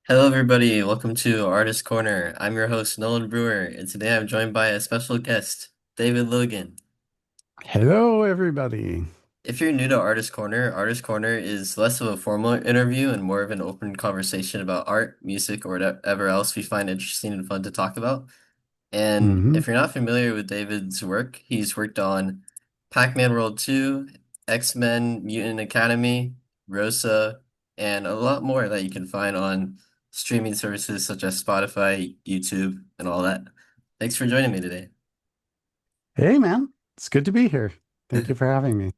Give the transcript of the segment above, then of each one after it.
Hello, everybody. Welcome to Artist Corner. I'm your host, Nolan Brewer, and today I'm joined by a special guest, David Logan. Hello, everybody. If you're new to Artist Corner is less of a formal interview and more of an open conversation about art, music, or whatever else we find interesting and fun to talk about. And Hmm. if you're not familiar with David's work, he's worked on Pac-Man World 2, X-Men Mutant Academy, Rosa, and a lot more that you can find on streaming services such as Spotify, YouTube, and all that. Thanks for joining me today. Hey, man. It's good to be here. Thank you for having me.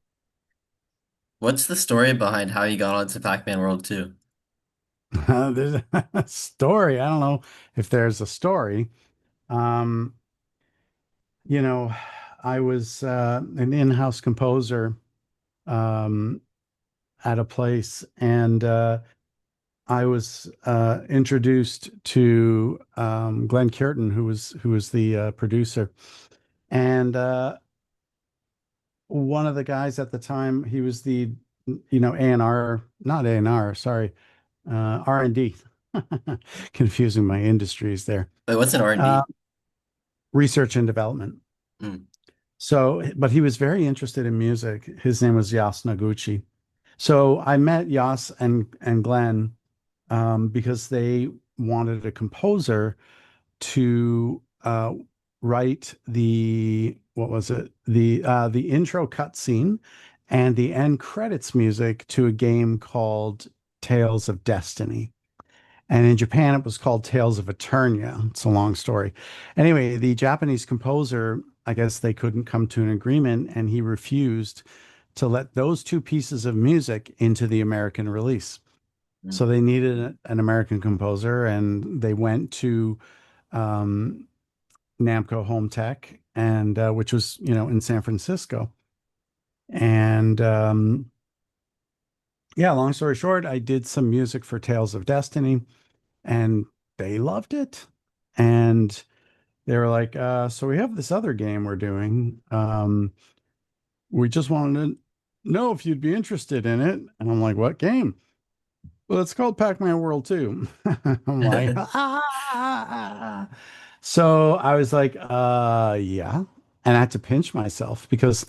What's the story behind how you got onto Pac-Man World 2? There's a story. I don't know if there's a story. Um, you know, I was an in-house composer um, at a place, and I was introduced to Glenn Curtin, who was the producer, and one of the guys at the time, he was the, A&R, not A&R, sorry, R&D. Confusing my industries there. Wait, what's an Uh, R&D? Research and development. Mm. So, but he was very interested in music. His name was Yas Noguchi. So I met Yas and Glenn because they wanted a composer to write the what was it the intro cutscene and the end credits music to a game called Tales of Destiny. And in Japan, it was called Tales of Eternia. It's a long story. Anyway, the Japanese composer, I guess they couldn't come to an agreement, and he refused to let those two pieces of music into the American release. Mm. So they needed an American composer, and they went to um, Namco Home Tech, and which was in San Francisco. And yeah, long story short, I did some music for Tales of Destiny, and they loved it. And they were like, "So we have this other game we're doing. We just wanted to know if you'd be interested in it." And I'm like, "What game?" "Well, it's called Pac-Man World 2." I'm like, ah. So I was like, yeah. And I had to pinch myself because,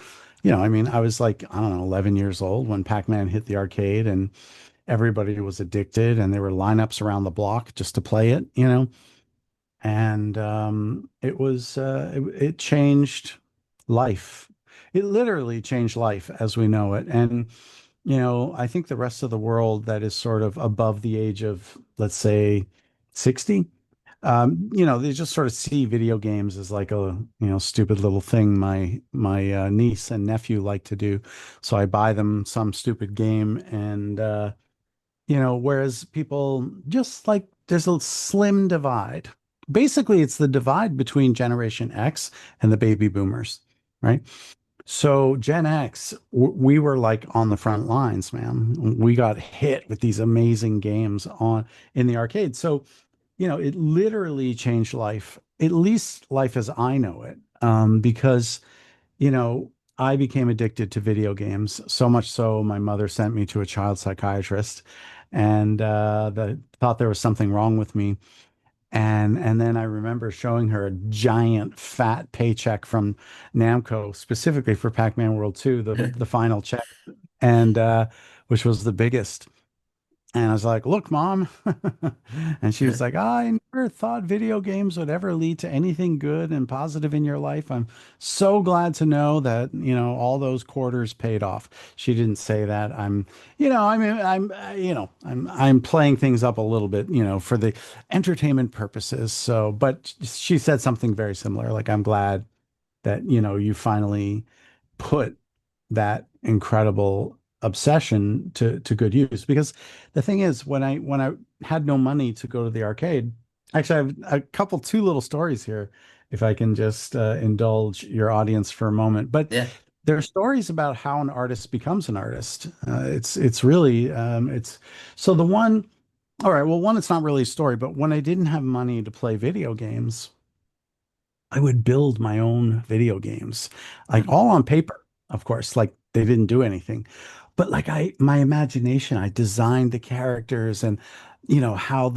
I mean, I was like, I don't know, 11 years old when Pac-Man hit the arcade and everybody was addicted and there were lineups around the block just to play it. And it changed life. It literally changed life as we know it. And I think the rest of the world that is sort of above the age of, let's say, 60, they just sort of see video games as like a, stupid little thing my niece and nephew like to do. So I buy them some stupid game and whereas people just like there's a slim divide. Basically, it's the divide between Generation X and the baby boomers, right? So Gen X, we were like on the front lines, man. We got hit with these amazing games on in the arcade. So, it literally changed life, at least life as I know it. Because, you know, I became addicted to video games, so much so my mother sent me to a child psychiatrist and thought there was something wrong with me. And then I remember showing her a giant fat paycheck from Namco specifically for Pac-Man World 2, the final check, and which was the biggest. And I was like, "Look, Mom." And she was like, "I never thought video games would ever lead to anything good and positive in your life. I'm so glad to know that, all those quarters paid off." She didn't say that. I mean, I'm playing things up a little bit, for the entertainment purposes. So, but she said something very similar. Like, "I'm glad that, you finally put that incredible obsession to good use." Because the thing is, when I had no money to go to the arcade, actually, I have two little stories here, if I can just indulge your audience for a moment. But Yeah. there are stories about how an artist becomes an artist. It's really it's so the one. All right, well, one, it's not really a story, but when I didn't have money to play video games, I would build my own video games, like Mm. all on paper, of course, like they didn't do anything. But like my imagination, I designed the characters and how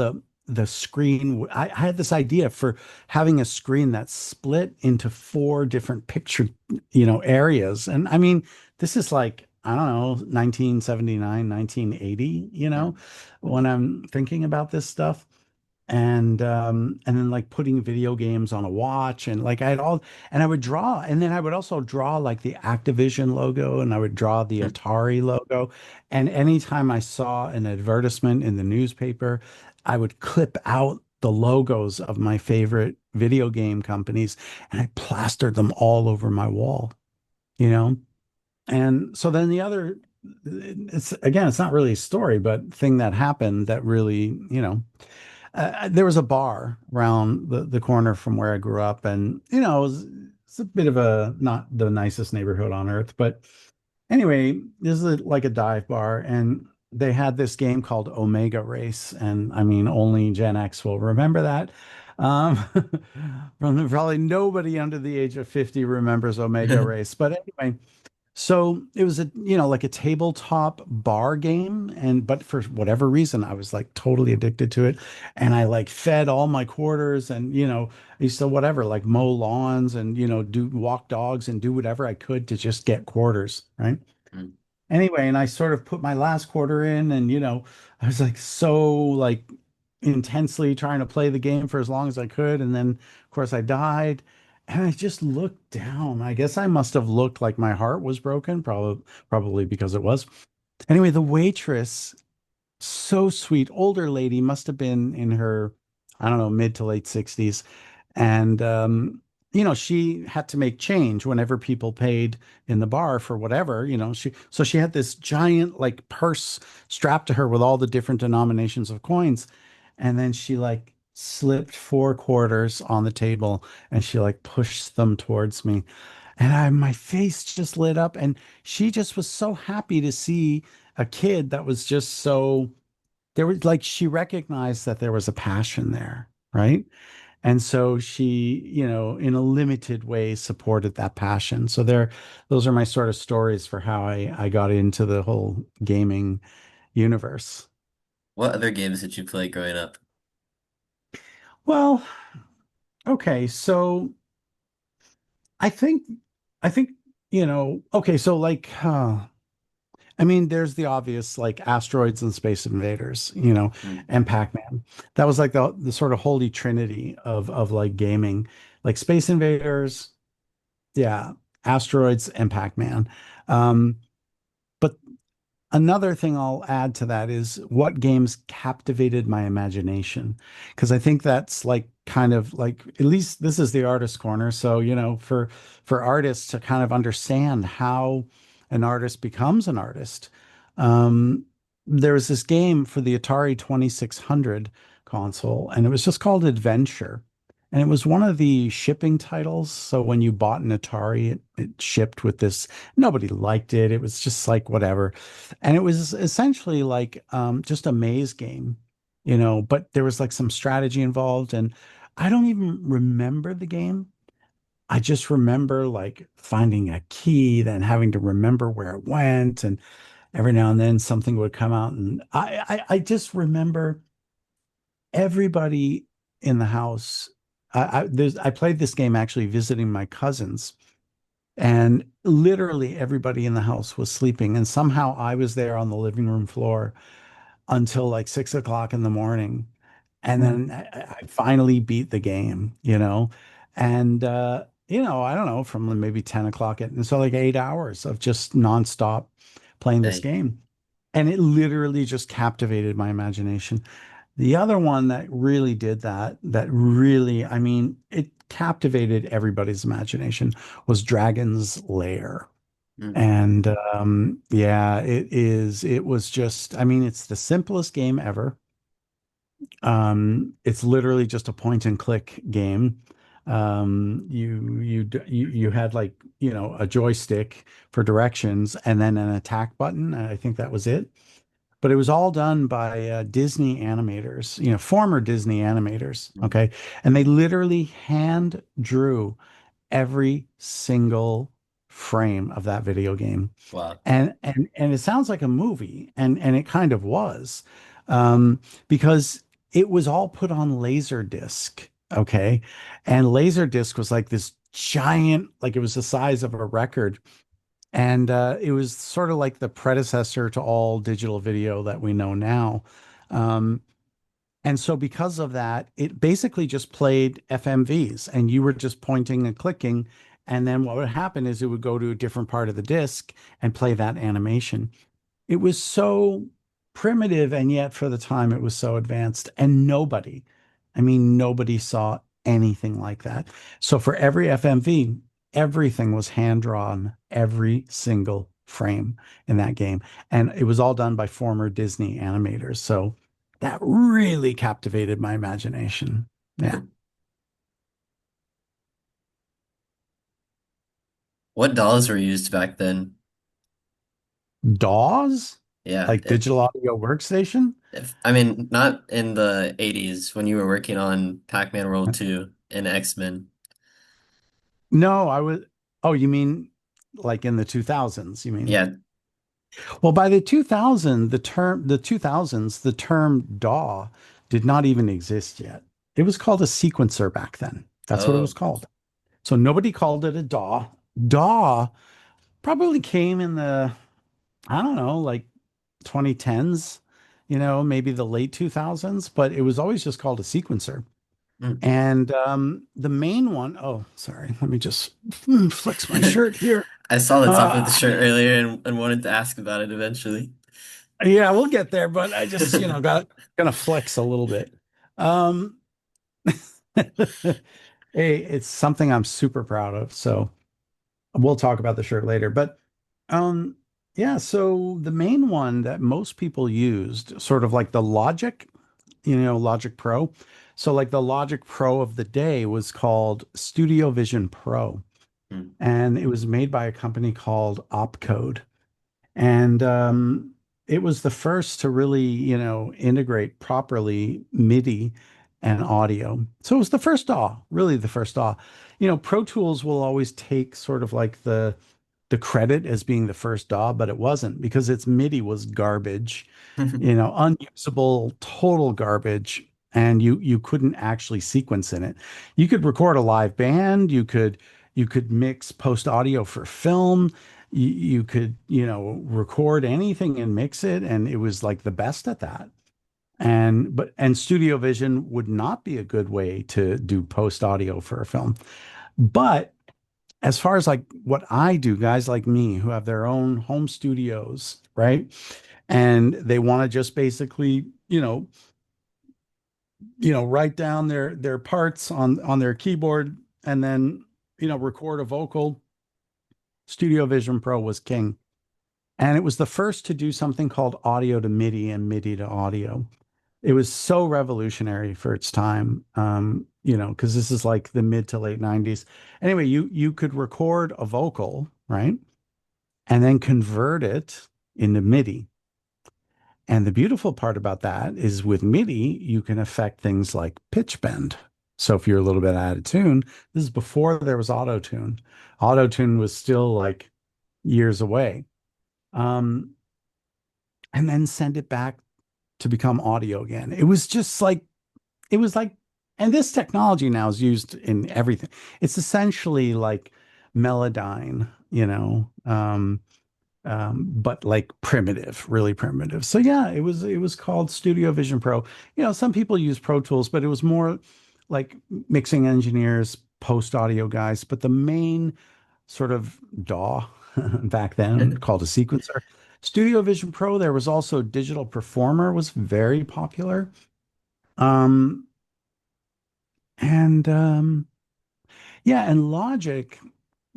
the screen. I had this idea for having a screen that's split into four different picture, areas. And I mean, this is like, I don't know, 1979, 1980, Mm. when I'm thinking about this stuff. And then like putting video games on a watch, and like I had all, and I would draw, and then I would also draw like the Activision logo, and I would draw the Mm. Atari logo. And anytime I saw an advertisement in the newspaper, I would clip out the logos of my favorite video game companies, and I plastered them all over my wall, you know? And so then the other, it's again, it's not really a story, but thing that happened that really, there was a bar around the corner from where I grew up, and it's a bit of a not the nicest neighborhood on earth, but anyway, this is like a dive bar, and they had this game called Omega Race, and I mean, only Gen X will remember that. Um, Probably nobody under the age of 50 remembers Omega Race, but anyway, so it was like a tabletop bar game, and but for whatever reason, I was like totally addicted to it, and I like fed all my quarters, and I used to whatever like mow lawns, and do walk dogs and do whatever I could to just get quarters, right? Mm. Anyway, and I sort of put my last quarter in, and I was like so like intensely trying to play the game for as long as I could, and then of course I died, and I just looked down. I guess I must have looked like my heart was broken, probably because it was. Anyway, the waitress, so sweet, older lady, must have been in her, I don't know, mid to late 60s. And, she had to make change whenever people paid in the bar for whatever, so she had this giant like purse strapped to her with all the different denominations of coins. And then she like slipped four quarters on the table, and she like pushed them towards me. And my face just lit up, and she just was so happy to see a kid that was just so, there was like, she recognized that there was a passion there, right? And so she, in a limited way supported that passion. So those are my sort of stories for how I got into the whole gaming universe. What other games did you play growing up? Well, okay, so I think I think, okay, so like I mean, there's the obvious like asteroids and space invaders, Mm. and Pac-Man. That was like the sort of holy trinity of like gaming, like space invaders, yeah, asteroids and Pac-Man. But another thing I'll add to that is what games captivated my imagination. Because I think that's like kind of like, at least this is the artist corner. So, for artists to kind of understand how an artist becomes an artist. Um, there was this game for the Atari 2600 console, and it was just called Adventure. And it was one of the shipping titles. So when you bought an Atari, it shipped with this. Nobody liked it. It was just like whatever. And it was essentially like just a maze game, but there was like some strategy involved. And I don't even remember the game. I just remember like finding a key, then having to remember where it went. And every now and then something would come out. And I just remember everybody in the house. I played this game actually visiting my cousins, and literally everybody in the house was sleeping. And somehow I was there on the living room floor until like 6 o'clock in the morning. And then I finally beat the game, and, I don't know, from maybe 10 o'clock and so like 8 hours of just nonstop playing this Hey. game. And it literally just captivated my imagination. The other one that really did that really, I mean, it captivated everybody's imagination, was Dragon's Lair. Mm. And yeah, it was just, I mean, it's the simplest game ever. It's literally just a point and click game. You had like, a joystick for directions, and then an attack button. And I think that was it. But it was all done by Disney animators, former Disney animators. Mm. Okay. And they literally hand drew every single frame of that video game. Wow. And it sounds like a movie, and it kind of was. Because it was all put on Laserdisc. Okay. And Laserdisc was like this giant, like it was the size of a record. And it was sort of like the predecessor to all digital video that we know now. Um, and so because of that, it basically just played FMVs and you were just pointing and clicking. And then what would happen is it would go to a different part of the disc and play that animation. It was so primitive, and yet for the time it was so advanced. And nobody, I mean, nobody saw anything like that. So for every FMV, everything was hand drawn, every single frame in that game. And it was all done by former Disney animators. So that really captivated my imagination. Yeah. What dolls were used back then? DAWs, Yeah, like digital audio workstation. if I mean not in the 80s when you were working on Pac-Man World 2 and X-Men. No, I was, oh, you mean like in the 2000s, you mean? Yeah. Well, by the 2000, the 2000s, the term DAW did not even exist yet. It was called a sequencer back then. That's what it was Oh. called. So nobody called it a DAW. DAW probably came in the, I don't know, like 2010s, maybe the late 2000s, but it was always just called a sequencer. Mm. And the main one, oh, sorry, let me just flex my shirt here. I saw the top of the Uh, shirt earlier and wanted to ask about it eventually. yeah, we'll get there, but I just, got gonna flex a little bit. Um, hey, it's something I'm super proud of. So we'll talk about the shirt later. But um, yeah, so the main one that most people used, sort of like the Logic, Logic Pro. So like the Logic Pro of the day was called Studio Vision Pro, Mm. and it was made by a company called Opcode. And it was the first to really, integrate properly MIDI and audio. So it was the first DAW, really the first DAW. Pro Tools will always take sort of like the credit as being the first DAW, but it wasn't because its MIDI was garbage, unusable, total garbage, and you couldn't actually sequence in it. You could record a live band, you could mix post audio for film, you could, record anything and mix it, and it was like the best at that. And Studio Vision would not be a good way to do post audio for a film. But as far as like what I do, guys like me who have their own home studios, right? And they want to just basically, write down their parts on their keyboard and then, record a vocal. Studio Vision Pro was king. And it was the first to do something called audio to MIDI and MIDI to audio. It was so revolutionary for its time, because this is like the mid to late 90s. Anyway, you could record a vocal, right? And then convert it into MIDI. And the beautiful part about that is with MIDI, you can affect things like pitch bend. So if you're a little bit out of tune, this is before there was auto tune. Auto tune was still like years away. Um, and then send it back to become audio again. It was like, and this technology now is used in everything. It's essentially like Melodyne, but like primitive, really primitive. So yeah, it was called Studio Vision Pro. Some people use Pro Tools, but it was more like mixing engineers, post audio guys. But the main sort of DAW back then called a sequencer. Studio Vision Pro, there was also Digital Performer was very popular. Um, and Yeah, and Logic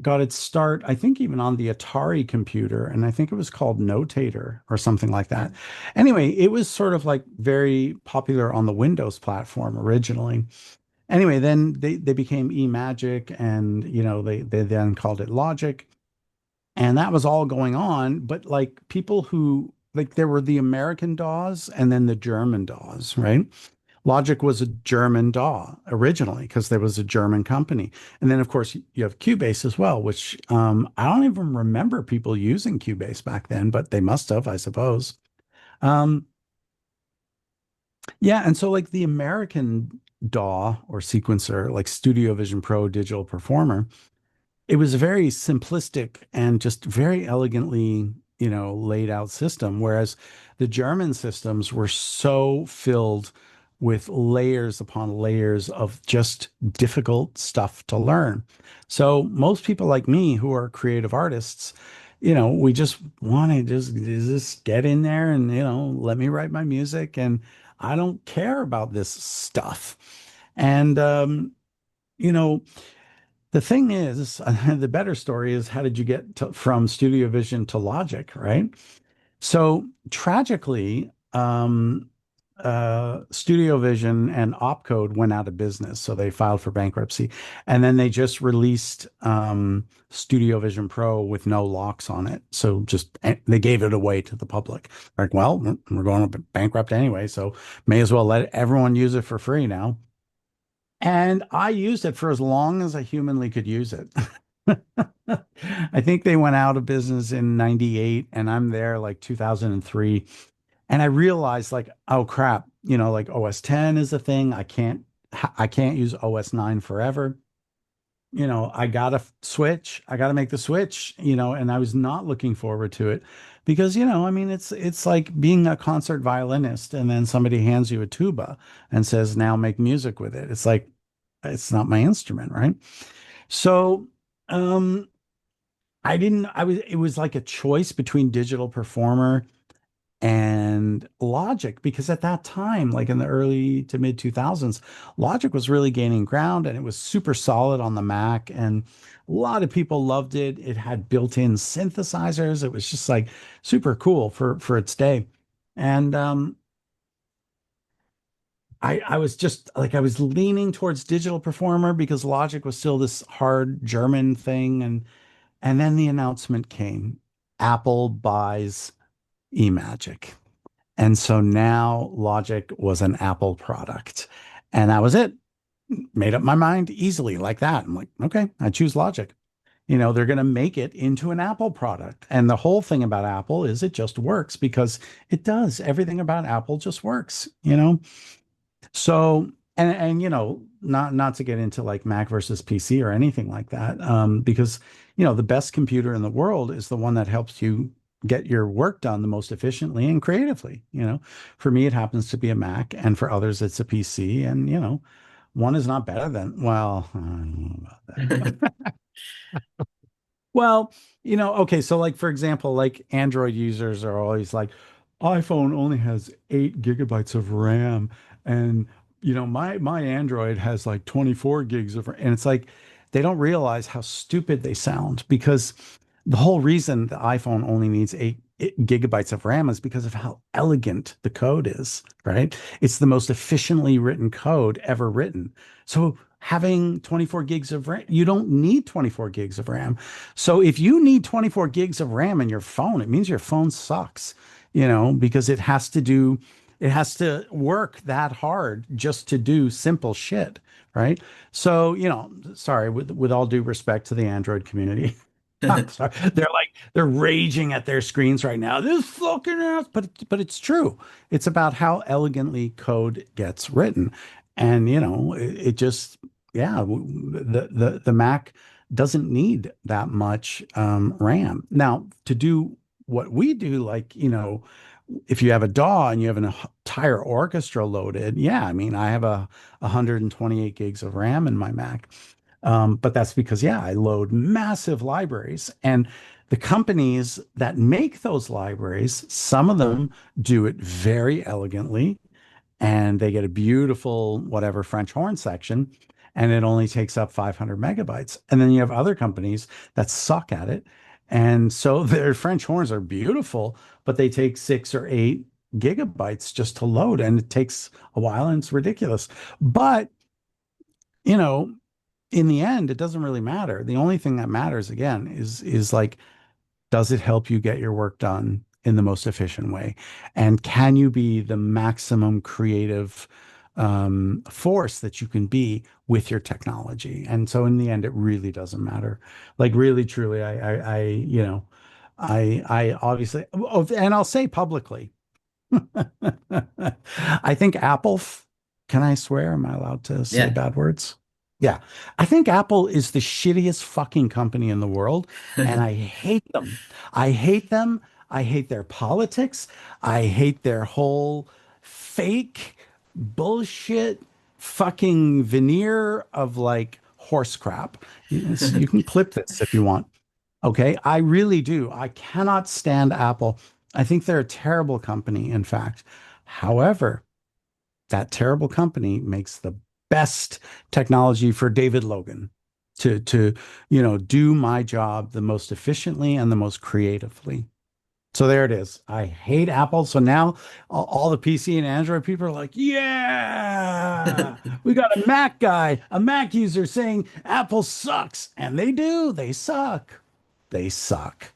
got its start, I think, even on the Atari computer, and I think it was called Notator or something like that. Mm. Anyway, it was sort of like very popular on the Windows platform originally. Anyway, then they became eMagic, and they then called it Logic, and that was all going on. But like people who like there were the American DAWs and then the German DAWs, right? Logic was a German DAW originally because there was a German company. And then, of course, you have Cubase as well, which I don't even remember people using Cubase back then, but they must have, I suppose. Um, Yeah, and so like the American DAW or sequencer, like Studio Vision Pro Digital Performer, it was a very simplistic and just very elegantly, laid out system, whereas the German systems were so filled with layers upon layers of just difficult stuff to learn. So most people like me who are creative artists, we just want to just get in there and, let me write my music and I don't care about this stuff. And you know, the thing is, the better story is how did you get from Studio Vision to Logic, right? So tragically, Studio Vision and Opcode went out of business, so they filed for bankruptcy, and then they just released Studio Vision Pro with no locks on it. So just they gave it away to the public. Like, well, we're going bankrupt anyway, so may as well let everyone use it for free now. And I used it for as long as I humanly could use it. I think they went out of business in 98 and I'm there like 2003. And I realized like, oh crap, like OS 10 is a thing. I can't use OS 9 forever. I gotta switch. I gotta make the switch, and I was not looking forward to it because, I mean, it's like being a concert violinist and then somebody hands you a tuba and says, now make music with it. It's like, it's not my instrument, right? So, um, it was like a choice between Digital Performer and Logic because at that time, like in the early to mid 2000s, Logic was really gaining ground and it was super solid on the Mac and a lot of people loved it. It had built-in synthesizers. It was just like super cool for its day. And I was just like I was leaning towards Digital Performer because Logic was still this hard German thing and then the announcement came. Apple buys eMagic. And so now Logic was an Apple product. And that was it. Made up my mind easily like that. I'm like, okay, I choose Logic. They're going to make it into an Apple product. And the whole thing about Apple is it just works because it does. Everything about Apple just works. So, and not to get into like Mac versus PC or anything like that, because the best computer in the world is the one that helps you get your work done the most efficiently and creatively. For me, it happens to be a Mac, and for others, it's a PC, and one is not better than well, I don't know about that. Well, okay, so like for example, like Android users are always like, iPhone only has 8 GB of RAM, and my Android has like 24 gigs of RAM. And it's like they don't realize how stupid they sound because the whole reason the iPhone only needs 8 GB of RAM is because of how elegant the code is, right? It's the most efficiently written code ever written. So having 24 gigs of RAM, you don't need 24 gigs of RAM. So if you need 24 gigs of RAM in your phone, it means your phone sucks, because it has to work that hard just to do simple shit, right? So, sorry, with all due respect to the Android community. I'm sorry. They're raging at their screens right now. This fucking ass, but it's true. It's about how elegantly code gets written. And it just yeah, the Mac doesn't need that much RAM. Now, to do what we do, like, if you have a DAW and you have an entire orchestra loaded, yeah, I mean, I have a 128 gigs of RAM in my Mac. But that's because, yeah, I load massive libraries. And the companies that make those libraries, some of them do it very elegantly and they get a beautiful whatever French horn section, and it only takes up 500 megabytes. And then you have other companies that suck at it. And so their French horns are beautiful, but they take 6 or 8 gigabytes just to load, and it takes a while and it's ridiculous. But, you know, in the end, it doesn't really matter. The only thing that matters again is like, does it help you get your work done in the most efficient way? And can you be the maximum creative force that you can be with your technology? And so in the end, it really doesn't matter. Like really, truly, I obviously, oh, and I'll say publicly, I think Apple, can I swear? Am I allowed to say Yeah. bad words? Yeah. I think Apple is the shittiest fucking company in the world, and I hate them. I hate them. I hate their politics. I hate their whole fake bullshit fucking veneer of like horse crap. You can clip this if you want. Okay, I really do. I cannot stand Apple. I think they're a terrible company, in fact. However, that terrible company makes the best technology for David Logan to do my job the most efficiently and the most creatively. So there it is. I hate Apple. So now all the PC and Android people are like, yeah, we got a Mac guy, a Mac user saying Apple sucks. And they do. They suck. They suck.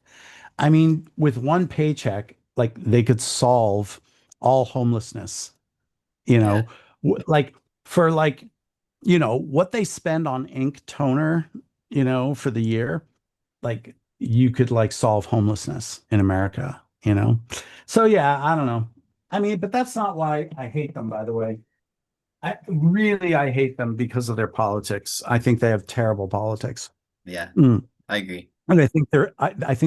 I mean, with one paycheck, like they could solve all homelessness, you Yeah. know, like for like, what they spend on ink toner, for the year, like you could like solve homelessness in America. So yeah, I don't know. I mean, but that's not why I hate them, by the way. I hate them because of their politics. I think they have terrible politics. Yeah. Mm. I agree. And I think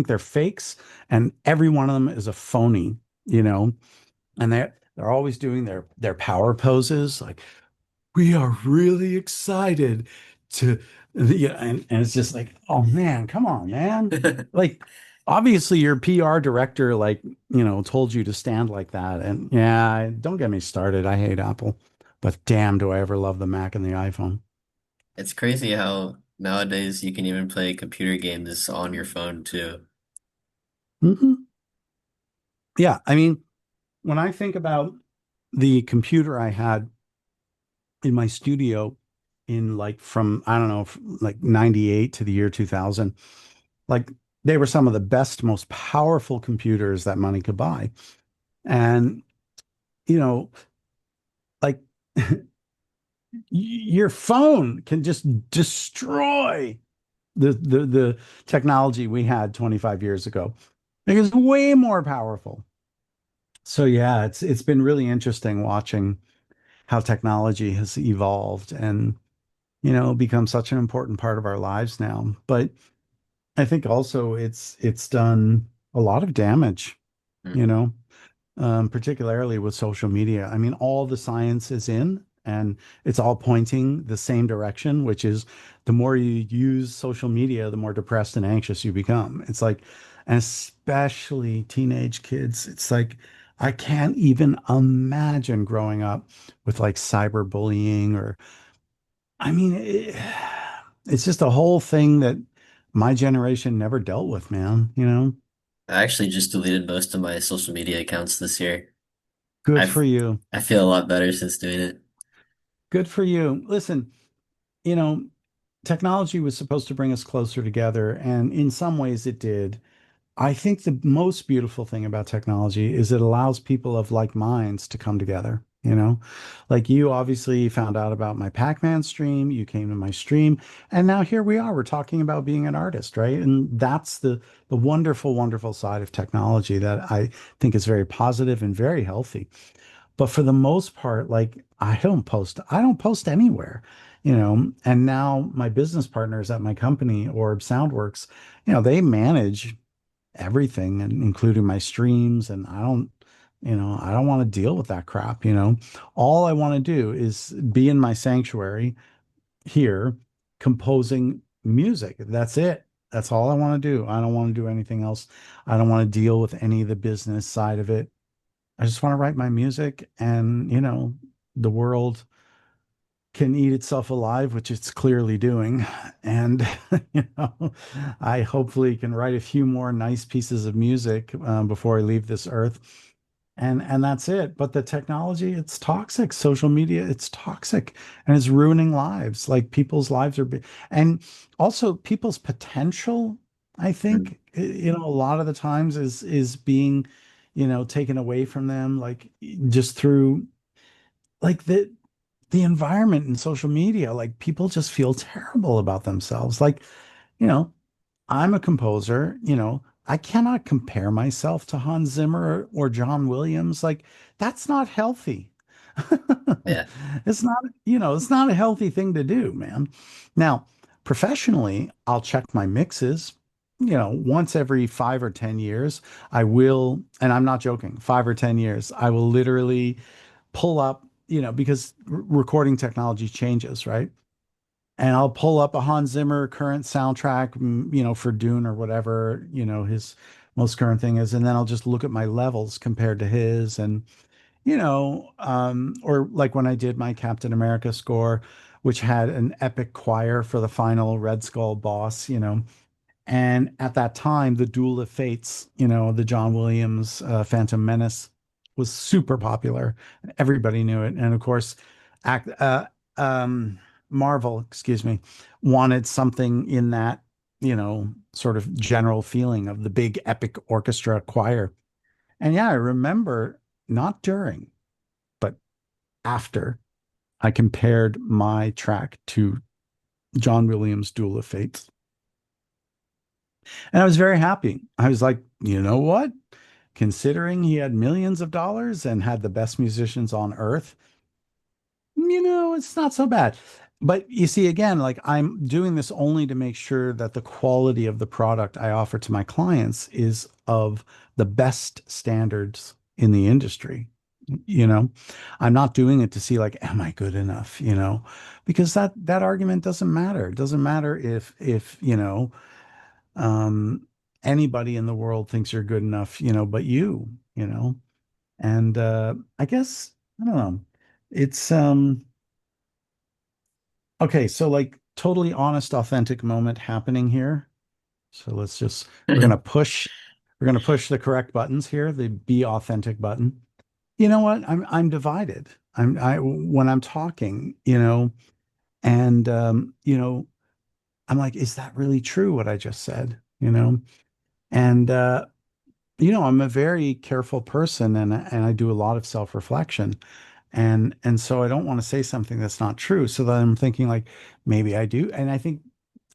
they're fakes, and every one of them is a phony, you know, and they're always doing their power poses, like we are really excited to, yeah, and it's just like, oh man, come on, man. Like, obviously your PR director, like, told you to stand like that. And yeah, don't get me started. I hate Apple, but damn, do I ever love the Mac and the iPhone. It's crazy how nowadays you can even play computer games on your phone too. Hmm. Yeah, I mean, when I think about the computer I had in my studio in like from, I don't know, like 98 to the year 2000, like they were some of the best, most powerful computers that money could buy. And, you know, like your phone can just destroy the technology we had 25 years ago. It is way more powerful. So yeah, it's been really interesting watching how technology has evolved and become such an important part of our lives now. But I think also it's done a lot of damage, you Hmm. know, particularly with social media. I mean, all the science is in, and it's all pointing the same direction, which is the more you use social media, the more depressed and anxious you become. It's like, and especially teenage kids, it's like, I can't even imagine growing up with like cyberbullying or, I mean, it's just a whole thing that my generation never dealt with, man. I actually just deleted most of my social media accounts this year. Good for I've you. I feel a lot better since doing it. Good for you. Listen, you know, technology was supposed to bring us closer together, and in some ways it did. I think the most beautiful thing about technology is it allows people of like minds to come together. Like you obviously found out about my Pac-Man stream, you came to my stream, and now here we are. We're talking about being an artist, right? And that's the wonderful, wonderful side of technology that I think is very positive and very healthy. But for the most part, like I don't post anywhere. And now my business partners at my company, Orb Soundworks, they manage everything, and including my streams. And I don't want to deal with that crap. All I want to do is be in my sanctuary here composing music. That's it. That's all I want to do. I don't want to do anything else. I don't want to deal with any of the business side of it. I just want to write my music, and the world can eat itself alive, which it's clearly doing. And, I hopefully can write a few more nice pieces of music before I leave this earth. And that's it. But the technology, it's toxic. Social media, it's toxic, and it's ruining lives. Like people's lives and also people's potential, I Mm. think, a lot of the times is being, taken away from them, like just through like the environment in social media. Like people just feel terrible about themselves. Like, you know, I'm a composer. I cannot compare myself to Hans Zimmer or John Williams. Like, that's not healthy. Yeah. It's not, it's not a healthy thing to do, man. Now, professionally, I'll check my mixes, once every 5 or 10 years. I will, and I'm not joking, 5 or 10 years, I will literally pull up, because recording technology changes, right? And I'll pull up a Hans Zimmer current soundtrack, for Dune or whatever, his most current thing is, and then I'll just look at my levels compared to his, and or like when I did my Captain America score, which had an epic choir for the final Red Skull boss, and at that time, the Duel of Fates, the John Williams Phantom Menace was super popular. Everybody knew it. And of course, act, Marvel, excuse me, wanted something in that, sort of general feeling of the big epic orchestra choir. And yeah, I remember not during, but after I compared my track to John Williams' Duel of Fates. And I was very happy. I was like, you know what? Considering he had millions of dollars and had the best musicians on earth, it's not so bad. But you see, again, like I'm doing this only to make sure that the quality of the product I offer to my clients is of the best standards in the industry. You know, I'm not doing it to see like, am I good enough? Because that argument doesn't matter. It doesn't matter if um, anybody in the world thinks you're good enough, but you. And I guess I don't know. It's okay, so like totally honest, authentic moment happening here. So we're gonna push the correct buttons here, the be authentic button. You know what? I'm divided. I when I'm talking, and I'm like, is that really true what I just said? And I'm a very careful person, and I do a lot of self-reflection. And so I don't want to say something that's not true. So then I'm thinking like maybe I do. And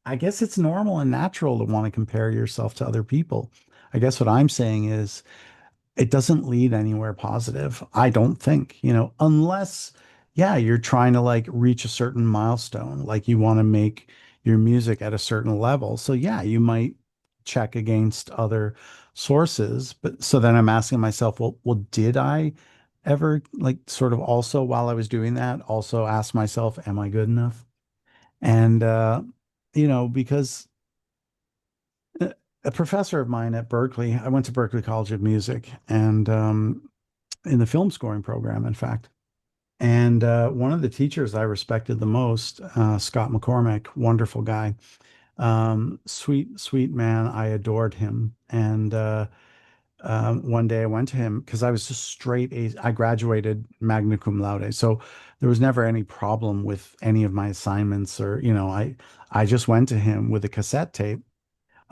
I guess it's normal and natural to want to compare yourself to other people. I guess what I'm saying is it doesn't lead anywhere positive. I don't think, unless, yeah, you're trying to like reach a certain milestone, like you want to make your music at a certain level. So, yeah, you might check against other sources. But so then I'm asking myself, well, did I ever like sort of also while I was doing that, also ask myself, am I good enough? And, because a professor of mine at Berkeley, I went to Berkeley College of Music, and in the film scoring program, in fact. And one of the teachers I respected the most, Scott McCormick, wonderful guy, sweet, sweet man. I adored him. And one day I went to him because I was just straight A's. I graduated magna cum laude. So there was never any problem with any of my assignments or, I just went to him with a cassette tape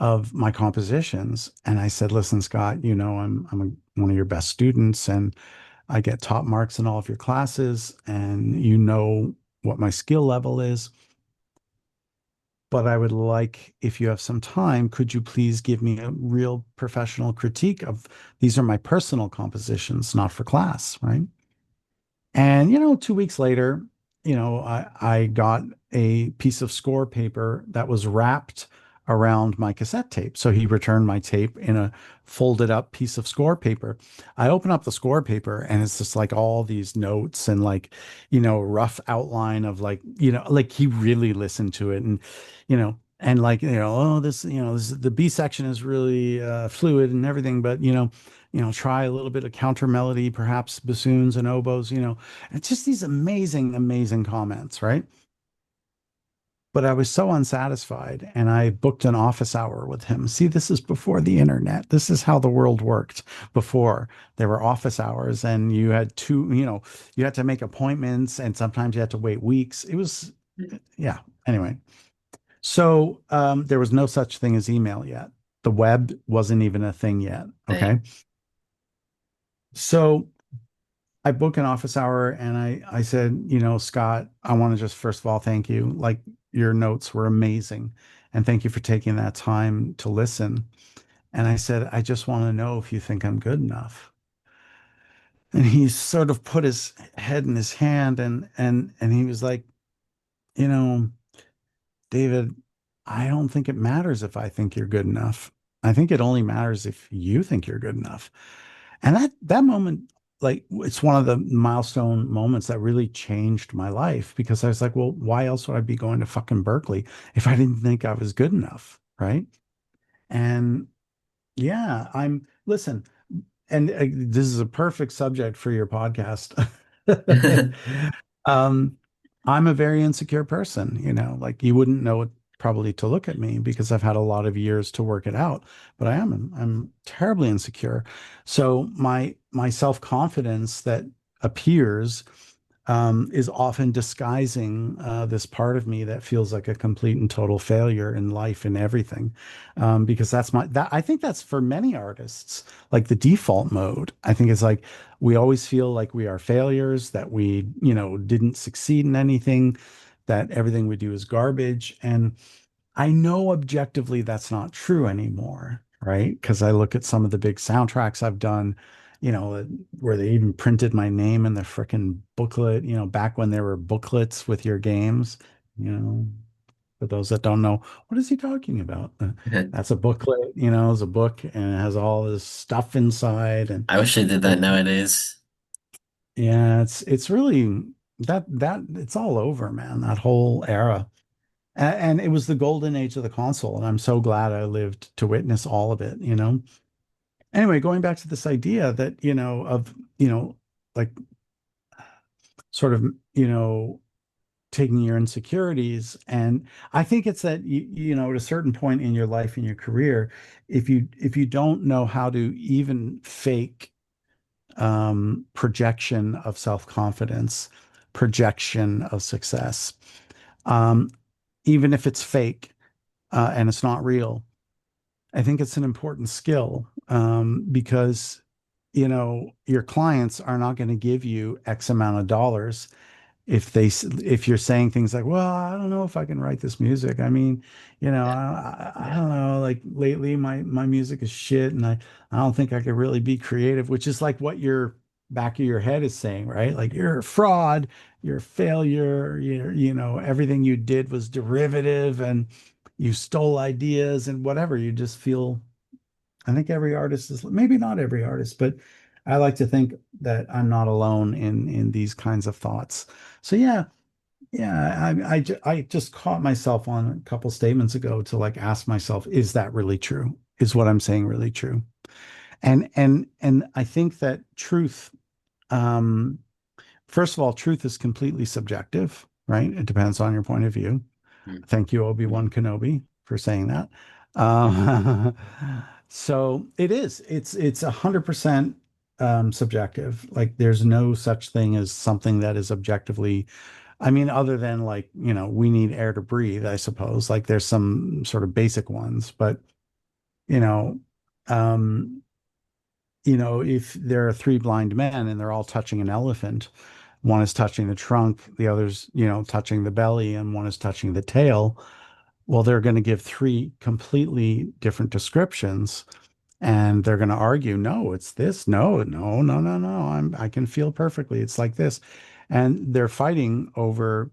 of my compositions. And I said, listen, Scott, one of your best students, and I get top marks in all of your classes, and what my skill level is. But I would like, if you have some time, could you please give me a real professional critique of these are my personal compositions, not for class, right? And 2 weeks later, I got a piece of score paper that was wrapped around my cassette tape. So he returned my tape in a folded up piece of score paper. I open up the score paper and it's just like all these notes and like, rough outline of like, like he really listened to it and like, oh, the B section is really fluid and everything, but try a little bit of counter melody, perhaps bassoons and oboes, it's just these amazing, amazing comments, right? But I was so unsatisfied and I booked an office hour with him. See, this is before the internet. This is how the world worked before. There were office hours and you had to make appointments and sometimes you had to wait weeks. It was, yeah. Anyway, so there was no such thing as email yet. The web wasn't even a thing yet. Okay. Dang. So I booked an office hour and I said, Scott, I want to just first of all thank you. Like your notes were amazing. And thank you for taking that time to listen. And I said, I just want to know if you think I'm good enough. And he sort of put his head in his hand and he was like, you know, David, I don't think it matters if I think you're good enough. I think it only matters if you think you're good enough. And that moment, like it's one of the milestone moments that really changed my life because I was like, well, why else would I be going to fucking Berkeley if I didn't think I was good enough? Right. And yeah, listen, and this is a perfect subject for your podcast. Um, I'm a very insecure person, like you wouldn't know it probably to look at me because I've had a lot of years to work it out, but I'm terribly insecure. So my self-confidence that appears is often disguising this part of me that feels like a complete and total failure in life and everything. Because that I think that's for many artists, like the default mode. I think it's like we always feel like we are failures, that we, didn't succeed in anything, that everything we do is garbage. And I know objectively that's not true anymore, right? Because I look at some of the big soundtracks I've done, where they even printed my name in the frickin' booklet, back when there were booklets with your games, you know, for those that don't know, what is he talking about? That's a booklet, it's a book and it has all this stuff inside and I wish they did that it, nowadays. yeah, it's really that it's all over, man, that whole era. And it was the golden age of the console, and I'm so glad I lived to witness all of it. Anyway, going back to this idea that, of, like sort of, taking your insecurities. And I think it's that, at a certain point in your life, in your career, if you don't know how to even fake projection of self-confidence, projection of success, um, even if it's fake, and it's not real. I think it's an important skill because your clients are not going to give you X amount of dollars if you're saying things like, well, I don't know if I can write this music. I mean, Yeah. I don't know, like lately my music is shit and I don't think I could really be creative, which is like what your back of your head is saying, right? Like you're a fraud, you're a failure, everything you did was derivative and you stole ideas and whatever. You just feel, I think every artist is, maybe not every artist, but I like to think that I'm not alone in these kinds of thoughts. So yeah, yeah, I just caught myself on a couple statements ago to like ask myself, is that really true? Is what I'm saying really true? And I think that truth, um, first of all, truth is completely subjective, right? It depends on your point of view. Mm. Thank you, Obi-Wan Kenobi, for saying that. Um, so it is. It's 100% subjective. Like there's no such thing as something that is objectively. I mean, other than like we need air to breathe, I suppose. Like there's some sort of basic ones, but you know, um, if there are three blind men and they're all touching an elephant, one is touching the trunk, the other's touching the belly, and one is touching the tail. Well, they're going to give three completely different descriptions and they're going to argue, no, it's this. No, no, no, no, no. I can feel perfectly. It's like this. And they're fighting over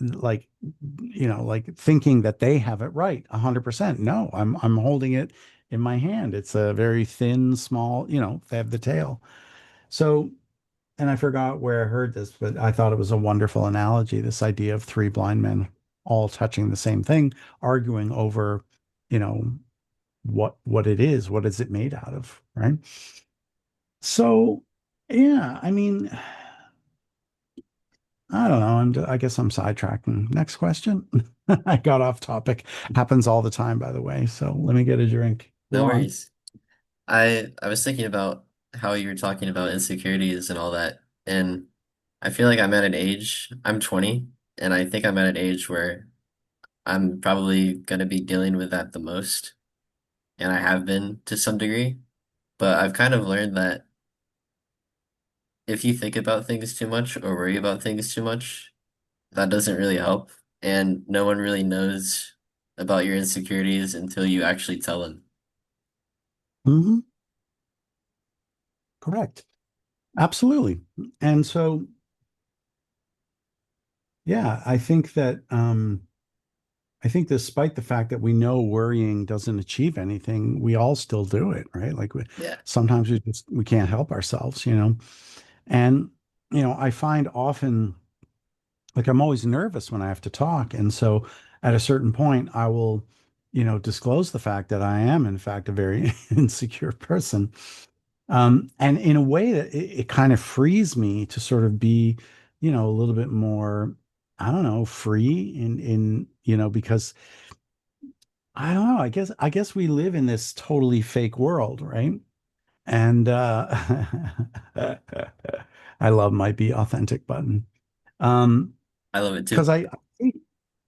like, like thinking that they have it right 100%. No, I'm holding it in my hand. It's a very thin, small, they have the tail. So, and I forgot where I heard this, but I thought it was a wonderful analogy, this idea of three blind men all touching the same thing, arguing over, you know, what it is, what is it made out of, right? So, yeah, I mean, I don't know. I guess I'm sidetracking. Next question. I got off topic. Happens all the time, by the way. So let me get a drink. Go No on. worries. I was thinking about how you were talking about insecurities and all that, and I feel like I'm at an age, I'm 20, and I think I'm at an age where I'm probably gonna be dealing with that the most, and I have been to some degree. But I've kind of learned that if you think about things too much or worry about things too much, that doesn't really help, and no one really knows about your insecurities until you actually tell them. Hmm. Correct. Absolutely. And so, yeah, I think despite the fact that we know worrying doesn't achieve anything, we all still do it, right? Yeah. Sometimes we can't help ourselves, you know. And I find often like I'm always nervous when I have to talk, and so at a certain point, I will, disclose the fact that I am, in fact, a very insecure person. And in a way that it kind of frees me to sort of be, a little bit more, I don't know, free because I don't know. I guess we live in this totally fake world, right? And I love my be authentic button. Um, I love it because too.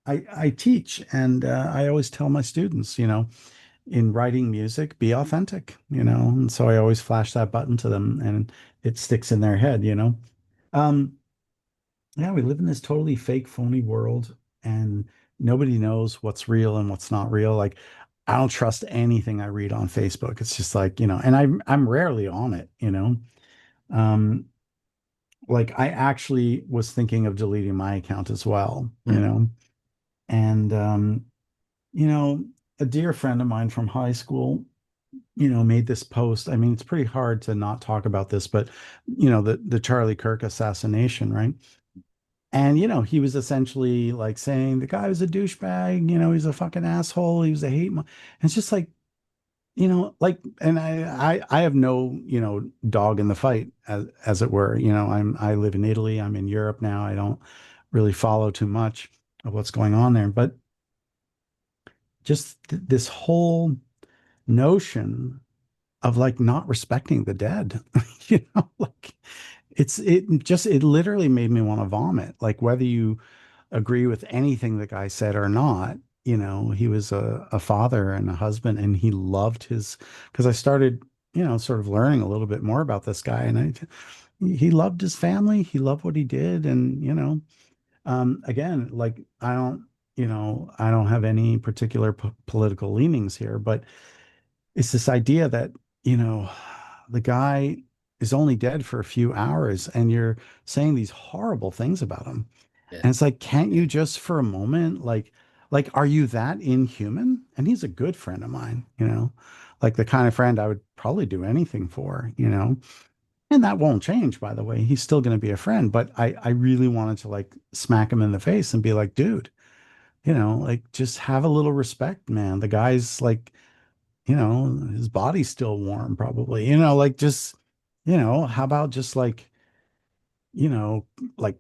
I teach and I always tell my students, in writing music, be authentic, and so I always flash that button to them and it sticks in their head. Um, yeah, we live in this totally fake, phony world, and nobody knows what's real and what's not real. Like, I don't trust anything I read on Facebook. It's just like, and I'm rarely on it. Um, like I actually was thinking of deleting my account as well, Hmm. and you know, a dear friend of mine from high school, made this post. I mean, it's pretty hard to not talk about this, but the Charlie Kirk assassination, right? And he was essentially like saying the guy was a douchebag, he's a fucking asshole, he was a and it's just like, like, and I have no, dog in the fight as it were. I live in Italy, I'm in Europe now. I don't really follow too much of what's going on there, but just this whole notion of like not respecting the dead, like it literally made me want to vomit. Like whether you agree with anything the guy said or not, he was a father and a husband and he loved because I started, sort of learning a little bit more about this guy and he loved his family, he loved what he did. And, again, like I don't have any particular political leanings here, but it's this idea that, you know, the guy is only dead for a few hours and you're saying these horrible things about him. Yeah. And it's like, can't you just for a moment, are you that inhuman? And he's a good friend of mine, like the kind of friend I would probably do anything for. And that won't change, by the way. He's still going to be a friend, but I really wanted to like smack him in the face and be like, dude, like just have a little respect, man. The guy's like, his body's still warm, probably, like just, how about just you know, like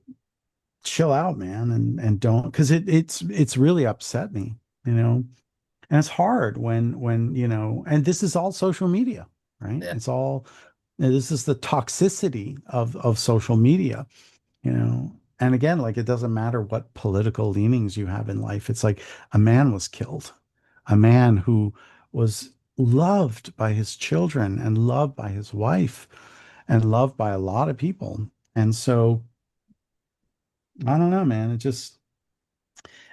chill out, man, and don't because it's really upset me, you know. And it's hard when, and this is all social media, right? Yeah. It's all this is the toxicity of social media. And again, like it doesn't matter what political leanings you have in life. It's like a man was killed, a man who was loved by his children and loved by his wife and loved by a lot of people. And so I don't know, man. It just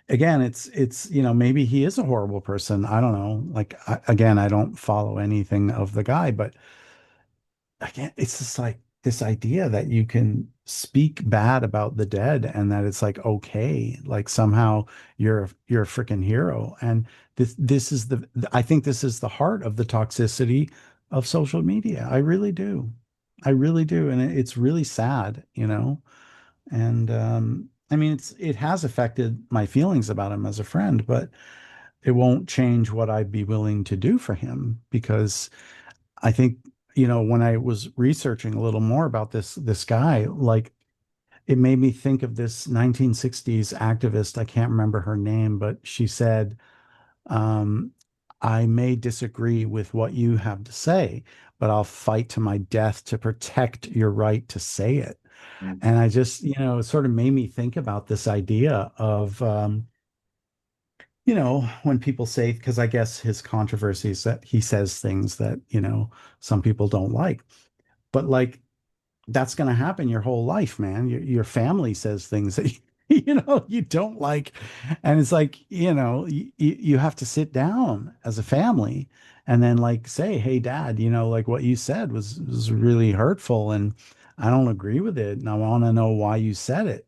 again, it's maybe he is a horrible person. I don't know. Like again, I don't follow anything of the guy, but again, it's just like this idea that you can speak bad about the dead and that it's like okay, like somehow you're a freaking hero. And this is I think this is the heart of the toxicity of social media. I really do. I really do. And it's really sad. And I mean it has affected my feelings about him as a friend, but it won't change what I'd be willing to do for him because I think, when I was researching a little more about this guy, like it made me think of this 1960s activist. I can't remember her name, but she said, um, I may disagree with what you have to say, but I'll fight to my death to protect your right to say it. Mm. And I just, it sort of made me think about this idea of, when people say, because I guess his controversy is that he says things that, some people don't like. But like that's going to happen your whole life, man. Your family says things that You don't like, and it's like, you have to sit down as a family and then like say, hey, dad, like what you said was really hurtful and I don't agree with it. And I want to know why you said it.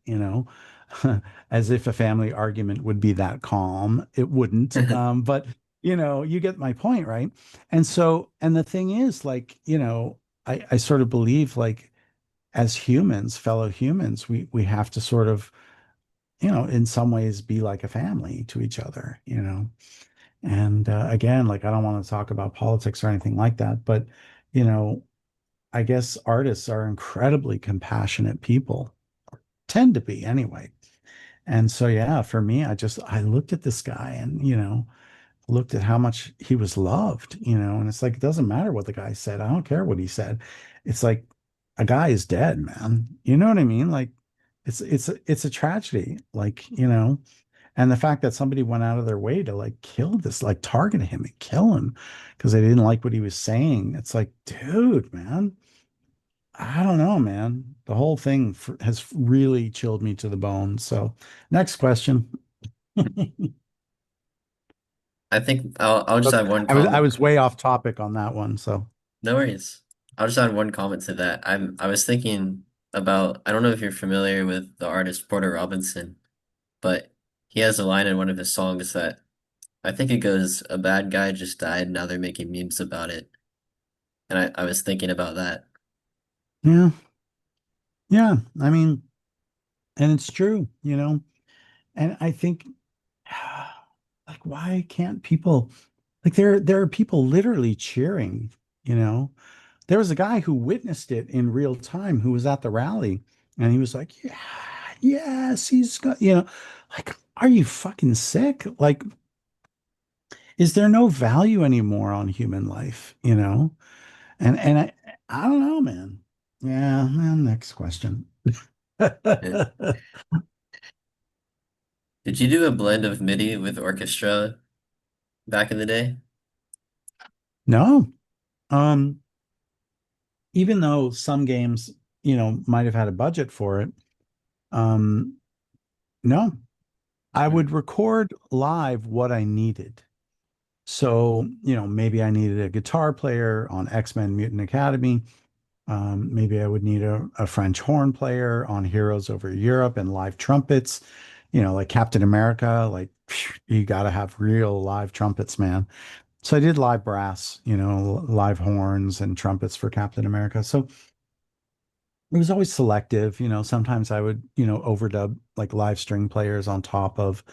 As if a family argument would be that calm. It wouldn't. But you get my point, right? And the thing is, like, I sort of believe like as humans, fellow humans, we have to sort of in some ways be like a family to each other. And again, like I don't want to talk about politics or anything like that, but you know, I guess artists are incredibly compassionate people, tend to be anyway. And so yeah, for me, I looked at this guy and looked at how much he was loved, and it's like it doesn't matter what the guy said. I don't care what he said. It's like a guy is dead, man. You know what I mean? Like it's a tragedy. Like, and the fact that somebody went out of their way to like kill this, like target him and kill him because they didn't like what he was saying. It's like, dude, man, I don't know, man. The whole thing has really chilled me to the bone. So, next question. I think I'll just But add one I comment. was way off topic on that one. So, No worries. I'll just add one comment to that. I was thinking about, I don't know if you're familiar with the artist Porter Robinson, but he has a line in one of his songs that I think it goes, "A bad guy just died, now they're making memes about it." And I was thinking about that. yeah, yeah. I mean, and it's true. And I think, like, why can't people, like, there are people literally cheering. There was a guy who witnessed it in real time who was at the rally and he was like, yeah, yes, he's got, like, are you fucking sick? Like, is there no value anymore on human life? And I don't know, man. Yeah, man, next question. Yeah. Did you do a blend of MIDI with orchestra back in the day? No. Um, Even though some games, might have had a budget for it, um, no. I Hmm. would record live what I needed. So, maybe I needed a guitar player on X-Men Mutant Academy. Maybe I would need a French horn player on Heroes Over Europe and live trumpets, like Captain America. Like, you got to have real live trumpets, man. So I did live brass, live horns and trumpets for Captain America. So it was always selective. Sometimes I would, overdub like live string players on top of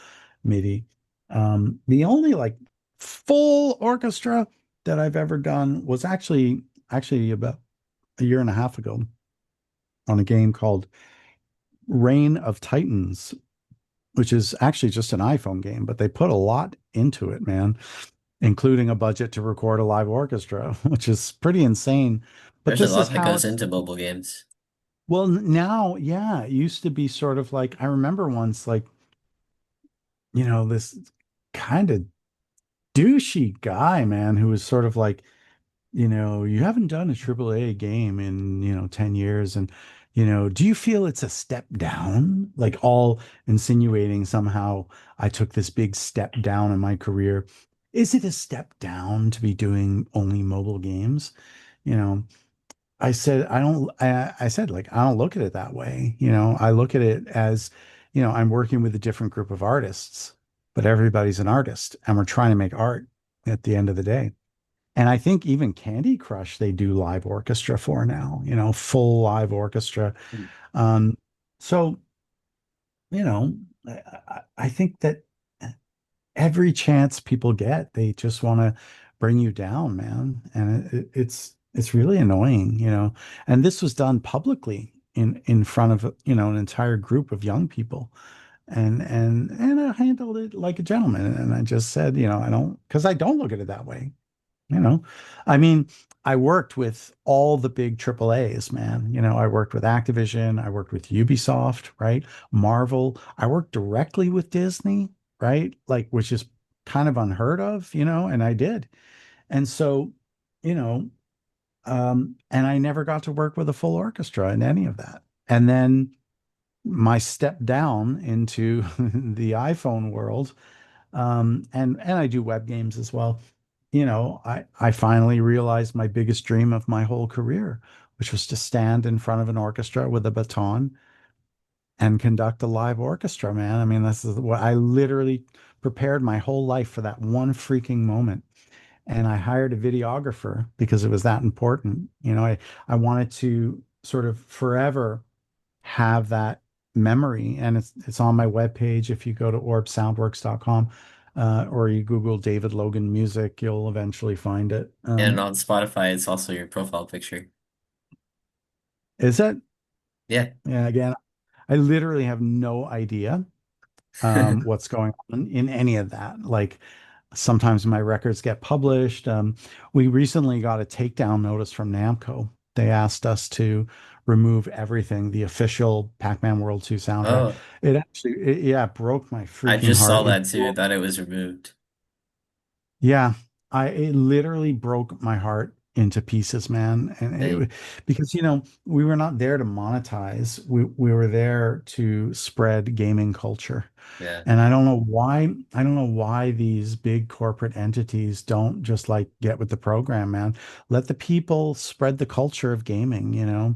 MIDI. The only like full orchestra that I've ever done was actually about a year and a half ago on a game called Reign of Titans, which is actually just an iPhone game, but they put a lot into it, man, including a budget to record a live orchestra, which is pretty insane. But There's a this is lot that how goes it's into mobile games. well now, yeah, it used to be sort of like I remember once like, this kind of douchey guy, man, who was sort of like, you haven't done a AAA game in, 10 years. And, do you feel it's a step down? Like all insinuating somehow I took this big step down in my career. Is it a step down to be doing only mobile games? You know, I said, like, I don't look at it that way. I look at it as, I'm working with a different group of artists, but everybody's an artist and we're trying to make art at the end of the day. And I think even Candy Crush, they do live orchestra for now, full live orchestra. Hmm. Um, so, you know, I think that every chance people get, they just want to bring you down, man. And it's really annoying. And this was done publicly in front of, an entire group of young people. And I handled it like a gentleman. And I just said, because I don't look at it that way. You know, I mean, I worked with all the big triple A's, man. I worked with Activision, I worked with Ubisoft, right? Marvel. I worked directly with Disney, right? Like, which is kind of unheard of, and I did. And so, you know, and I never got to work with a full orchestra in any of that. And then my step down into the iPhone world, and I do web games as well. I finally realized my biggest dream of my whole career, which was to stand in front of an orchestra with a baton and conduct a live orchestra, man. I mean, this is what I literally prepared my whole life for that one freaking moment. And I hired a videographer because it was that important. I wanted to sort of forever have that memory. And it's on my webpage. If you go to orbsoundworks.com, or you Google David Logan music, you'll eventually find it. And on Spotify, it's also your profile picture. Is it? Yeah. Yeah, again, I literally have no idea what's going on in any of that. Like sometimes my records get published. We recently got a takedown notice from Namco. They asked us to remove everything, the official Pac-Man World 2 soundtrack. Oh, It actually, yeah, it broke my I freaking just saw heart. that too. That it was removed. Yeah, it literally broke my heart into pieces, man. And Dang. because we were not there to monetize. We were there to spread gaming culture. Yeah. And I don't know why these big corporate entities don't just like get with the program, man. Let the people spread the culture of gaming, you know.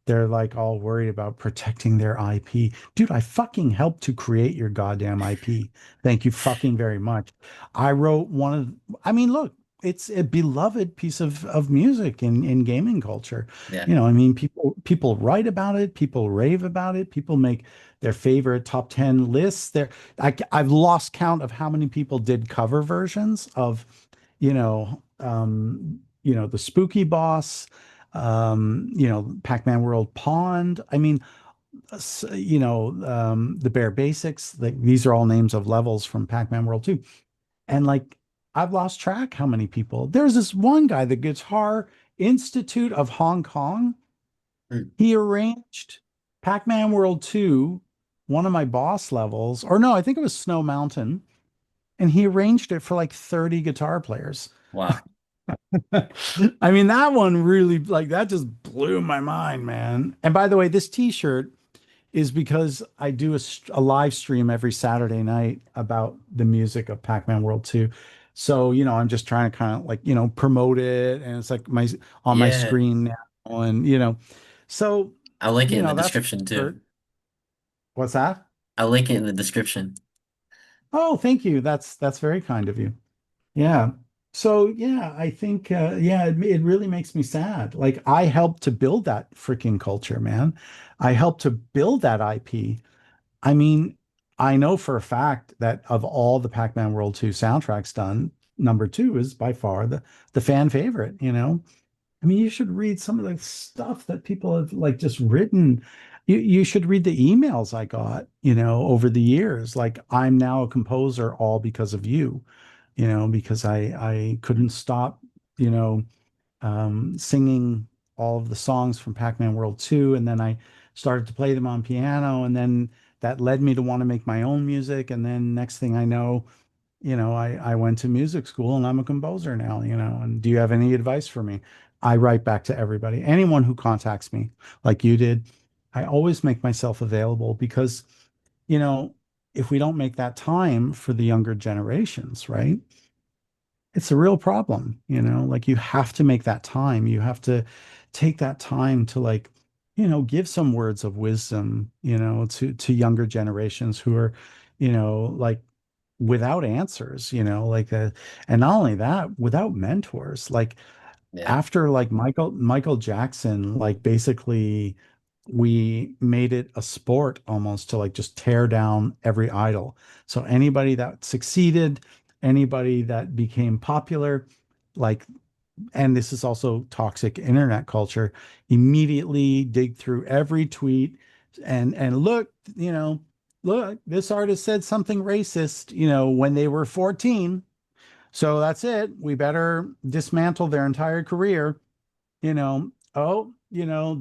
They're like all worried about protecting their IP. Dude, I fucking helped to create your goddamn IP. Thank you fucking very much. I wrote one of, I mean, look, it's a beloved piece of music in gaming culture. Yeah. I mean, people write about it, people rave about it, people make their favorite top 10 lists. I've lost count of how many people did cover versions of, the Spooky Boss, Pac-Man World Pond. I mean, the Bare Basics. Like these are all names of levels from Pac-Man World 2. And like, I've lost track how many people. There's this one guy, the Guitar Institute of Hong Kong. Hmm. He arranged Pac-Man World 2, one of my boss levels, or no, I think it was Snow Mountain, and he arranged it for like 30 guitar players. Wow. I mean, that one really, like, that just blew my mind, man. And by the way, this t-shirt is because I do a live stream every Saturday night about the music of Pac-Man World 2. So, I'm just trying to kind of like, promote it. And it's like on my Yeah. screen now. And, so, I'll link it in the that's description too. what's that? I'll link it in the description. Oh, thank you. That's very kind of you. Yeah. So yeah, I think yeah, it really makes me sad. Like I helped to build that freaking culture, man. I helped to build that IP. I mean, I know for a fact that of all the Pac-Man World 2 soundtracks done, number two is by far the fan favorite. I mean, you should read some of the stuff that people have like just written. You should read the emails I got, over the years. Like, I'm now a composer all because of you, because I couldn't stop, you know, singing all of the songs from Pac-Man World 2, and then I started to play them on piano, and then that led me to want to make my own music, and then next thing I know, I went to music school and I'm a composer now, and do you have any advice for me? I write back to everybody, anyone who contacts me, like you did. I always make myself available because, you know, if we don't make that time for the younger generations, right? It's a real problem, like you have to make that time. You have to take that time to like, give some words of wisdom, to younger generations who are, like without answers, and not only that, without mentors. Like Yeah. after like Michael Jackson, like basically we made it a sport almost to like just tear down every idol. So anybody that succeeded, anybody that became popular, like, and this is also toxic internet culture, immediately dig through every tweet and look, look, this artist said something racist, when they were 14. So that's it. We better dismantle their entire career. Oh,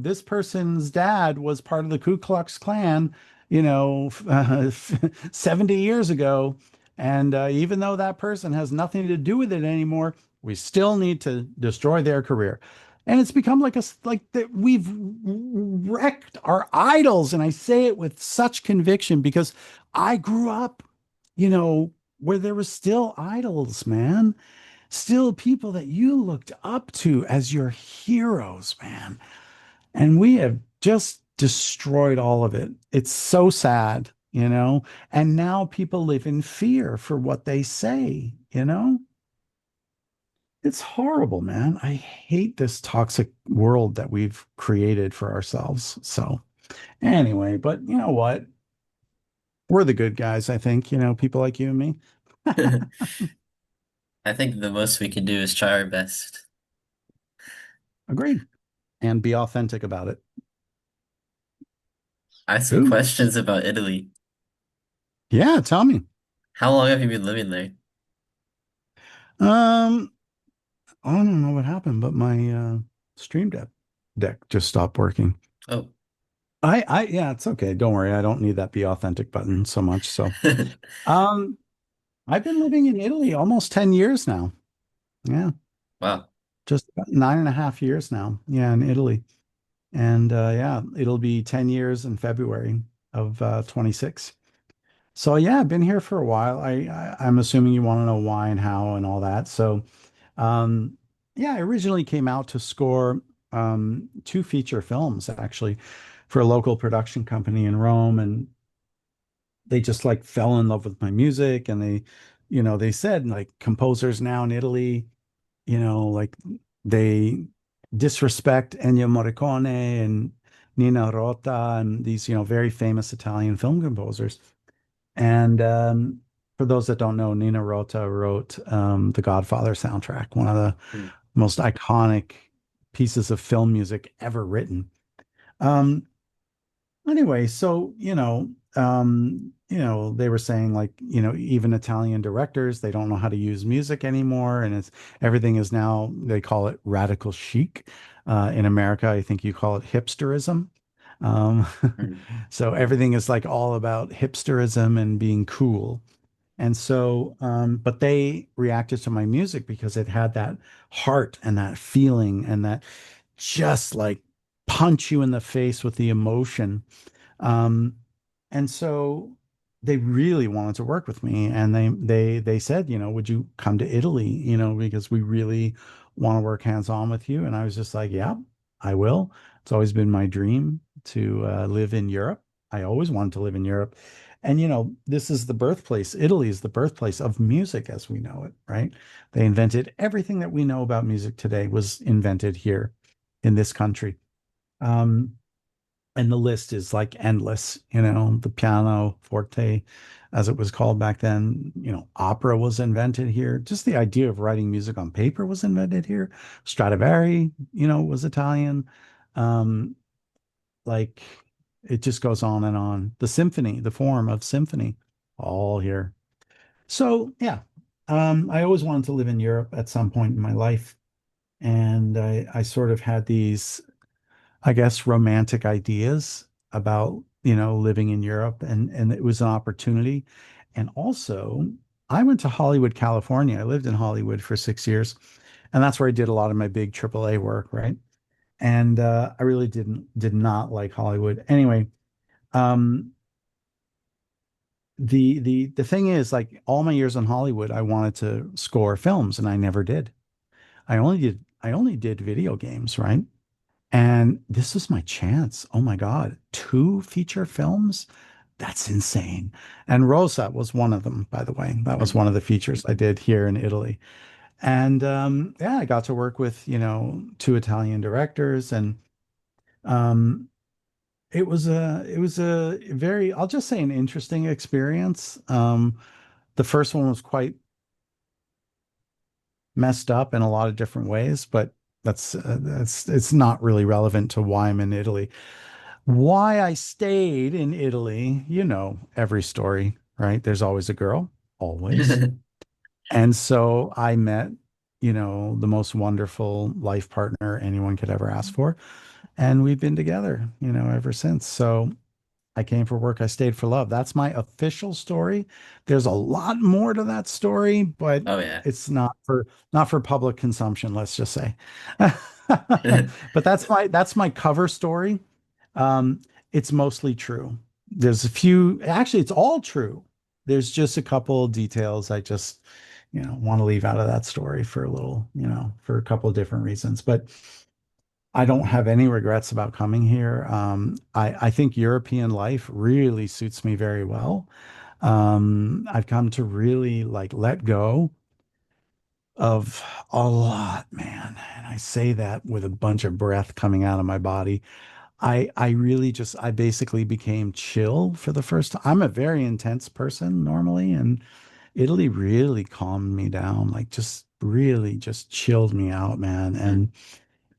this person's dad was part of the Ku Klux Klan, 70 years ago. And even though that person has nothing to do with it anymore, we still need to destroy their career. And it's become like like that we've wrecked our idols. And I say it with such conviction because I grew up, you know, where there was still idols, man. Still people that you looked up to as your heroes, man. And we have just destroyed all of it. It's so sad, you know? And now people live in fear for what they say, you know? It's horrible, man. I hate this toxic world that we've created for ourselves. So, anyway, but you know what? We're the good guys, I think, you know, people like you and me. I think the most we can do is try our best. Agree. And be authentic about it. I have some Cool. questions about Italy. Yeah, tell me. How long have you been living there? Um, I don't know what happened, but my stream deck just stopped working. Oh. Yeah, it's okay. Don't worry. I don't need that be authentic button so much. So, um, I've been living in Italy almost 10 years now. Yeah, Wow. just about 9.5 years now. Yeah, in Italy. And yeah, it'll be 10 years in February of 26. So yeah, I've been here for a while. I'm assuming you want to know why and how and all that. So um, yeah, I originally came out to score two feature films actually for a local production company in Rome, and they just like fell in love with my music, and they said like composers now in Italy, like they disrespect Ennio Morricone and Nina Rota and these, very famous Italian film composers. And for those that don't know, Nina Rota wrote the Godfather soundtrack, one of the Hmm. most iconic pieces of film music ever written. Um, Anyway, so, they were saying like, even Italian directors, they don't know how to use music anymore. And everything is now, they call it radical chic. In America, I think you call it hipsterism. Um, Hmm. so everything is like all about hipsterism and being cool. And so, but they reacted to my music because it had that heart and that feeling and that just like punch you in the face with the emotion. um, and so they really wanted to work with me, and they said, would you come to Italy, because we really want to work hands-on with you. And I was just like, yeah, I will. It's always been my dream to live in Europe. I always wanted to live in Europe. And this is the birthplace. Italy is the birthplace of music as we know it, right? They invented everything that we know about music today was invented here in this country. Um, and the list is like endless, the piano forte, as it was called back then. Opera was invented here. Just the idea of writing music on paper was invented here. Stradivari, was Italian. um like it just goes on and on. The symphony, the form of symphony, all here. So yeah, I always wanted to live in Europe at some point in my life, and I sort of had these, I guess, romantic ideas about, living in Europe, and it was an opportunity. And also, I went to Hollywood, California. I lived in Hollywood for 6 years, and that's where I did a lot of my big AAA work, right? And I really did not like Hollywood. Anyway, um, the thing is, like all my years in Hollywood, I wanted to score films, and I never did. I only did video games, right? And this was my chance. Oh my God, two feature films? That's insane. And Rosa was one of them, by the way. That was Hmm. one of the features I did here in Italy. And yeah, I got to work with, two Italian directors, and um, it was a very, I'll just say, an interesting experience. The first one was quite messed up in a lot of different ways, but that's it's not really relevant to why I'm in Italy. Why I stayed in Italy, every story, right? There's always a girl, always. And so I met, the most wonderful life partner anyone could ever ask for. And we've been together, ever since. So I came for work, I stayed for love. That's my official story. There's a lot more to that story, but Oh yeah. it's not for public consumption, let's just say. But that's my cover story. Um, it's mostly true. There's a few, actually, it's all true. There's just a couple of details I just, want to leave out of that story for a little, for a couple of different reasons. But I don't have any regrets about coming here. I think European life really suits me very well. I've come to really like let go of a lot, man. And I say that with a bunch of breath coming out of my body. I really just I basically became chill for the first time. I'm a very intense person normally, and Italy really calmed me down, like just really just chilled me out, man. Mm.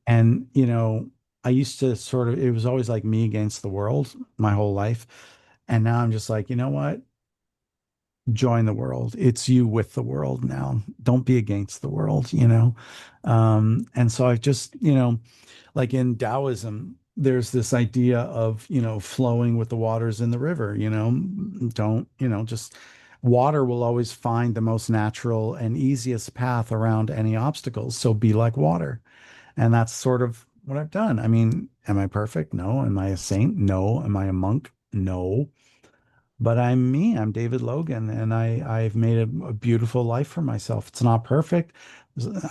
And I used to sort of it was always like me against the world my whole life. And now I'm just like, you know what? Join the world. It's you with the world now. Don't be against the world. And so I just, like in Taoism, there's this idea of, flowing with the waters in the river, don't, just water will always find the most natural and easiest path around any obstacles. So be like water. And that's sort of what I've done. I mean, am I perfect? No. Am I a saint? No. Am I a monk? No. But I'm me. I'm David Logan, and I've made a beautiful life for myself. It's not perfect.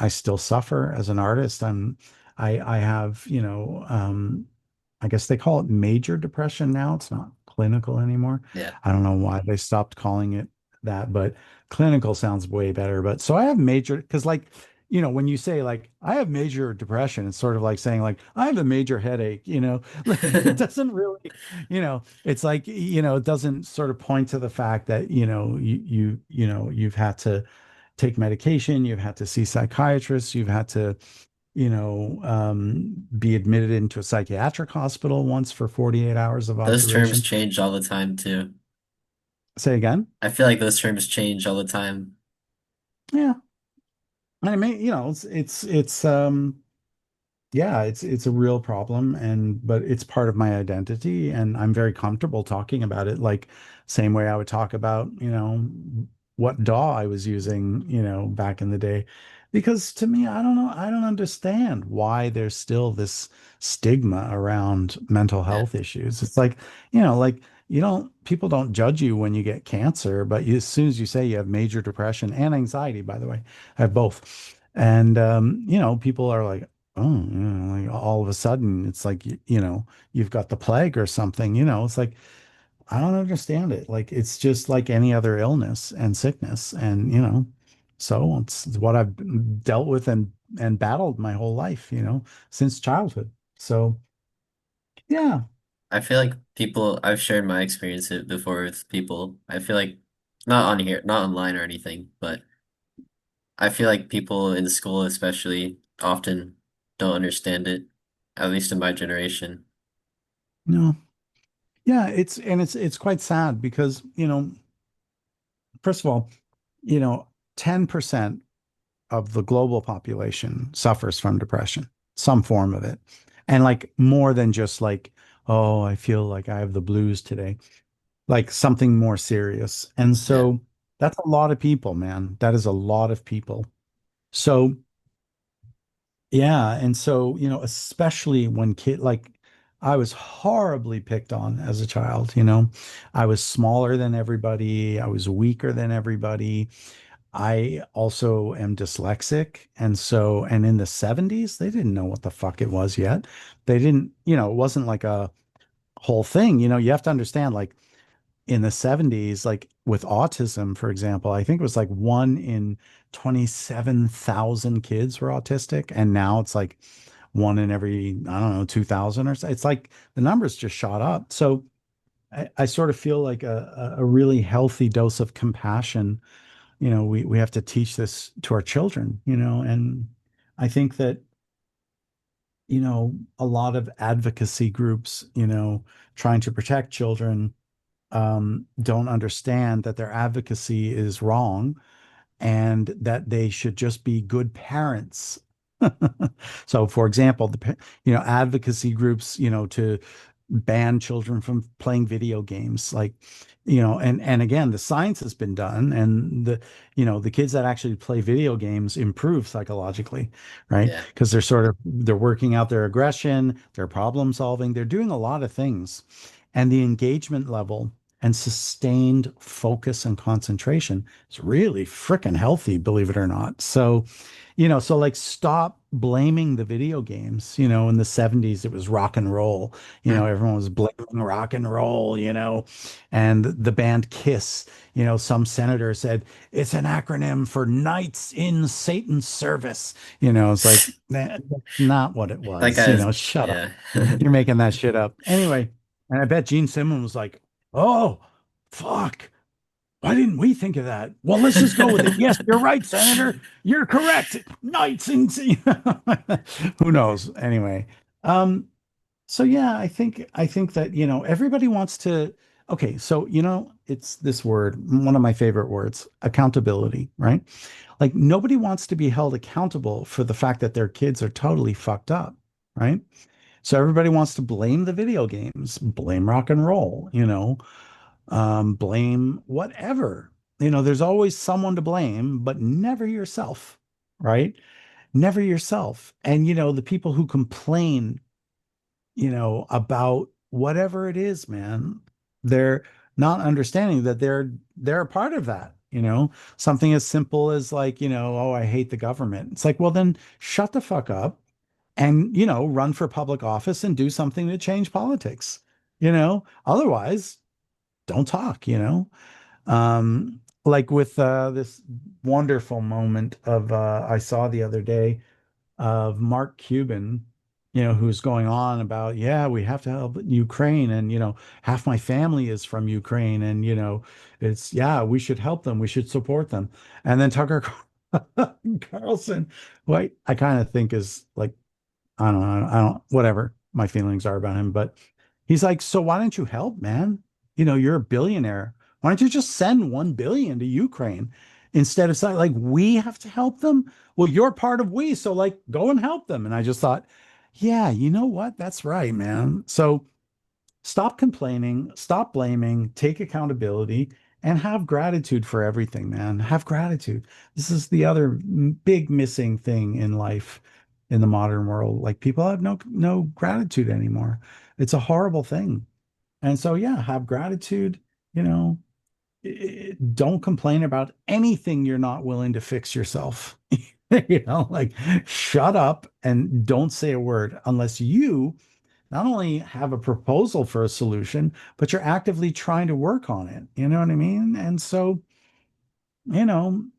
I still suffer as an artist. I have, I guess they call it major depression now. It's not clinical anymore. Yeah. I don't know why they stopped calling it that, but clinical sounds way better. But so I have major, because like, when you say like I have major depression, it's sort of like saying like I have a major headache. Like it doesn't really, it's like, it doesn't sort of point to the fact that, you've had to take medication, you've had to see psychiatrists, you've had to be admitted into a psychiatric hospital once for 48 hours of Those terms observation. change all the time too. Say again? I feel like those terms change all the time. Yeah. I mean, yeah, it's a real problem but it's part of my identity and I'm very comfortable talking about it like same way I would talk about, what DAW I was using, back in the day. Because to me, I don't know, I don't understand why there's still this stigma around mental Yeah. health issues. It's like people don't judge you when you get cancer, but as soon as you say you have major depression and anxiety, by the way, I have both. And people are like, oh, like all of a sudden it's like you've got the plague or something, it's like I don't understand it. Like it's just like any other illness and sickness and so it's what I've dealt with and battled my whole life, since childhood. So, yeah. I feel like I've shared my experience before with people. I feel like not on here, not online or anything, but I feel like people in school especially often don't understand it, at least in my generation. No. Yeah, it's quite sad because, first of all, 10% of the global population suffers from depression, some form of it. And like more than just like, oh, I feel like I have the blues today, like something more serious. And Yeah. so that's a lot of people, man. That is a lot of people. So, yeah. And so, especially when like I was horribly picked on as a child. I was smaller than everybody, I was weaker than everybody. I also am dyslexic. And in the 70s, they didn't know what the fuck it was yet. They didn't, it wasn't like a whole thing. You have to understand, like in the 70s, like with autism, for example, I think it was like one in 27,000 kids were autistic. And now it's like one in every, I don't know, 2,000 or so. It's like the numbers just shot up. So I sort of feel like a really healthy dose of compassion. We have to teach this to our children, and I think that, a lot of advocacy groups, trying to protect children, don't understand that their advocacy is wrong and that they should just be good parents. So, for example, advocacy groups, to ban children from playing video games. Like, and again, the science has been done, and the kids that actually play video games improve psychologically, right? Yeah. Because they're working out their aggression, they're problem solving, they're doing a lot of things. And the engagement level and sustained focus and concentration is really freaking healthy, believe it or not. So like stop blaming the video games. In the 70s, it was rock and roll. Hmm. Everyone was blaming rock and roll, and the band Kiss, some senator said it's an acronym for Knights in Satan's Service. It's like, that's not what it That was. guy's, Shut up. yeah. You're making that shit up. Anyway, and I bet Gene Simmons was like, oh, fuck. Why didn't we think of that? Well, let's just go with it. Yes, you're right, Senator. You're correct. Knights and who knows? Anyway, um, so yeah, I think that everybody wants to. Okay, so it's this word, one of my favorite words, accountability, right? Like nobody wants to be held accountable for the fact that their kids are totally fucked up, right? So everybody wants to blame the video games, blame rock and roll, blame whatever. There's always someone to blame, but never yourself, right? Never yourself. And the people who complain, about whatever it is, man, they're not understanding that they're a part of that. Something as simple as like, oh, I hate the government. It's like, well, then shut the fuck up and run for public office and do something to change politics. Otherwise, don't talk. Like with this wonderful moment of I saw the other day of Mark Cuban, who's going on about, yeah, we have to help Ukraine, and half my family is from Ukraine, and it's yeah, we should help them, we should support them. And then Tucker Carlson, who I kind of think is like, I don't, whatever my feelings are about him, but he's like, so why don't you help, man? You're a billionaire. Why don't you just send 1 billion to Ukraine instead of saying like we have to help them? Well, you're part of we, so like go and help them. And I just thought, yeah, you know what? That's right, man. So stop complaining, stop blaming, take accountability, and have gratitude for everything, man. Have gratitude. This is the other big missing thing in life in the modern world. Like people have no gratitude anymore. It's a horrible thing. And so yeah, have gratitude, you know, don't complain about anything you're not willing to fix yourself. Like shut up and don't say a word unless you not only have a proposal for a solution, but you're actively trying to work on it. You know what I mean? And so,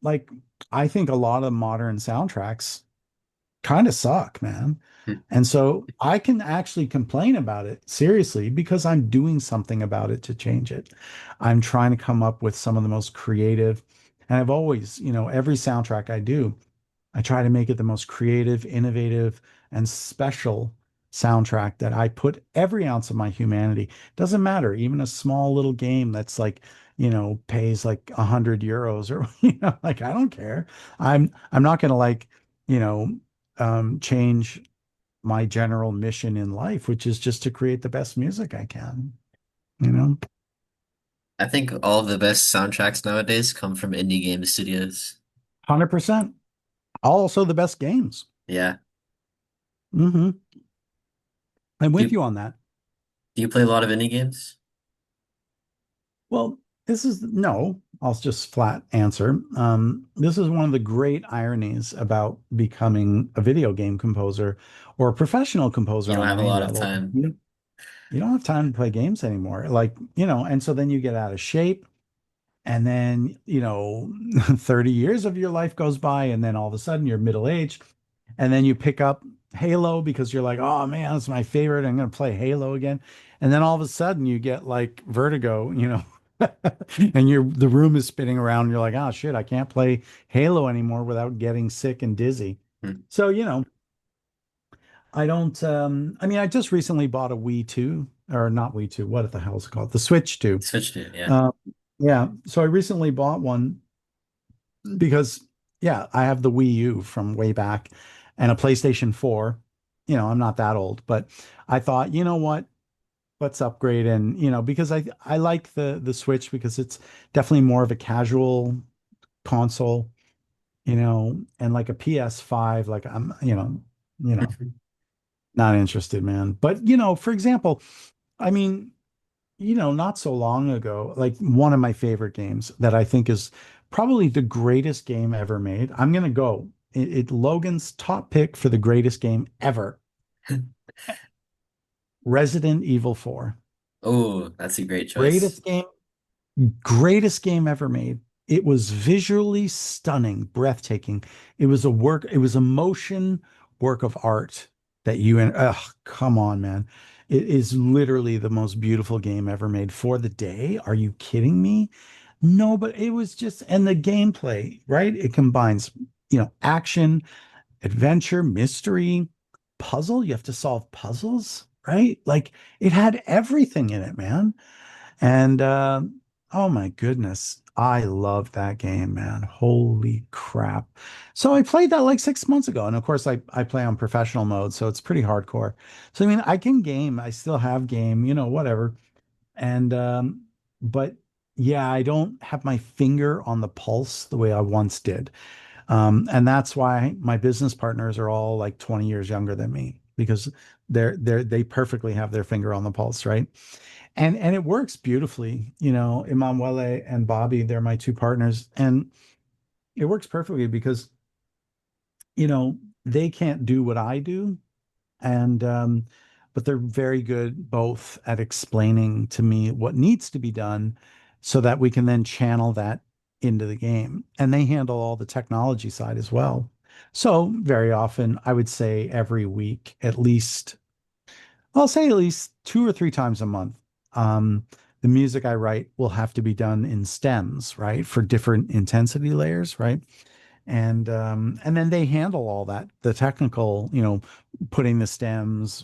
like I think a lot of modern soundtracks kind of suck, man. And so I can actually complain about it seriously because I'm doing something about it to change it. I'm trying to come up with some of the most creative, and I've always, every soundtrack I do, I try to make it the most creative, innovative, and special soundtrack that I put every ounce of my humanity. Doesn't matter, even a small little game that's like, pays like 100 euros or like I don't care. I'm not gonna like, you know, change my general mission in life, which is just to create the best music I can, you know? I think all of the best soundtracks nowadays come from indie game studios. 100%. Also the best games. Yeah. Hmm. I'm Do with you, you on that. do you play a lot of indie games? Well, this is no, I'll just flat answer. This is one of the great ironies about becoming a video game composer or a professional composer You don't on have a any lot of level. time. You don't have time to play games anymore. Like, and so then you get out of shape. And then, 30 years of your life goes by, and then all of a sudden you're middle aged. And then you pick up Halo because you're like, oh man, that's my favorite. I'm going to play Halo again. And then all of a sudden you get like vertigo, and the room is spinning around. And you're like, oh shit, I can't play Halo anymore without getting sick and dizzy. Hmm. So, I don't, I mean, I just recently bought a Wii 2, or not Wii 2, what the hell is it called? The Switch 2. Switch to it, yeah. Uh, yeah. So I recently bought one because, yeah, I have the Wii U from way back and a PlayStation 4. I'm not that old, but I thought, you know what? let's upgrade. And because I like the Switch because it's definitely more of a casual console, and like a PS5, like I'm, not interested, man. But for example, I mean, not so long ago, like one of my favorite games that I think is probably the greatest game ever made. I'm gonna go. Logan's top pick for the greatest game ever. Resident Evil 4. Oh, that's a great choice. Greatest game, greatest game ever made. It was visually stunning, breathtaking. It was a motion work of art that you and come on, man. It is literally the most beautiful game ever made for the day. Are you kidding me? No, but it was just, and the gameplay, right? It combines, action, adventure, mystery, puzzle. You have to solve puzzles, right? Like it had everything in it, man. And oh my goodness, I love that game, man. Holy crap. So I played that like 6 months ago. And of course, I play on professional mode, so it's pretty hardcore. So I mean, I can game, I still have game, whatever. And but yeah, I don't have my finger on the pulse the way I once did. And that's why my business partners are all like 20 years younger than me because they perfectly have their finger on the pulse, right? And it works beautifully. Emanuele and Bobby, they're my two partners, and it works perfectly because they can't do what I do, and but they're very good both at explaining to me what needs to be done so that we can then channel that into the game. And they handle all the technology side as well. So very often, I would say every week, I'll say at least 2 or 3 times a month. Um, the music I write will have to be done in stems, right, for different intensity layers, right? And then they handle all that, the technical, putting the stems,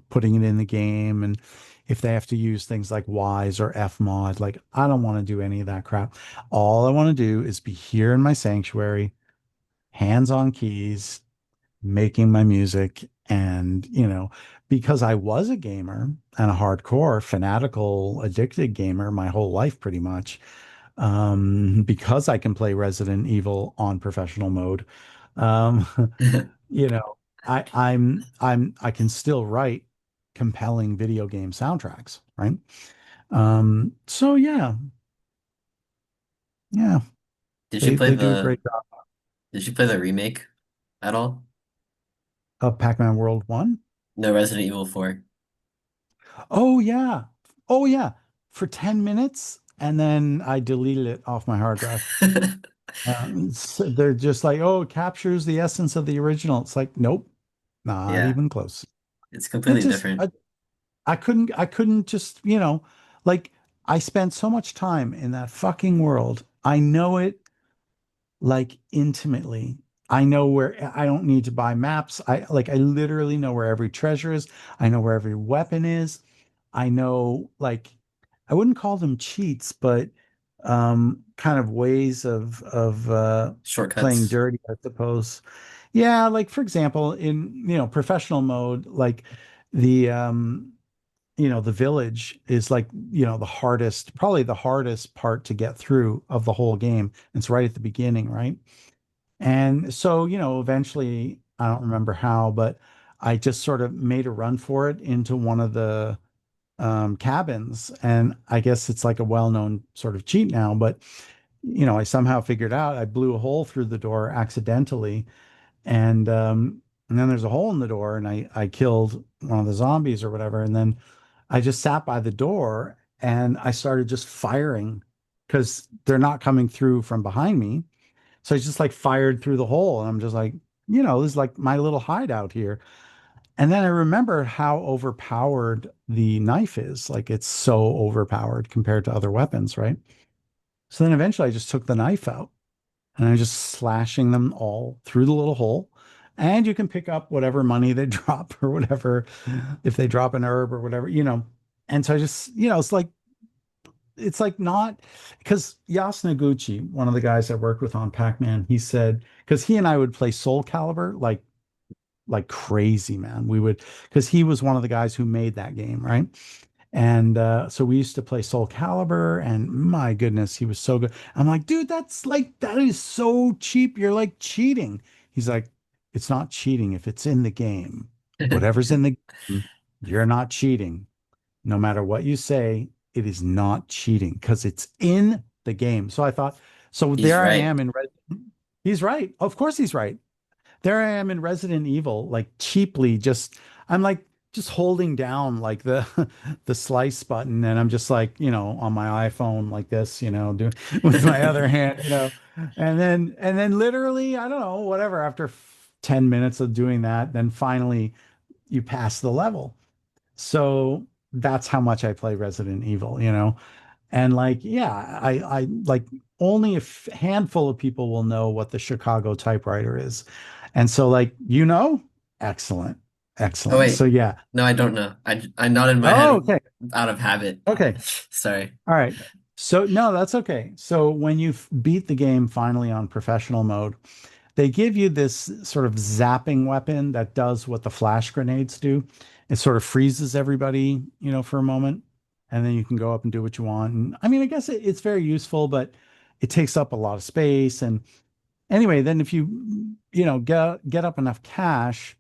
putting it in the game, and if they have to use things like Wise or Fmod, like I don't want to do any of that crap. All I want to do is be here in my sanctuary, hands on keys, making my music. And, because I was a gamer and a hardcore, fanatical, addicted gamer my whole life, pretty much, because I can play Resident Evil on professional mode, um, you know, I can still write compelling video game soundtracks, right? So yeah, yeah, Did you play they do a the great job. did you play the remake at all? Of Pac-Man World 1. No, Resident Evil 4. Oh yeah. Oh yeah. For 10 minutes and then I deleted it off my hard drive. They're just like, oh, it captures the essence of the original. It's like, nope, not Yeah, even close. it's It completely just, different. I couldn't just, like I spent so much time in that fucking world. I know it like intimately. I know where I don't need to buy maps. I literally know where every treasure is. I know where every weapon is. I know like I wouldn't call them cheats, but kind of ways of playing Shortcuts. dirty, I suppose. Yeah, like for example, in professional mode, like the the village is like, probably the hardest part to get through of the whole game. It's right at the beginning, right? And so, eventually, I don't remember how, but I just sort of made a run for it into one of the cabins. And I guess it's like a well-known sort of cheat now, but I somehow figured out I blew a hole through the door accidentally. And then there's a hole in the door, and I killed one of the zombies or whatever. And then I just sat by the door and I started just firing because they're not coming through from behind me. So I just like fired through the hole, and I'm just like, this is like my little hideout here. And then I remember how overpowered the knife is. Like it's so overpowered compared to other weapons, right? So then eventually I just took the knife out and I'm just slashing them all through the little hole. And you can pick up whatever money they drop or whatever, if they drop an herb or whatever. And so I just, it's like not because Yas Noguchi, one of the guys I worked with on Pac-Man, he said, because he and I would play Soul Calibur like crazy, man. We would, because he was one of the guys who made that game, right? And so we used to play Soul Calibur, and my goodness, he was so good. I'm like, dude, that is so cheap. You're like cheating. He's like, it's not cheating if it's in the game. Whatever's in the game, you're not cheating. No matter what you say, it is not cheating because it's in the game. So I thought, so He's there I right. am in he's right. Of course he's right. There I am in Resident Evil, like cheaply just I'm like just holding down like the the slice button and I'm just like, on my iPhone like this, doing with my other hand, and then literally, I don't know, whatever, after 10 minutes of doing that, then finally you pass the level. So that's how much I play Resident Evil. And like, yeah, I like only handful of people will know what the Chicago typewriter is. And so like, excellent. Oh Excellent. So wait, yeah. no, I don't know. I nodded my Oh, head okay. out of habit. Okay. Sorry. All right. So no, that's okay. So when you beat the game finally on professional mode, they give you this sort of zapping weapon that does what the flash grenades do. It sort of freezes everybody, for a moment, and then you can go up and do what you want. And I mean, I guess it's very useful, but it takes up a lot of space. And anyway, then if you get up enough cash,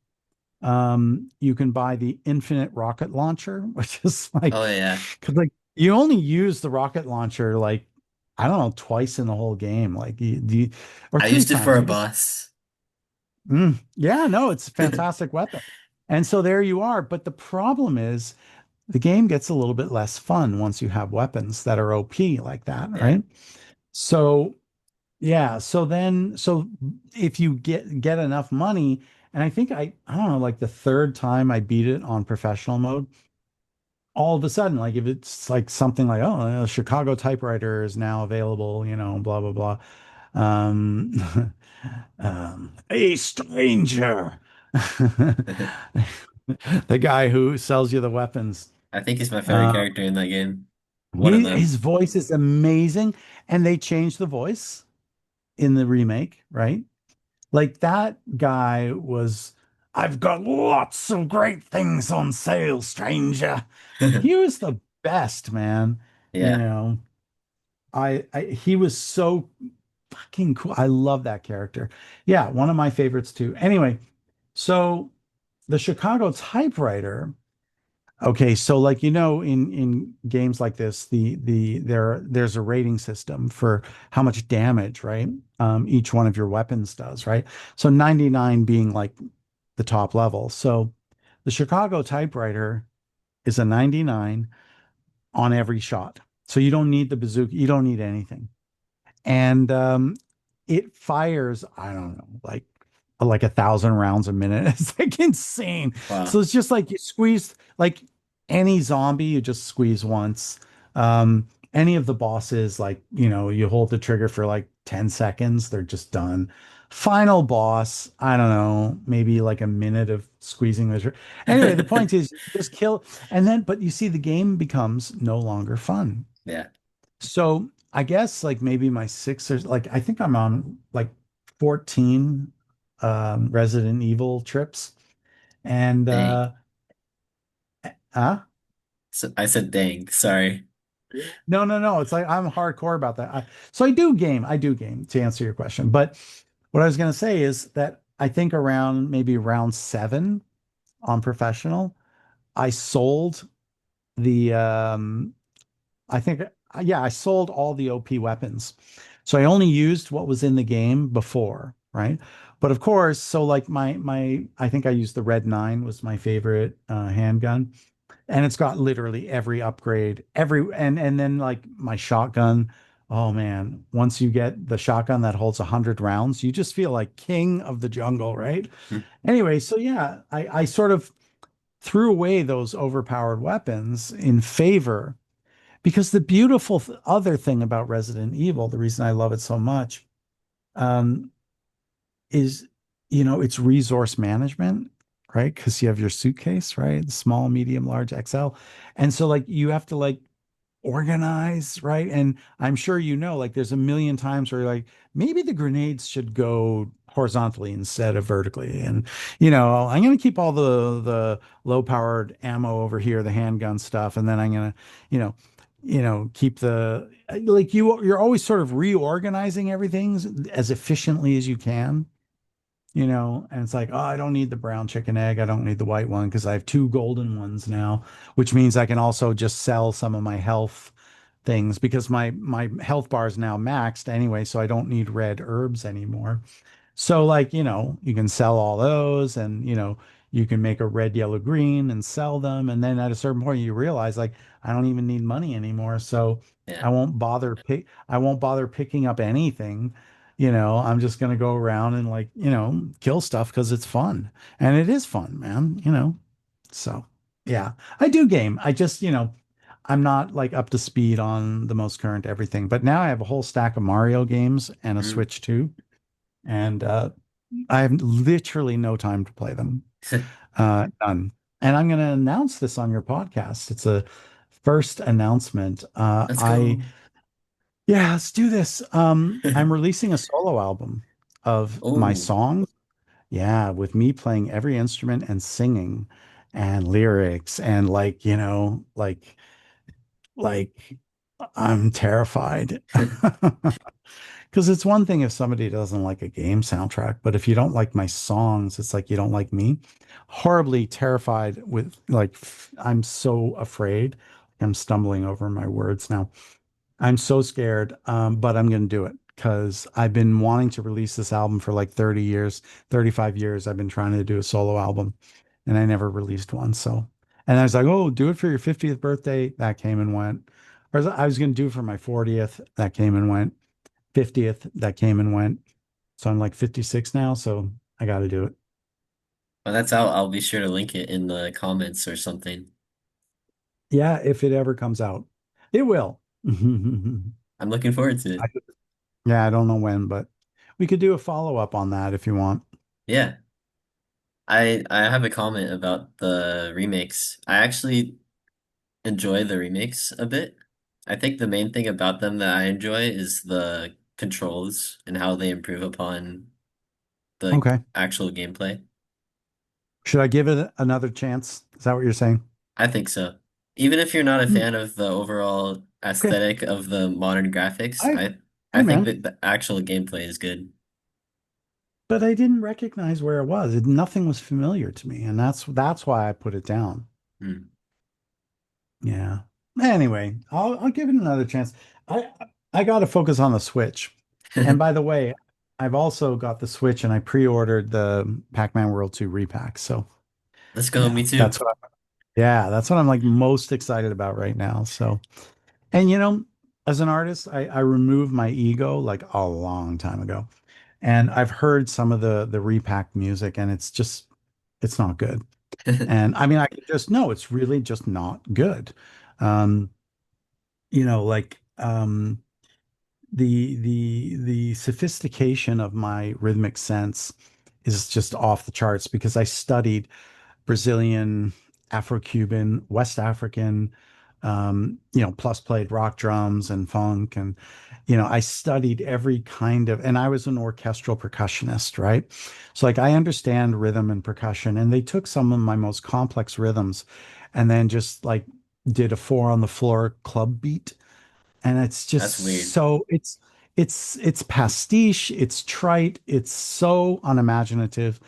you can buy the infinite rocket launcher, which is like, Oh yeah. because like you only use the rocket launcher like I don't know twice in the whole game, like or I three used it for times, a I guess. boss. Yeah, no, it's a fantastic weapon. And so there you are. But the problem is the game gets a little bit less fun once you have weapons that are OP like that, Yeah. right? So yeah, so if you get enough money, and I think I don't know, like the third time I beat it on professional mode, all of a sudden, like if it's like something like, oh, a Chicago typewriter is now available, blah blah blah. Um, a stranger. The guy who sells you the weapons. I think he's my favorite Uh, character in that game. One of his them. voice is amazing, and they changed the voice in the remake, right? Like that guy was, I've got lots of great things on sale, stranger. He was the best, man. You Yeah. know, he was so fucking cool. I love that character. Yeah, one of my favorites too. Anyway, so the Chicago typewriter. Okay, so like in games like this, there's a rating system for how much damage, right? Each one of your weapons does, right? So 99 being like the top level. So the Chicago typewriter is a 99 on every shot. So you don't need the bazooka, you don't need anything. And it fires, I don't know, like 1,000 rounds a minute. It's like insane. So Wow. it's just like you squeeze like any zombie, you just squeeze once. Any of the bosses, like, you hold the trigger for like 10 seconds, they're just done. Final boss, I don't know, maybe like a minute of squeezing the trigger. Anyway, the point is just kill, and then, but you see, the game becomes no longer fun. Yeah. So I guess like maybe my six or like I think I'm on like 14 Resident Evil trips. And Dang. huh? So I said dang. Sorry. No, no, no. It's like I'm hardcore about that. So I do game to answer your question. But what I was gonna say is that I think around maybe round 7 on professional, I sold the I think, yeah, I sold all the OP weapons. So I only used what was in the game before, right? But of course, so like I think I used the Red 9 was my favorite handgun, and it's got literally every upgrade, and then like my shotgun. Oh man, once you get the shotgun that holds 100 rounds, you just feel like king of the jungle, right? Anyway, so yeah, I sort of threw away those overpowered weapons in favor because the beautiful other thing about Resident Evil, the reason I love it so much, um, is, it's resource management, right? Because you have your suitcase, right? Small, medium, large, XL. And so like you have to like organize, right? And I'm sure like there's a million times where you're like, maybe the grenades should go horizontally instead of vertically. And I'm going to keep all the low powered ammo over here, the handgun stuff, and then I'm going to, you know, keep the like you're always sort of reorganizing everything as efficiently as you can. And it's like, oh, I don't need the brown chicken egg. I don't need the white one because I have two golden ones now, which means I can also just sell some of my health things because my health bar is now maxed anyway, so I don't need red herbs anymore. So like, you can sell all those and, you can make a red, yellow, green and sell them. And then at a certain point you realize like I don't even need money anymore. So Yeah. I won't bother picking up anything. I'm just gonna go around and like, kill stuff because it's fun. And it is fun, man. So yeah. I do game. I just, I'm not like up to speed on the most current everything. But now I have a whole stack of Mario games and a Mm. Switch too. And I have literally no time to play them. None. And I'm going to announce this on your podcast. It's a first announcement. Let's go. Yeah, let's do this. I'm releasing a solo album of my Oh, songs. Yeah, with me playing every instrument and singing and lyrics and like, like I'm terrified. Because it's one thing if somebody doesn't like a game soundtrack, but if you don't like my songs, it's like you don't like me. Horribly terrified with like, I'm so afraid. I'm stumbling over my words now. I'm so scared, but I'm going to do it because I've been wanting to release this album for like 30 years, 35 years. I've been trying to do a solo album and I never released one. So, and I was like, oh, do it for your 50th birthday. That came and went. Or I was going to do it for my 40th. That came and went. 50th. That came and went. So I'm like 56 now. So I got to do it. well, that's out. I'll be sure to link it in the comments or something. Yeah. If it ever comes out, it will. I'm looking forward to it. I, yeah. I don't know when, but we could do a follow up on that if you want. Yeah. I have a comment about the remakes. I actually enjoy the remakes a bit. I think the main thing about them that I enjoy is the controls and how they improve upon the Okay. actual gameplay. Should I give it another chance? Is that what you're saying? I think so. Even if you're not a Hmm, fan of the overall okay. aesthetic of the modern graphics, I, I hey think man, that the actual gameplay is good. but I didn't recognize where it was. Nothing was familiar to me, and that's why I put it down. Hmm. Yeah. Anyway, I'll give it another chance. I I got to focus on the Switch. And by the way, I've also got the Switch and I pre-ordered the Pac-Man World 2 repack. So, Let's go, yeah, me too. that's what I'm like most excited about right now. So, and as an artist, I removed my ego like a long time ago. And I've heard some of the repack music and it's not good. And I mean, I can just know it's really just not good. Um, like the sophistication of my rhythmic sense is just off the charts because I studied Brazilian, Afro-Cuban, West African, plus played rock drums and funk. And, I studied every kind of, and I was an orchestral percussionist, right? So like I understand rhythm and percussion, and they took some of my most complex rhythms and then just like did a four on the floor club beat and it's just That's weird. so it's pastiche, it's trite, it's so unimaginative,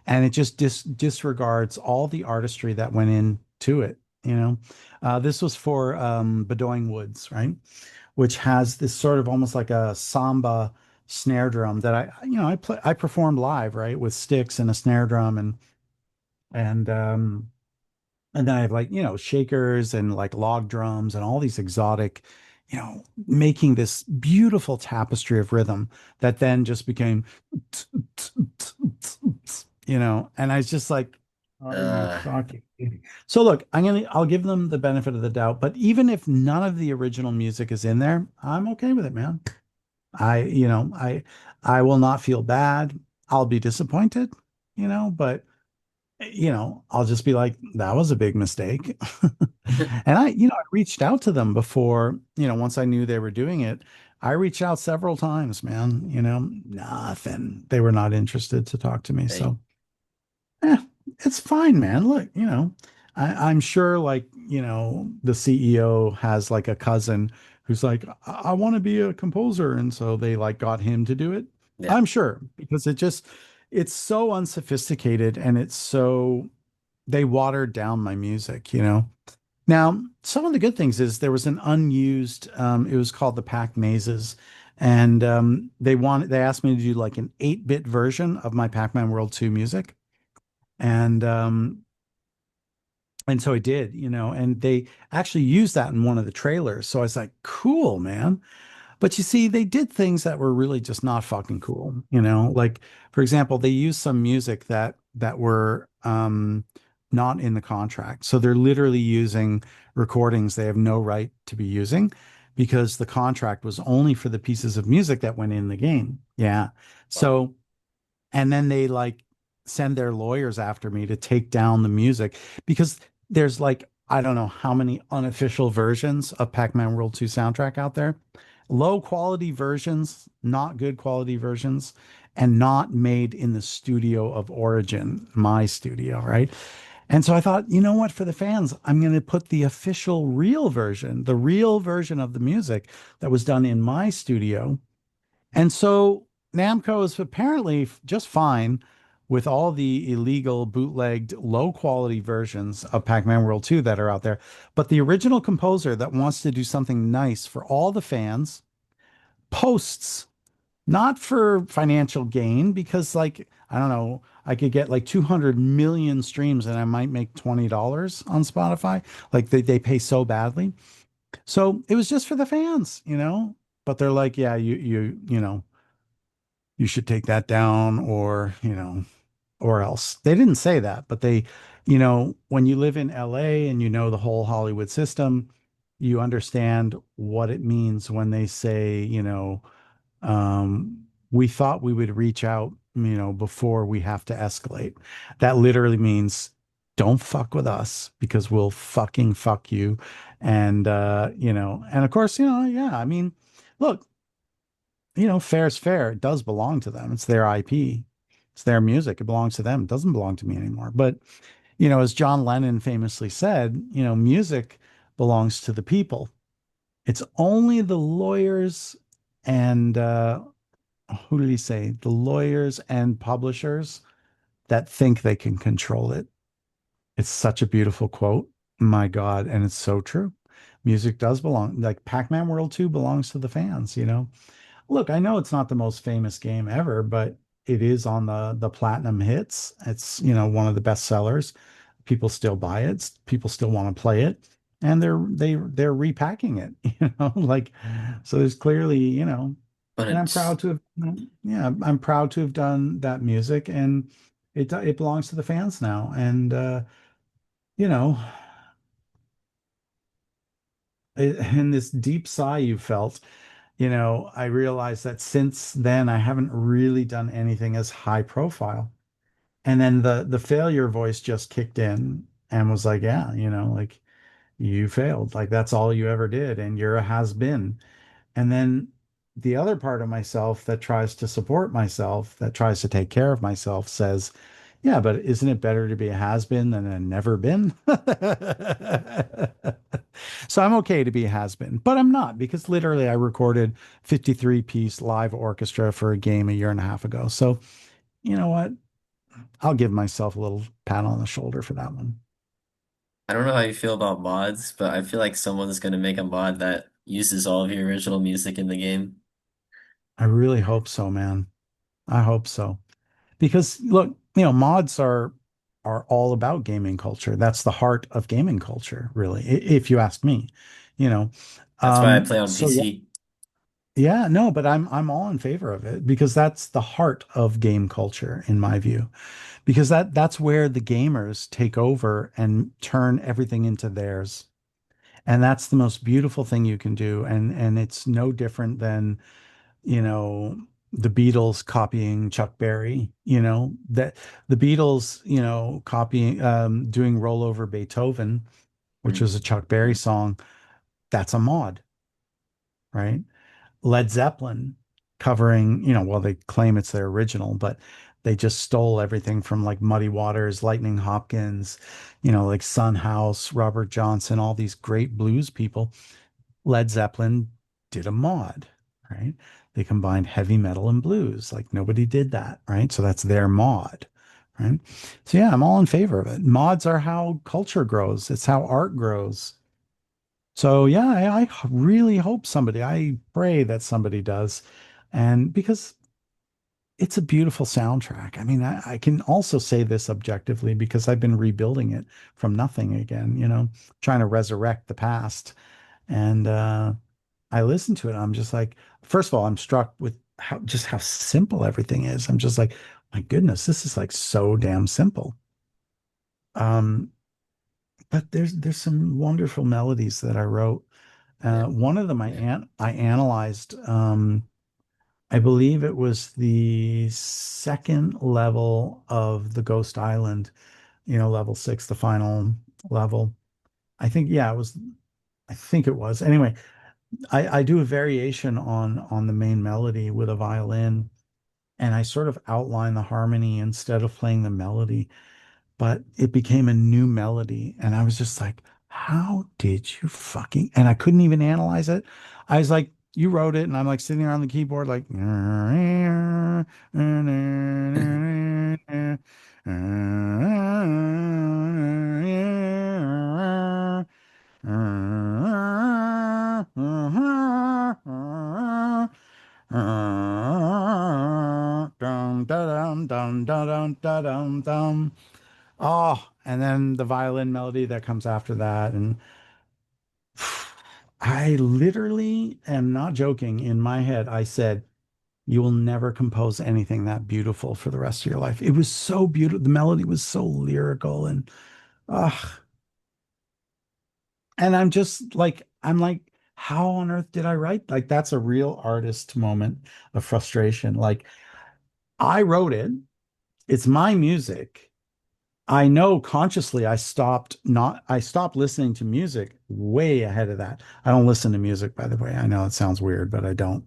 and it just disregards all the artistry that went into it. This was for Bedoing Woods, right? Which has this sort of almost like a samba snare drum that I performed live, right, with sticks and a snare drum and and then I have like, shakers and like log drums and all these exotic, making this beautiful tapestry of rhythm that then just became, and I was just like, are you Uh, fucking kidding? So look, I'll give them the benefit of the doubt, but even if none of the original music is in there, I'm okay with it, man. I will not feel bad. I'll be disappointed, but I'll just be like, that was a big mistake. And I reached out to them before, once I knew they were doing it. I reached out several times, man, nothing. They were not interested to talk to me. Hey, So, eh, it's fine, man. Look, I'm sure like, the CEO has like a cousin who's like, I want to be a composer. And so they like got him to do it. yeah. I'm sure because it's so unsophisticated and they watered down my music. Now, some of the good things is there was an unused, it was called the Pac Mazes. And they asked me to do like an 8-bit version of my Pac-Man World 2 music. And and so I did, and they actually used that in one of the trailers. So I was like, cool, man. But you see, they did things that were really just not fucking cool. Like, for example, they used some music that were not in the contract. So they're literally using recordings they have no right to be using because the contract was only for the pieces of music that went in the game. Yeah. Wow. So and then they like send their lawyers after me to take down the music because there's like I don't know how many unofficial versions of Pac-Man World 2 soundtrack out there. Low quality versions, not good quality versions, and not made in the studio of origin, my studio, right? And so I thought, you know what, for the fans, I'm going to put the official real version, the real version of the music that was done in my studio, and so Namco is apparently just fine with all the illegal, bootlegged, low quality versions of Pac-Man World 2 that are out there. But the original composer that wants to do something nice for all the fans posts, not for financial gain, because, like, I don't know, I could get like 200 million streams and I might make $20 on Spotify. Like, they pay so badly. So it was just for the fans. But they're like, yeah, you should take that down or else. They didn't say that, but when you live in LA and you know the whole Hollywood system, you understand what it means when they say, we thought we would reach out, before we have to escalate. That literally means don't fuck with us because we'll fucking fuck you. And of course, yeah, I mean, look, fair's fair. It does belong to them. It's their IP. It's their music. It belongs to them. It doesn't belong to me anymore. But, as John Lennon famously said, music belongs to the people. It's only the lawyers and who did he say? The lawyers and publishers that think they can control it. It's such a beautiful quote. My God. And it's so true. Music does belong, like Pac-Man World 2 belongs to the fans. Look, I know it's not the most famous game ever, but it is on the platinum hits. It's, one of the best sellers. People still buy it. People still want to play it. And they're repacking it, like so there's clearly, But and I'm it's proud to have yeah, I'm proud to have done that music and it belongs to the fans now. And you know, in this deep sigh you felt, I realized that since then I haven't really done anything as high profile. And then the failure voice just kicked in and was like, yeah, like you failed. Like that's all you ever did and you're a has been. And then the other part of myself that tries to support myself, that tries to take care of myself says, yeah, but isn't it better to be a has been than a never been? So I'm okay to be a has been, but I'm not because literally I recorded 53-piece live orchestra for a game a year and a half ago. So you know what? I'll give myself a little pat on the shoulder for that one. I don't know how you feel about mods, but I feel like someone's gonna make a mod that uses all of your original music in the game. I really hope so, man. I hope so. Because look, mods are all about gaming culture. That's the heart of gaming culture, really, if you ask me. You know. That's why I play on So yeah, PC. yeah, no, but I'm all in favor of it because that's the heart of game culture in my view. Because that's where the gamers take over and turn everything into theirs. And that's the most beautiful thing you can do. And it's no different than you know, the Beatles copying Chuck Berry, that the Beatles, copying, doing Rollover Beethoven, which Mm. was a Chuck Berry song. That's a mod, right? Led Zeppelin covering, well, they claim it's their original, but they just stole everything from like Muddy Waters, Lightning Hopkins, like Son House, Robert Johnson, all these great blues people. Led Zeppelin did a mod, right? They combined heavy metal and blues. Like nobody did that, right? So that's their mod, right? So yeah, I'm all in favor of it. Mods are how culture grows. It's how art grows. So yeah, I really hope somebody, I pray that somebody does. And because it's a beautiful soundtrack. I mean, I can also say this objectively because I've been rebuilding it from nothing again, trying to resurrect the past. And I listen to it. I'm just like, first of all, I'm struck with how simple everything is. I'm just like, my goodness, this is like so damn simple. Um, but there's some wonderful melodies that I wrote. Yeah. One of them I analyzed. I believe it was the second level of the Ghost Island, level six, the final level. I think, yeah, it was. I think it was. Anyway, I do a variation on the main melody with a violin, and I sort of outline the harmony instead of playing the melody, but it became a new melody. And I was just like, how did you fucking, and I couldn't even analyze it. I was like, you wrote it, and I'm like sitting around the keyboard, like, dum, da, dum, dum, da, dum, da, dum, dum. Oh, and then the violin melody that comes after that. And I literally am not joking. In my head, I said, you will never compose anything that beautiful for the rest of your life. It was so beautiful. The melody was so lyrical and ah, and I'm like, how on earth did I write? Like that's a real artist moment of frustration. Like I wrote it. It's my music. I know consciously I stopped listening to music way ahead of that. I don't listen to music, by the way. I know it sounds weird, but I don't.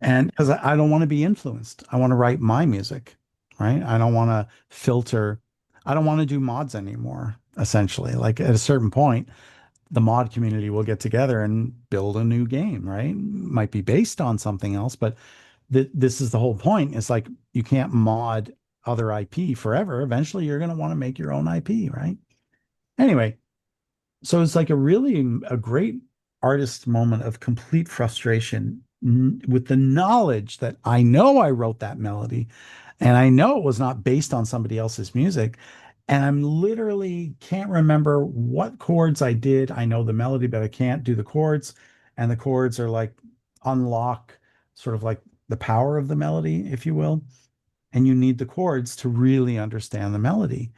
And because I don't want to be influenced. I want to write my music, right? I don't want to filter. I don't want to do mods anymore, essentially. Like at a certain point, the mod community will get together and build a new game, right? Might be based on something else, but this is the whole point. It's like you can't mod other IP forever. Eventually, you're going to want to make your own IP, right? Anyway, so it's like a great artist moment of complete frustration with the knowledge that I know I wrote that melody and I know it was not based on somebody else's music. And I'm literally can't remember what chords I did. I know the melody, but I can't do the chords. And the chords are like unlock sort of like the power of the melody, if you will. And you need the chords to really understand the melody.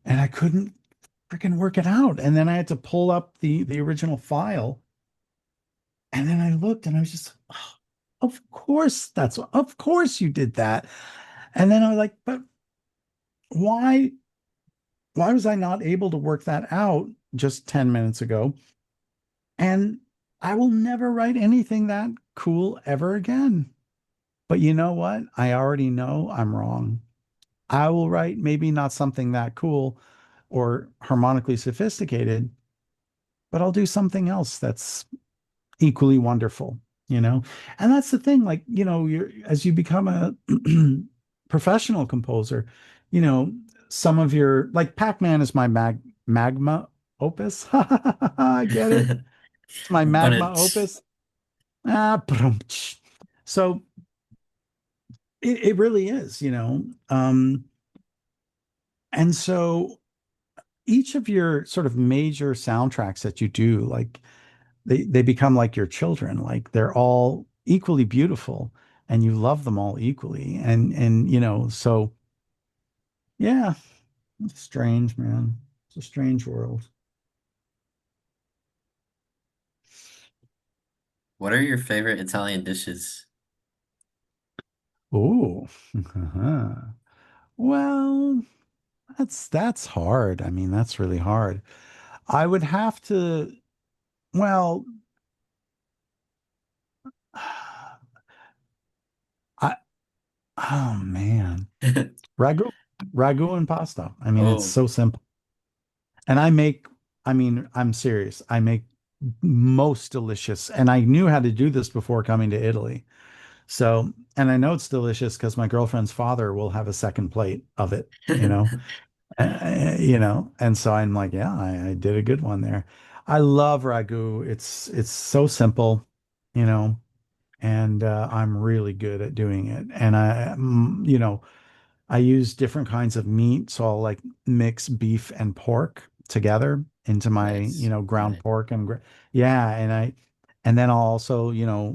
And I couldn't freaking work it out. And then I had to pull up the original file. And then I looked and I was just, oh, of course you did that. And then I was like, but why why was I not able to work that out just 10 minutes ago? And I will never write anything that cool ever again. But you know what? I already know I'm wrong. I will write maybe not something that cool or harmonically sophisticated, but I'll do something else that's equally wonderful, you know? And that's the thing, like, you're as you become a professional composer, you know, some of your like Pac-Man is my magma opus. I get it. It's my But magma it's opus. So it really is, and so each of your sort of major soundtracks that you do, like they become like your children, like they're all equally beautiful and you love them all equally. And so yeah, it's strange, man. It's a strange world. what are your favorite Italian dishes? Oh, well, that's hard. I mean, that's really hard. I would have to, well, Oh man. Ragu, ragu and pasta. I mean, it's Oh, so simple. And I mean, I'm serious. I make most delicious, and I knew how to do this before coming to Italy. So, and I know it's delicious because my girlfriend's father will have a second plate of it, and so I'm like, yeah, I did a good one there. I love ragu. It's so simple, you know, and I'm really good at doing it. And I use different kinds of meat. So I'll like mix beef and pork together into my, nice. ground Yeah. pork yeah. And then I'll also,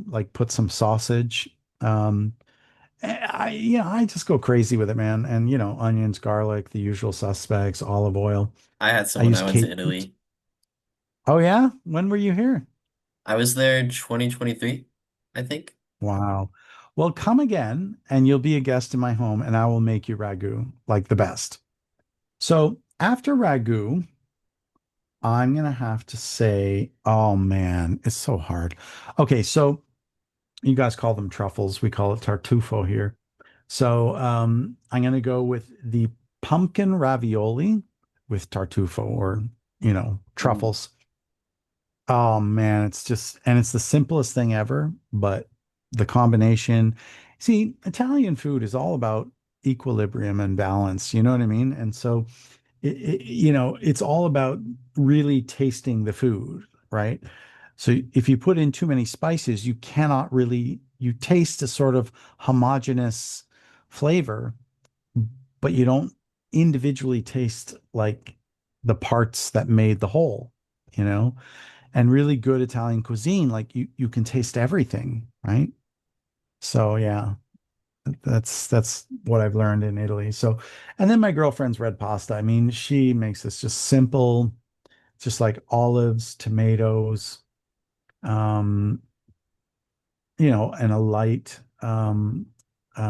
like put some sausage. I just go crazy with it, man. And, onions, garlic, the usual suspects, olive oil. I had I someone I use went to Cajun. Italy. Oh yeah? When were you here? I was there in 2023, I think. Wow. Well, come again and you'll be a guest in my home and I will make you ragu like the best. So after ragu, I'm gonna have to say, oh man, it's so hard. Okay, so you guys call them truffles. We call it tartufo here. So I'm gonna go with the pumpkin ravioli with tartufo or, Ooh, truffles. Oh man, it's just, and it's the simplest thing ever, but the combination. See, Italian food is all about equilibrium and balance. You know what I mean? And so it's all about really tasting the food, right? So if you put in too many spices, you cannot really, you taste a sort of homogeneous flavor, but you don't individually taste like the parts that made the whole, you know? And really good Italian cuisine, like you can taste everything, right? So yeah, that's what I've learned in Italy. So, and then my girlfriend's red pasta. I mean, she makes this just simple, just like olives, tomatoes, um, and a light one th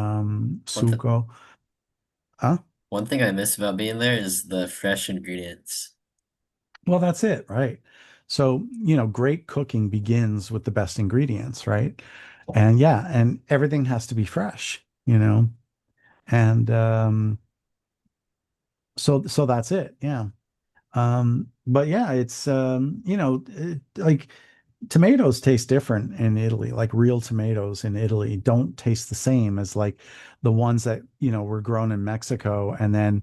sugo. Huh? one thing I miss about being there is the fresh ingredients. Well, that's it, right? So, great cooking begins with the best ingredients, right? And yeah, and everything has to be fresh. And so that's it. Yeah. But yeah, it's like tomatoes taste different in Italy. Like real tomatoes in Italy don't taste the same as like the ones that, were grown in Mexico and then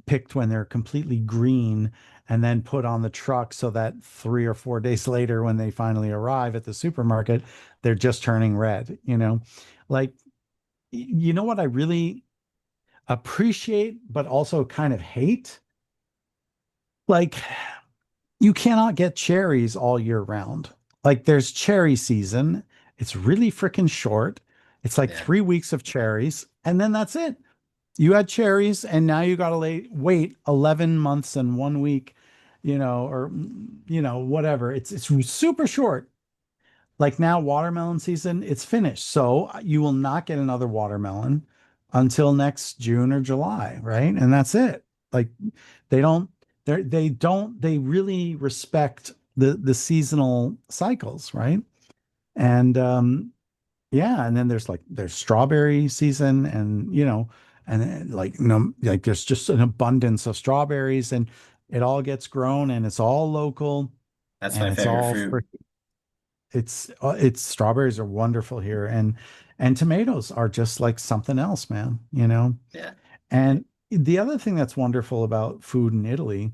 picked when they're completely green and then put on the truck so that 3 or 4 days later when they finally arrive at the supermarket, they're just turning red. Like you know what I really appreciate but also kind of hate? Like you cannot get cherries all year round. Like there's cherry season. It's really freaking short. It's like Yeah, 3 weeks of cherries, and then that's it. You had cherries, and now you got to wait 11 months and 1 week, or whatever. It's super short. Like now, watermelon season, it's finished. So you will not get another watermelon until next June or July, right? And that's it. Like they really respect the seasonal cycles, right? And yeah, and then there's strawberry season and and then, like no like there's just an abundance of strawberries and it all gets grown and it's all local that's and my it's favorite all fruit. for it's strawberries are wonderful here and tomatoes are just like something else, man. Yeah, And the other thing that's wonderful about food in Italy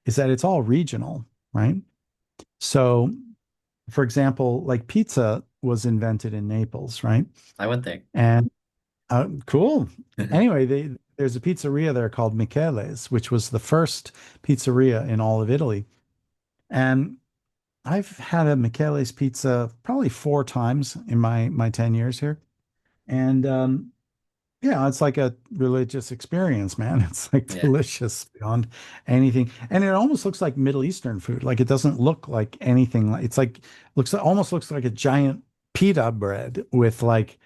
is that it's all regional, right? So, for example, like pizza was invented in Naples, right? I went there. And cool. Anyway, there's a pizzeria there called Michele's, which was the first pizzeria in all of Italy. And I've had a Michele's pizza probably 4 times in my 10 years here. And yeah, it's like a religious experience, man. It's like Yeah, delicious beyond anything. And it almost looks like Middle Eastern food. Like it doesn't look like anything like it's like almost looks like a giant pita bread with like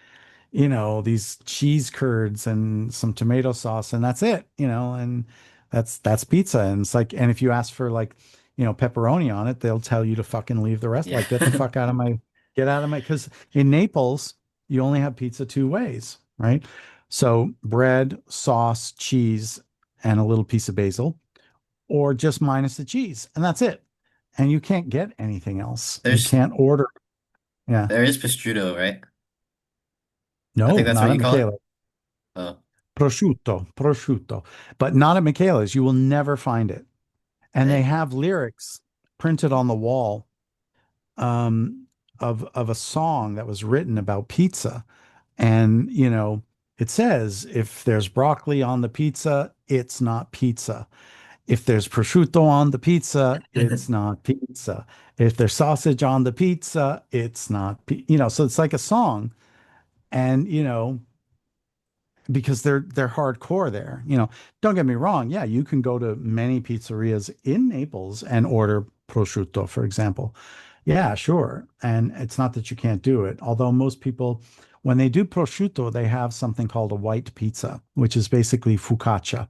these cheese curds and some tomato sauce, and that's it, and that's pizza. And it's like, and if you ask for like, pepperoni on it, they'll tell you to fucking leave the rest. yeah. Like, get out of my, because in Naples, you only have pizza two ways, right? So bread, sauce, cheese, and a little piece of basil, or just minus the cheese, and that's it. And you can't get anything else. You There's can't order. Yeah. there is prosciutto, right? I No, think that's what not at you call it. Michaela. Oh, Prosciutto, prosciutto, but not at Michaela's. You will never find it. And they dang. have lyrics printed on the wall of a song that was written about pizza. And, it says if there's broccoli on the pizza, it's not pizza. If there's prosciutto on the pizza, it's not pizza. If there's sausage on the pizza, it's not, so it's like a song. And, because they're hardcore there. Don't get me wrong. Yeah, you can go to many pizzerias in Naples and order prosciutto, for example. Yeah, sure. And it's not that you can't do it. Although most people, when they do prosciutto, they have something called a white pizza, which is basically focaccia.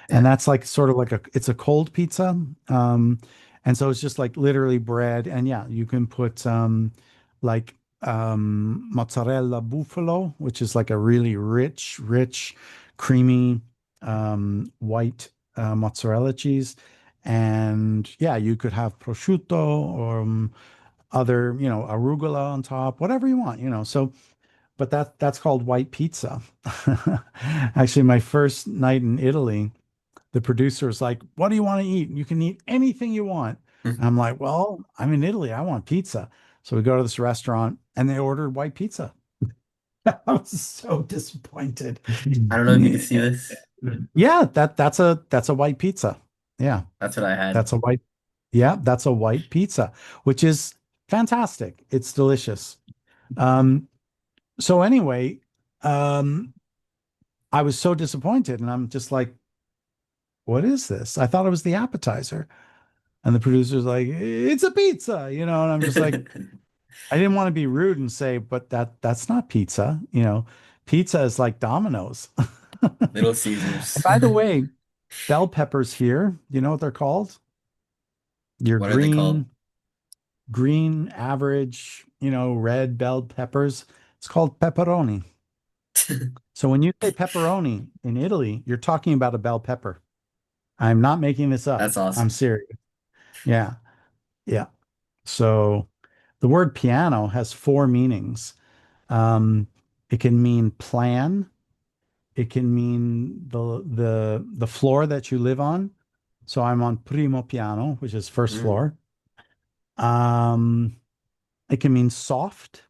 And Yeah. that's like sort of like it's a cold pizza. And so it's just like literally bread. And yeah, you can put like mozzarella buffalo, which is like a really rich, creamy white mozzarella cheese. And yeah, you could have prosciutto or other, arugula on top, whatever you want, So, but that's called white pizza. Actually, my first night in Italy, the producer is like, "What do you want to eat? You can eat anything you want." And I'm like, "Well, I'm in Italy. I want pizza." So we go to this restaurant and they ordered white pizza. I was so disappointed. I don't know if you can see this. Yeah, that's a white pizza. Yeah, That's what I had. that's a white yeah, that's a white pizza, which is fantastic. It's delicious. Um, so anyway, um, I was so disappointed and I'm just like, what is this? I thought it was the appetizer. And the producer's like, it's a pizza, and I'm just like, I didn't want to be rude and say, but that's not pizza, Pizza is like Domino's. Little Caesars. By the way, bell peppers here, you know what they're called? Your What are they called? green average, red bell peppers. It's called pepperoni. So when you say pepperoni in Italy, you're talking about a bell pepper. I'm not making this up. That's I'm awesome. serious. Yeah. Yeah. So the word piano has four meanings. Um, it can mean plan. It can mean the floor that you live on. So I'm on primo piano, which is first Mm. floor. Um, it can mean soft,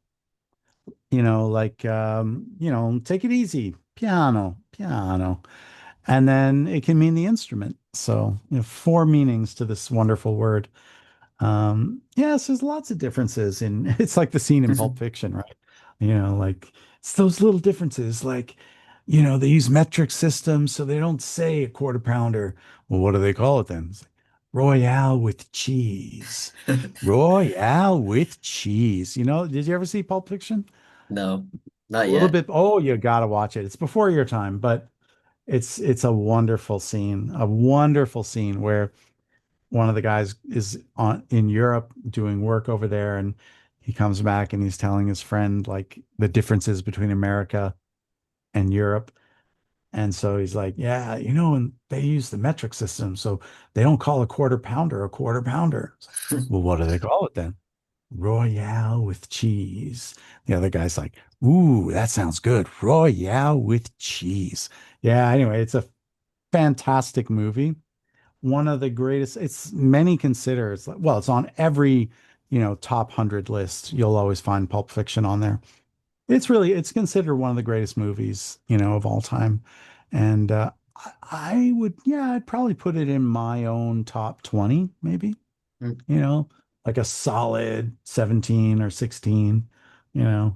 like take it easy, piano, piano. And then it can mean the instrument. So, four meanings to this wonderful word. Yes, there's lots of differences in it's like the scene in Pulp Fiction, right? Like it's those little differences, like, they use metric systems, so they don't say a quarter pounder. Well, what do they call it then? It's like, Royale with cheese. Royale with cheese. Did you ever see Pulp Fiction? No, A not little yet. bit. Oh, you gotta watch it. It's before your time, but it's a wonderful scene where one of the guys is on in Europe doing work over there, and he comes back and he's telling his friend like the differences between America and Europe. And so he's like, yeah, and they use the metric system, so they don't call a quarter pounder a quarter pounder. It's like, well, what do they call it then? Royale with cheese. The other guy's like, ooh, that sounds good. Royale with cheese. Yeah, anyway, it's a fantastic movie, one of the greatest. It's many consider it's like, well, it's on every, top 100 list. You'll always find Pulp Fiction on there. It's considered one of the greatest movies, of all time. And I would, yeah, I'd probably put it in my own top 20, maybe, Mm. you know, like a solid 17 or 16, Of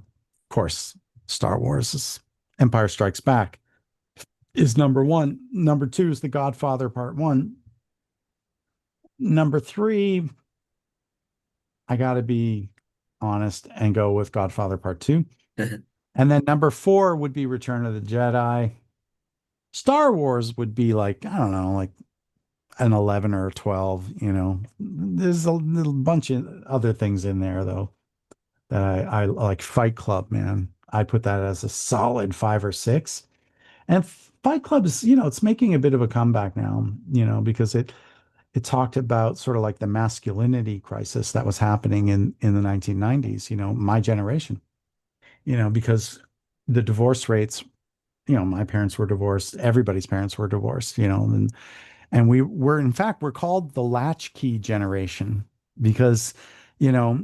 course, Star Wars is Empire Strikes Back is number one. Number two is The Godfather Part One. Number three, I got to be honest and go with Godfather Part Two. And then number four would be Return of the Jedi. Star Wars would be like, I don't know, like an 11 or a 12. There's a little bunch of other things in there, though, that I like. Fight Club, man. I put that as a solid five or six. And Fight Club is, it's making a bit of a comeback now, because it talked about sort of like the masculinity crisis that was happening in the 1990s, my generation, because the divorce rates, my parents were divorced, everybody's parents were divorced, and in fact, we're called the latchkey generation because, you know,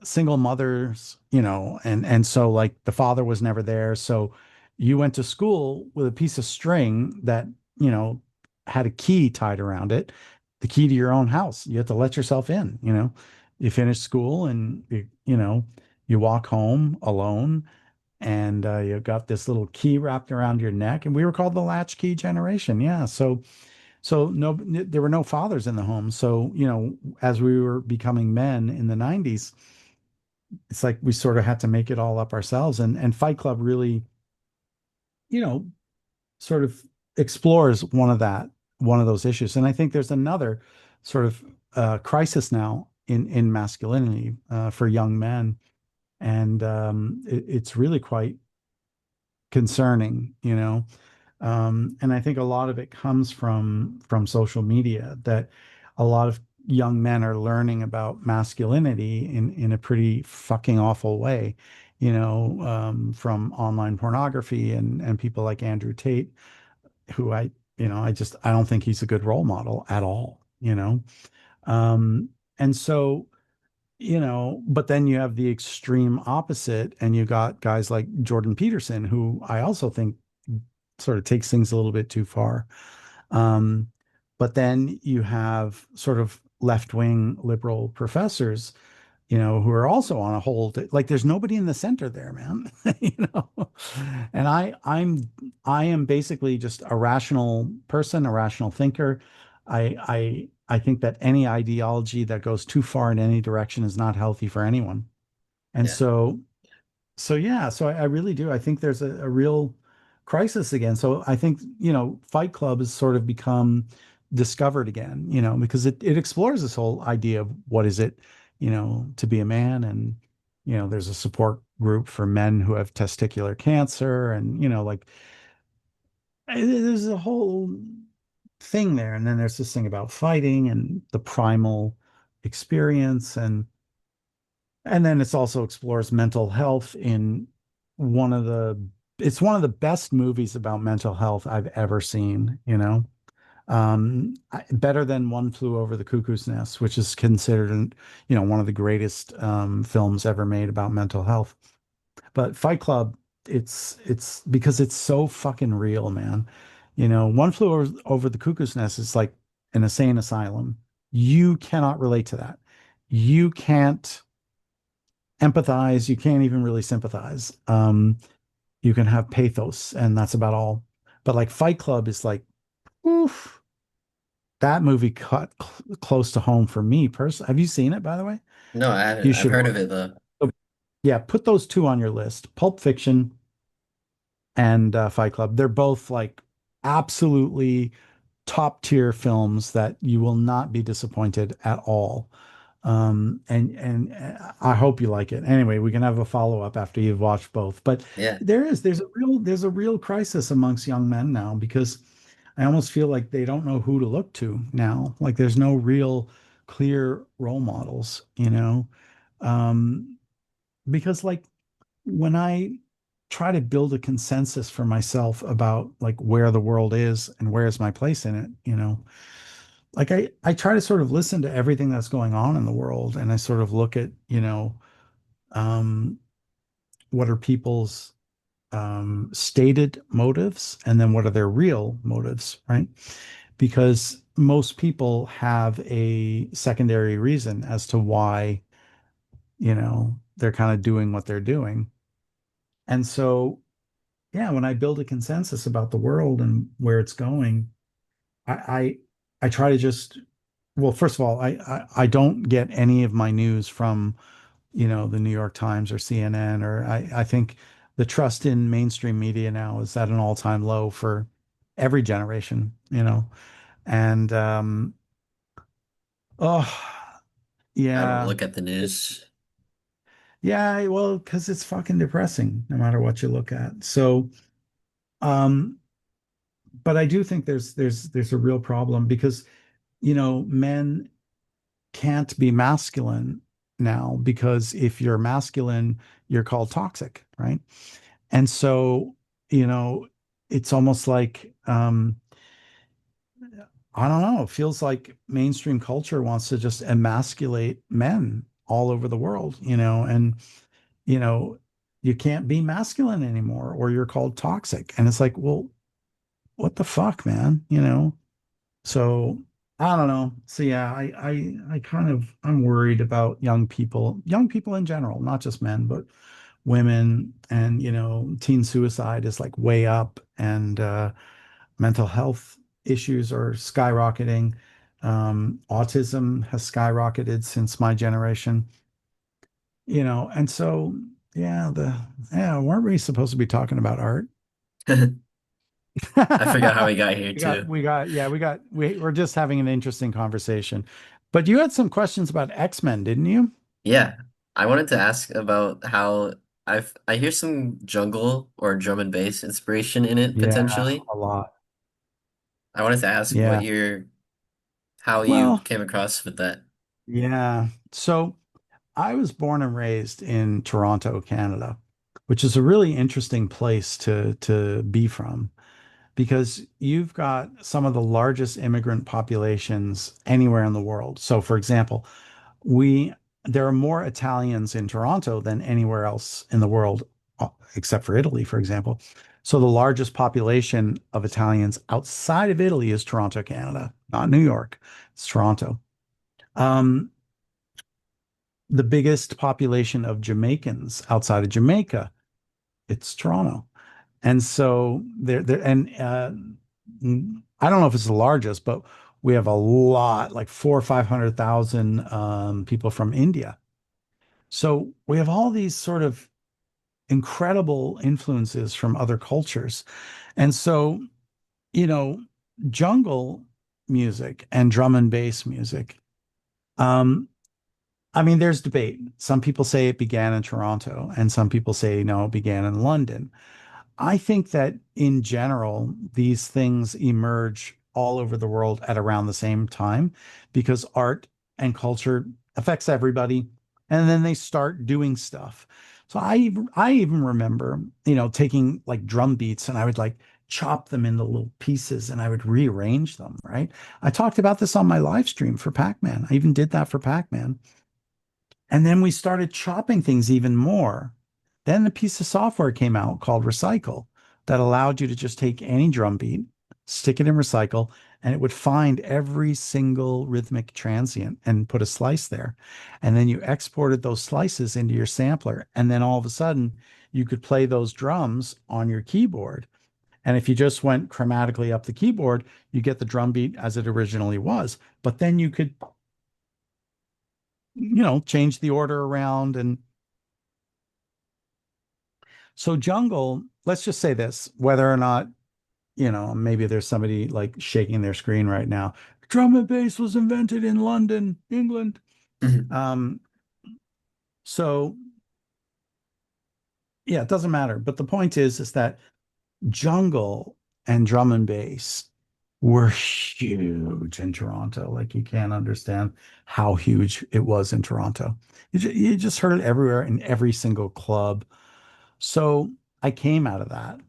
single mothers, and so like the father was never there. So you went to school with a piece of string that, you know, had a key tied around it, the key to your own house. You have to let yourself in. You finish school and you walk home alone and you've got this little key wrapped around your neck. And we were called the latchkey generation. Yeah. So no, there were no fathers in the home. So, as we were becoming men in the 90s, it's like we sort of had to make it all up ourselves. And Fight Club really, you know, sort of explores one of those issues. And I think there's another sort of crisis now in masculinity for young men. And it's really quite concerning. And I think a lot of it comes from social media that a lot of young men are learning about masculinity in a pretty fucking awful way, from online pornography and people like Andrew Tate, who I don't think he's a good role model at all. And so, but then you have the extreme opposite, and you got guys like Jordan Peterson, who I also think sort of takes things a little bit too far. Um, but then you have sort of left-wing liberal professors, who are also on a hold. Like there's nobody in the center there, man. you know. And I am basically just a rational person, a rational thinker. I think that any ideology that goes too far in any direction is not healthy for anyone. And Yeah. so yeah, so I really do. I think there's a real crisis again. So I think, Fight Club has sort of become discovered again, because it explores this whole idea of what is it, to be a man. And, there's a support group for men who have testicular cancer and, like there's a whole thing there. And then there's this thing about fighting and the primal experience. And then it's also explores mental health in one of the it's one of the best movies about mental health I've ever seen. Better than One Flew Over the Cuckoo's Nest, which is considered, one of the greatest films ever made about mental health. But Fight Club, it's because it's so fucking real, man. One Flew Over the Cuckoo's Nest is like an insane asylum. You cannot relate to that. You can't empathize. You can't even really sympathize. You can have pathos, and that's about all. But like Fight Club is like, oof, that movie cut close to home for me personally. Have you seen it, by the way? No, I haven't. You I've should heard of watch it it. though. So, yeah, put those two on your list: Pulp Fiction and Fight Club. They're both like absolutely top tier films that you will not be disappointed at all. And I hope you like it. Anyway, we can have a follow up after you've watched both. But Yeah. there's a real crisis amongst young men now because I almost feel like they don't know who to look to now. Like there's no real clear role models. Um, because like when I try to build a consensus for myself about like where the world is and where's my place in it, like I try to sort of listen to everything that's going on in the world and I sort of look at, um, what are people's stated motives and then what are their real motives, right? Because most people have a secondary reason as to why, they're kind of doing what they're doing. And so yeah, when I build a consensus about the world and where it's going, I I try to just well, first of all, I don't get any of my news from, the New York Times or CNN or I think the trust in mainstream media now is at an all-time low for every generation. And oh I don't yeah. look at the news. Well, because it's fucking depressing no matter what you look at. So, um but I do think there's a real problem because, men can't be masculine now because if you're masculine, you're called toxic, right? And so, you know, it's almost like I don't know, it feels like mainstream culture wants to just emasculate men all over the world, and you know, you can't be masculine anymore or you're called toxic. And it's like, well, what the fuck, man? So I don't know. So yeah, I kind of I'm worried about young people in general, not just men, but women. And teen suicide is like way up, and mental health issues are skyrocketing. Autism has skyrocketed since my generation, and so yeah, weren't we supposed to be talking about art? I forgot how we got here too. We're just having an interesting conversation. But you had some questions about X-Men, didn't you? Yeah, I wanted to ask about how I hear some jungle or drum and bass inspiration in it Yeah, potentially. a lot. I wanted to ask Yeah. how you Well, came across with that. yeah. So I was born and raised in Toronto, Canada, which is a really interesting place to be from because you've got some of the largest immigrant populations anywhere in the world. So, for example, we there are more Italians in Toronto than anywhere else in the world, except for Italy, for example. So the largest population of Italians outside of Italy is Toronto, Canada, not New York. It's Toronto. Um, the biggest population of Jamaicans outside of Jamaica, it's Toronto. And so I don't know if it's the largest, but we have a lot, like 400,000 or 500,000 people from India. So we have all these sort of incredible influences from other cultures. And so, you know, jungle music and drum and bass music. Um, I mean, there's debate. Some people say it began in Toronto, and some people say no, it began in London. I think that in general, these things emerge all over the world at around the same time because art and culture affects everybody. And then they start doing stuff. So I even remember, taking like drum beats and I would like chop them into little pieces and I would rearrange them, right? I talked about this on my live stream for Pac-Man. I even did that for Pac-Man. And then we started chopping things even more. Then a piece of software came out called Recycle that allowed you to just take any drum beat, stick it in Recycle, and it would find every single rhythmic transient and put a slice there. And then you exported those slices into your sampler. And then all of a sudden, you could play those drums on your keyboard. And if you just went chromatically up the keyboard, you get the drum beat as it originally was. But then you could change the order around. And so jungle, let's just say this, whether or not, maybe there's somebody like shaking their screen right now. Drum and bass was invented in London, England. Um, so yeah, it doesn't matter. But the point is that jungle and drum and bass were huge in Toronto. Like you can't understand how huge it was in Toronto. You just heard it everywhere in every single club. So I came out of that,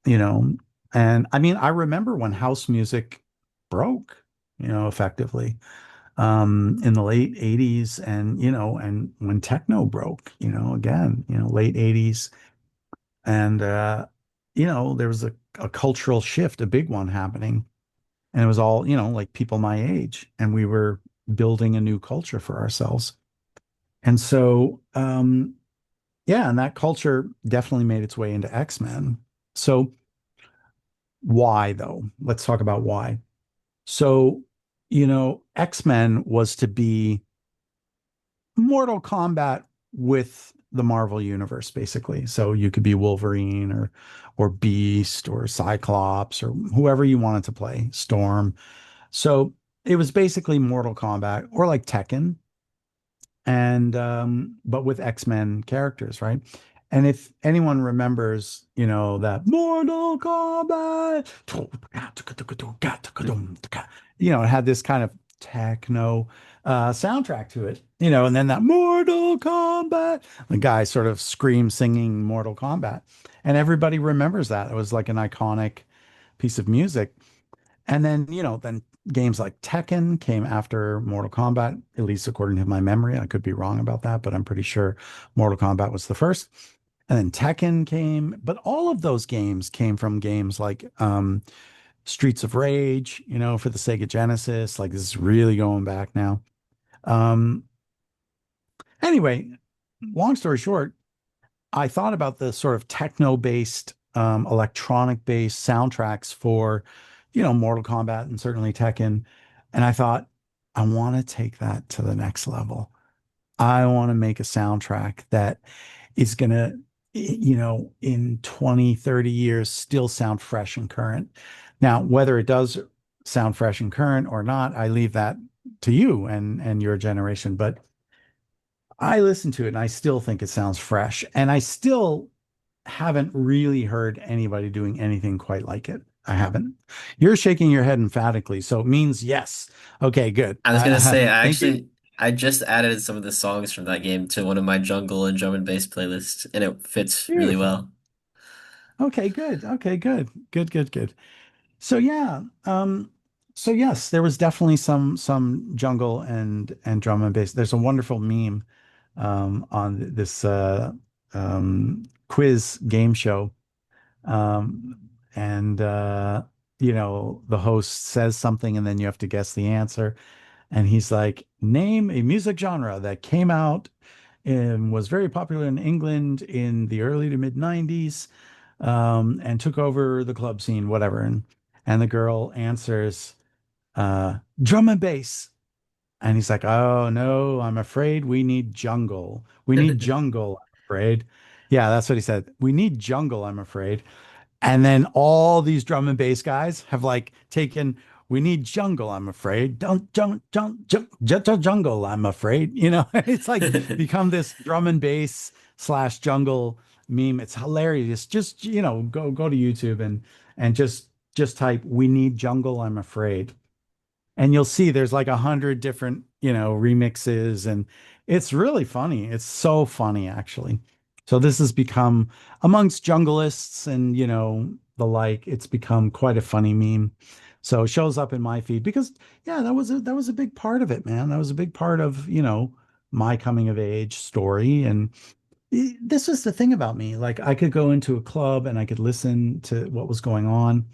you know, and I mean, I remember when house music broke, effectively, in the late 80s and when techno broke, again, late 80s. And, there was a cultural shift, a big one happening. And it was all, like people my age, and we were building a new culture for ourselves. And so, yeah, and that culture definitely made its way into X-Men. So why though? Let's talk about why. So, X-Men was to be Mortal Kombat with the Marvel universe, basically. So you could be Wolverine or Beast or Cyclops or whoever you wanted to play, Storm. So it was basically Mortal Kombat or like Tekken, and but with X-Men characters, right? And if anyone remembers, that Mortal Kombat, it had this kind of techno soundtrack to it, and then that Mortal Kombat, the guy sort of scream singing Mortal Kombat. And everybody remembers that. It was like an iconic piece of music. And then, then games like Tekken came after Mortal Kombat, at least according to my memory. I could be wrong about that, but I'm pretty sure Mortal Kombat was the first. And then Tekken came, but all of those games came from games like Streets of Rage, for the Sega Genesis. Like this is really going back now. Um, anyway, long story short, I thought about the sort of techno-based, electronic-based soundtracks for, Mortal Kombat and certainly Tekken. And I thought, I want to take that to the next level. I want to make a soundtrack that is going to, in 20, 30 years, still sound fresh and current. Now, whether it does sound fresh and current or not, I leave that to you and your generation. But I listen to it and I still think it sounds fresh. And I still haven't really heard anybody doing anything quite like it. I haven't. You're shaking your head emphatically, so it means yes. Okay, good. I was gonna say, Thank you. I just added some of the songs from that game to one of my jungle and drum and bass playlists, and it fits really Beautiful. well. Okay, good. Okay, good. Good, good, good. So yeah, so yes, there was definitely some jungle and drum and bass. There's a wonderful meme on this quiz game show. And the host says something and then you have to guess the answer. And he's like, name a music genre that came out and was very popular in England in the early to mid 90s, and took over the club scene, whatever. And the girl answers, drum and bass. And he's like, oh no, I'm afraid we need jungle. We need jungle, I'm afraid. Yeah, that's what he said. We need jungle, I'm afraid. And then all these drum and bass guys have like taken, we need jungle, I'm afraid. Don't jungle, I'm afraid. It's like become this drum and bass slash jungle meme. It's hilarious. Just, go to YouTube and just type, we need jungle, I'm afraid, and you'll see there's like 100 different, remixes, and it's really funny. It's so funny, actually. So this has become amongst junglists and, the like, it's become quite a funny meme. So it shows up in my feed because, yeah, that was a big part of it, man. That was a big part of, my coming of age story. And this was the thing about me. Like I could go into a club and I could listen to what was going on,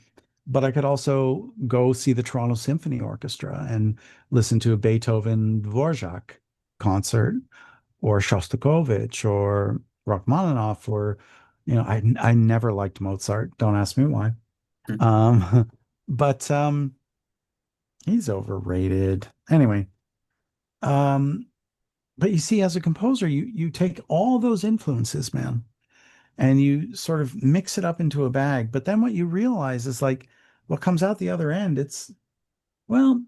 but I could also go see the Toronto Symphony Orchestra and listen to a Beethoven Dvorak concert or Shostakovich or Rachmaninoff or, I never liked Mozart. Don't ask me why. But he's overrated. Anyway, um, but you see, as a composer, you take all those influences, man, and you sort of mix it up into a bag. But then what you realize is like what comes out the other end, well,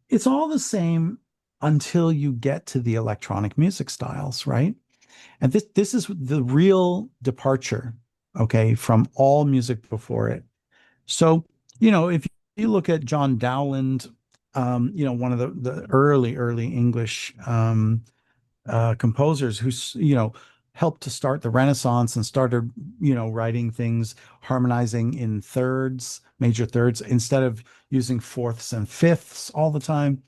it's all the same until you get to the electronic music styles, right? And this is the real departure, okay, from all music before it. So, if you look at John Dowland, one of the early English composers who's, helped to start the Renaissance and started, writing things, harmonizing in thirds, major thirds, instead of using fourths and fifths all the time.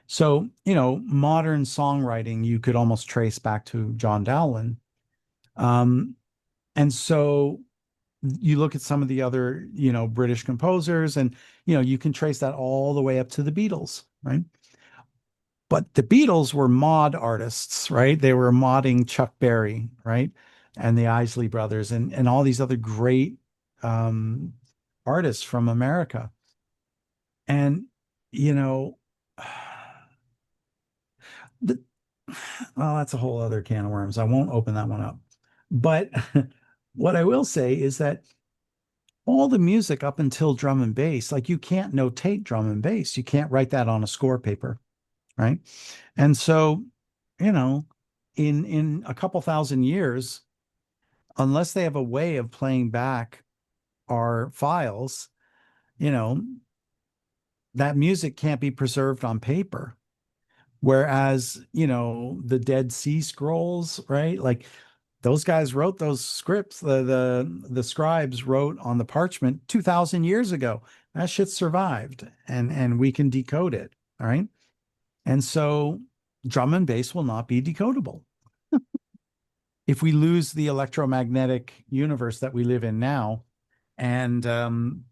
So, modern songwriting, you could almost trace back to John Dowland. Um, and so you look at some of the other, British composers, and, you can trace that all the way up to the Beatles, right? But the Beatles were mod artists, right? They were modding Chuck Berry, right? And the Isley Brothers and all these other great um, artists from America. And, you know, the, well, that's a whole other can of worms. I won't open that one up. But what I will say is that all the music up until drum and bass, like you can't notate drum and bass. You can't write that on a score paper, right? And so, you know, in a couple thousand years, unless they have a way of playing back our files, you know, that music can't be preserved on paper. Whereas, the Dead Sea Scrolls, right? Like those guys wrote those scripts, the scribes wrote on the parchment 2000 years ago. That shit survived and we can decode it. All right. And so drum and bass will not be decodable. If we lose the electromagnetic universe that we live in now, and and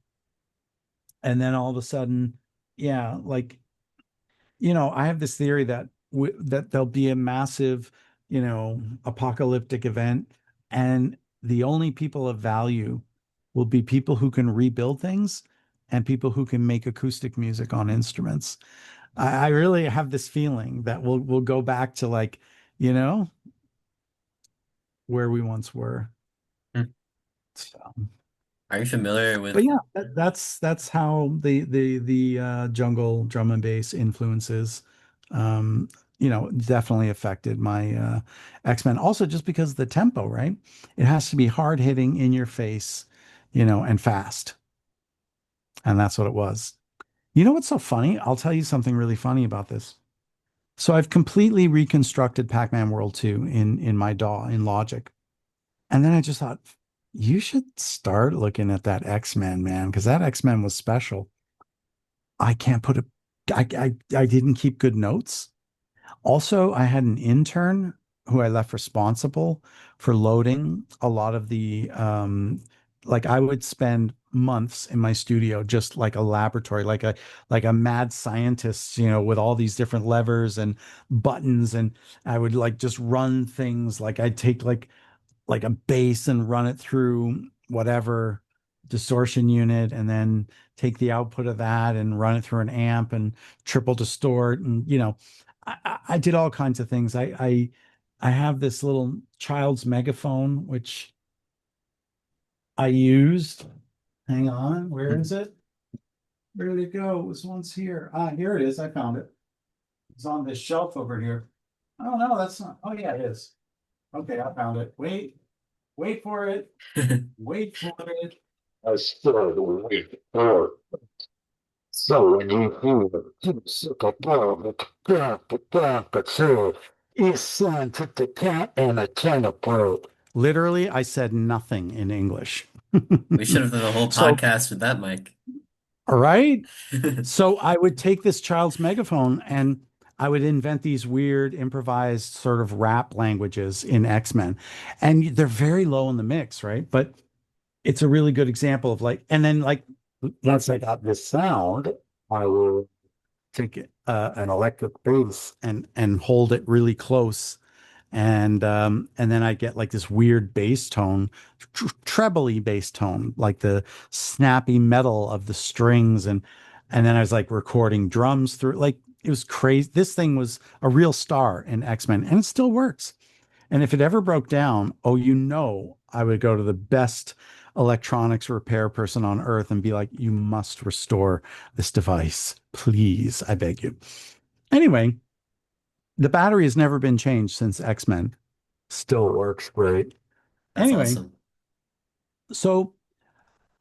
then all of a sudden, yeah, like, I have this theory that that there'll be a massive, apocalyptic event, and the only people of value will be people who can rebuild things and people who can make acoustic music on instruments. I really have this feeling that we'll go back to, like, you know, where we once were. Hmm. So, Are you familiar but with yeah, that's how the jungle drum and bass influences, um, definitely affected my X-Men. Also, just because the tempo, right? It has to be hard hitting, in your face, and fast, and that's what it was. You know what's so funny? I'll tell you something really funny about this. So I've completely reconstructed Pac-Man World 2 in my DAW in Logic. And then I just thought, you should start looking at that X-Men, man, because that X-Men was special. I can't put a I didn't keep good notes. Also, I had an intern who I left responsible for loading a lot of the like I would spend months in my studio, just like a laboratory, like a mad scientist, with all these different levers and buttons, and I would like just run things. Like I'd take like a bass and run it through whatever distortion unit, and then take the output of that and run it through an amp and triple distort. And I did all kinds of things. I have this little child's megaphone which I used. Hang on, where is it? Where did it go? It was once here. Here it is. I found it. It's on this shelf over here. Oh no, that's not. Oh yeah, it is. Okay, I found it. Wait for it. Wait for it. I still wait for it. So you hear to the cat and a can of bird. Literally, I said nothing in English. we should have done a whole So, podcast with that mic. all right. So I would take this child's megaphone and I would invent these weird improvised sort of rap languages in X-Men. And they're very low in the mix, right? But it's a really good example of, like, and then, like, once I got this sound, I will take an electric bass and hold it really close, and then I get like this weird bass tone, trebly bass tone, like the snappy metal of the strings, and then I was like recording drums through. Like, it was crazy. This thing was a real star in X-Men, and it still works. And if it ever broke down, oh, I would go to the best electronics repair person on earth and be like, you must restore this device. Please, I beg you. Anyway, the battery has never been changed since X-Men. Still works great. That's Anyway, awesome. so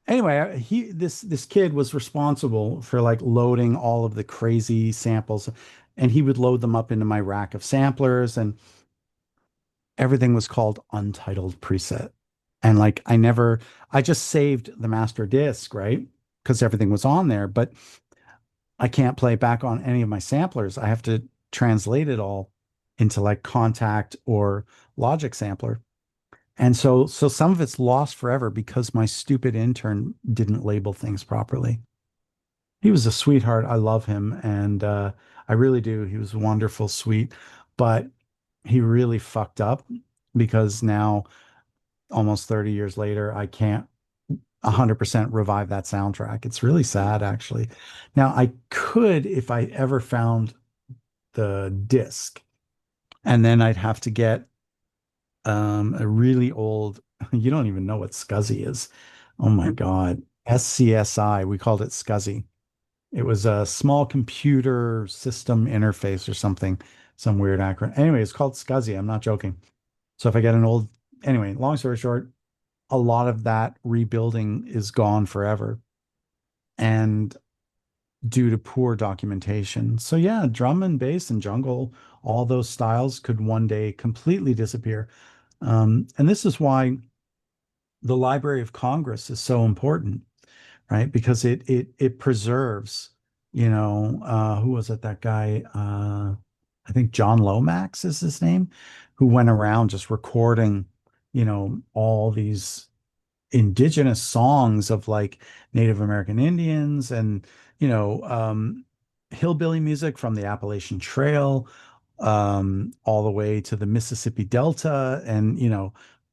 this kid was responsible for like loading all of the crazy samples, and he would load them up into my rack of samplers, and everything was called untitled preset. And like I just saved the master disc, right? Because everything was on there, but I can't play back on any of my samplers. I have to translate it all into like Contact or Logic Sampler. And so some of it's lost forever because my stupid intern didn't label things properly. He was a sweetheart. I love him, and I really do. He was wonderful, sweet, but he really fucked up because now, almost 30 years later, I can't 100% revive that soundtrack. It's really sad, actually. Now, I could if I ever found the disc, and then I'd have to get a really old, you don't even know what SCSI is. Oh my God. SCSI, we called it SCSI. It was a small computer system interface or something. some weird acronym. Anyway, it's called SCSI. I'm not joking. So if I get an old, anyway, long story short, a lot of that rebuilding is gone forever and due to poor documentation. So yeah, drum and bass and jungle, all those styles could one day completely disappear. And this is why the Library of Congress is so important, right? Because it preserves, who was it? That guy, I think John Lomax is his name, who went around just recording, all these indigenous songs of like Native American Indians and, you know, um, hillbilly music from the Appalachian Trail, all the way to the Mississippi Delta and,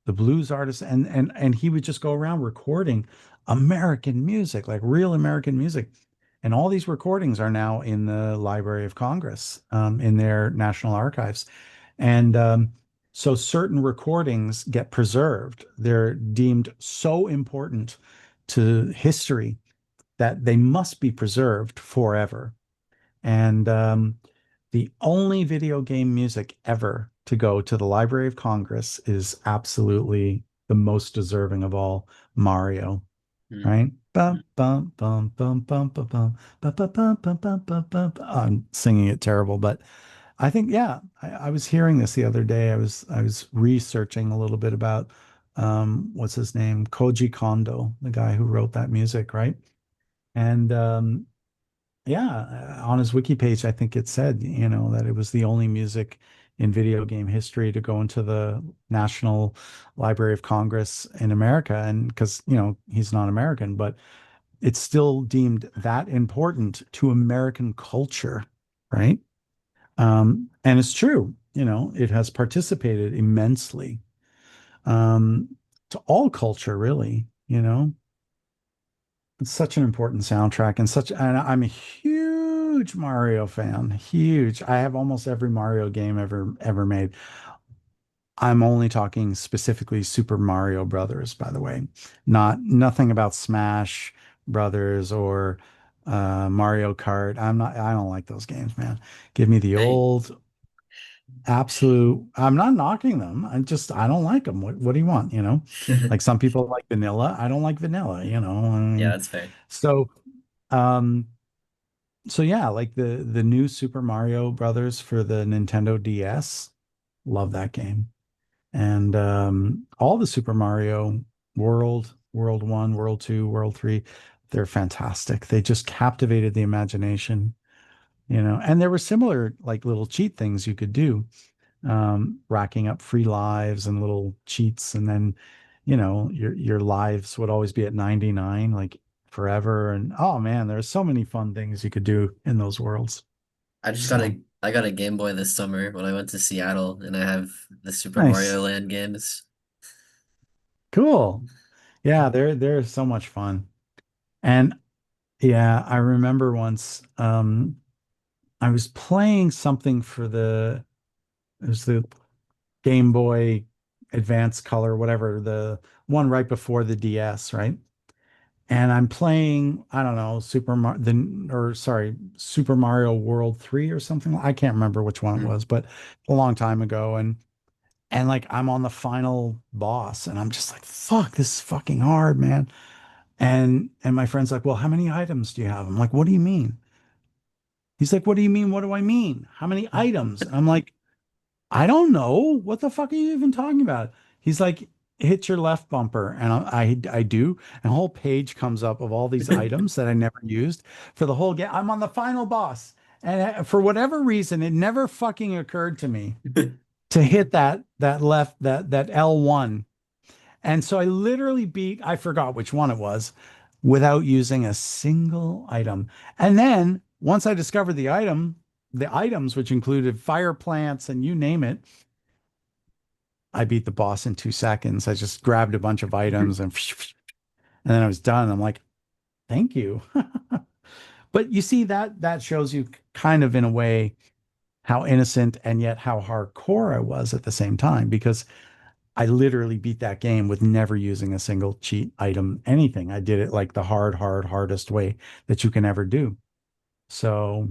the blues artists. And he would just go around recording American music, like real American music. And all these recordings are now in the Library of Congress, in their national archives. And so certain recordings get preserved. They're deemed so important to history that they must be preserved forever. And the only video game music ever to go to the Library of Congress is absolutely the most deserving of all, Mario, Hmm. right? Bum, bum, bum, bum, bum, bum, bum, bum, bum, bum, bum, bum, bum, bum. I'm singing it terrible, but I think, yeah, I was hearing this the other day. I was researching a little bit about what's his name? Koji Kondo, the guy who wrote that music, right? And yeah, on his wiki page, I think it said, that it was the only music in video game history to go into the National Library of Congress in America. And because, he's not American, but it's still deemed that important to American culture, right? And it's true, it has participated immensely to all culture, really, It's such an important soundtrack and I'm a huge Mario fan, huge. I have almost every Mario game ever made. I'm only talking specifically Super Mario Brothers, by the way. Nothing about Smash Brothers or Mario Kart. I don't like those games, man. Give me the Hey. old absolute. I'm not knocking them. I don't like them. What do you want? Like some people like vanilla. I don't like vanilla, I Yeah, mean, that's fair. so, um, so yeah, like the new Super Mario Brothers for the Nintendo DS. Love that game. And all the Super Mario World 1, World 2, World 3, they're fantastic. They just captivated the imagination, And there were similar like little cheat things you could do, racking up free lives and little cheats, and then your lives would always be at 99, like forever. And oh man, there's so many fun things you could do in those worlds. So I got a Game Boy this summer when I went to Seattle, and I have the Super nice, Mario Land games. cool. Yeah, they're so much fun. And yeah, I remember once I was playing something for it was the Game Boy Advance Color, whatever, the one right before the DS, right? And I'm playing, I don't know, Super Mario World 3 or something. I can't remember which one it Hmm. was, but a long time ago. And like I'm on the final boss and I'm just like, fuck, this is fucking hard, man. And my friend's like, well, how many items do you have? I'm like, what do you mean? He's like, what do you mean? What do I mean? How many items? And I'm like, I don't know. What the fuck are you even talking about? He's like, hit your left bumper. And I do. And a whole page comes up of all these items that I never used for the whole game. I'm on the final boss. And for whatever reason, it never fucking occurred to me to hit that L1. And so I literally I forgot which one it was, without using a single item. And then once I discovered the items, which included fire plants and you name it, I beat the boss in 2 seconds. I just grabbed a bunch of items and then I was done. I'm like, thank you. But you see that shows you kind of in a way how innocent and yet how hardcore I was at the same time, because I literally beat that game with never using a single cheat item, anything. I did it like the hardest way that you can ever do. So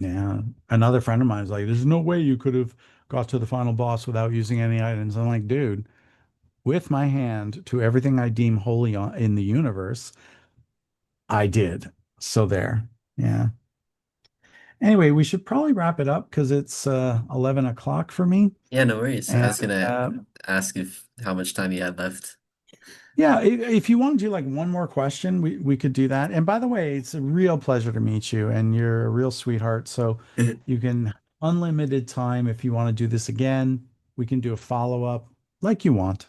Yeah. Another friend of mine is like, there's no way you could have got to the final boss without using any items. I'm like, dude, with my hand to everything I deem holy in the universe, I did. So there. Yeah. Anyway, we should probably wrap it up because it's 11 o'clock for me. Yeah, no worries. I And was gonna ask if how much time you had left. yeah, if you want to do like one more question, we could do that. And by the way, it's a real pleasure to meet you, and you're a real sweetheart. So you can unlimited time if you want to do this again. We can do a follow-up like you want.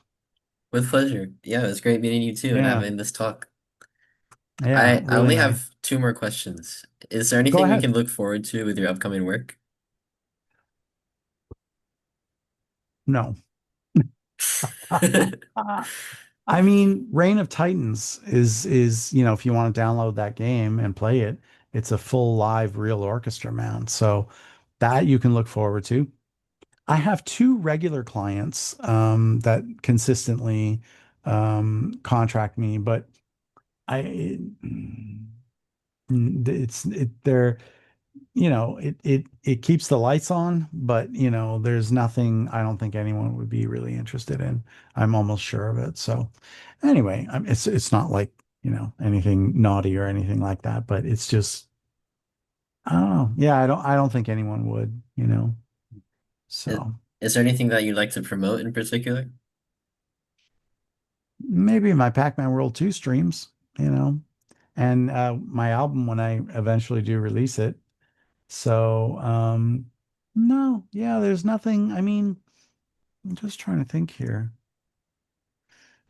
With pleasure. Yeah, it was great meeting you too and Yeah. having this talk. Yeah, I really only nice. have two more questions. Is there Go anything we ahead. can look forward to with your upcoming work? No. I mean, Reign of Titans if you want to download that game and play it, it's a full live real orchestra, man. So that you can look forward to. I have two regular clients that consistently contract me, but I they're it keeps the lights on, but there's nothing I don't think anyone would be really interested in. I'm almost sure of it. So anyway, it's not like anything naughty or anything like that, but it's just I don't know. Yeah, I don't think anyone would. Is, So is there anything that you'd like to promote in particular? maybe my Pac-Man World 2 streams, you know, and my album when I eventually do release it. So no, yeah, there's nothing. I mean, I'm just trying to think here.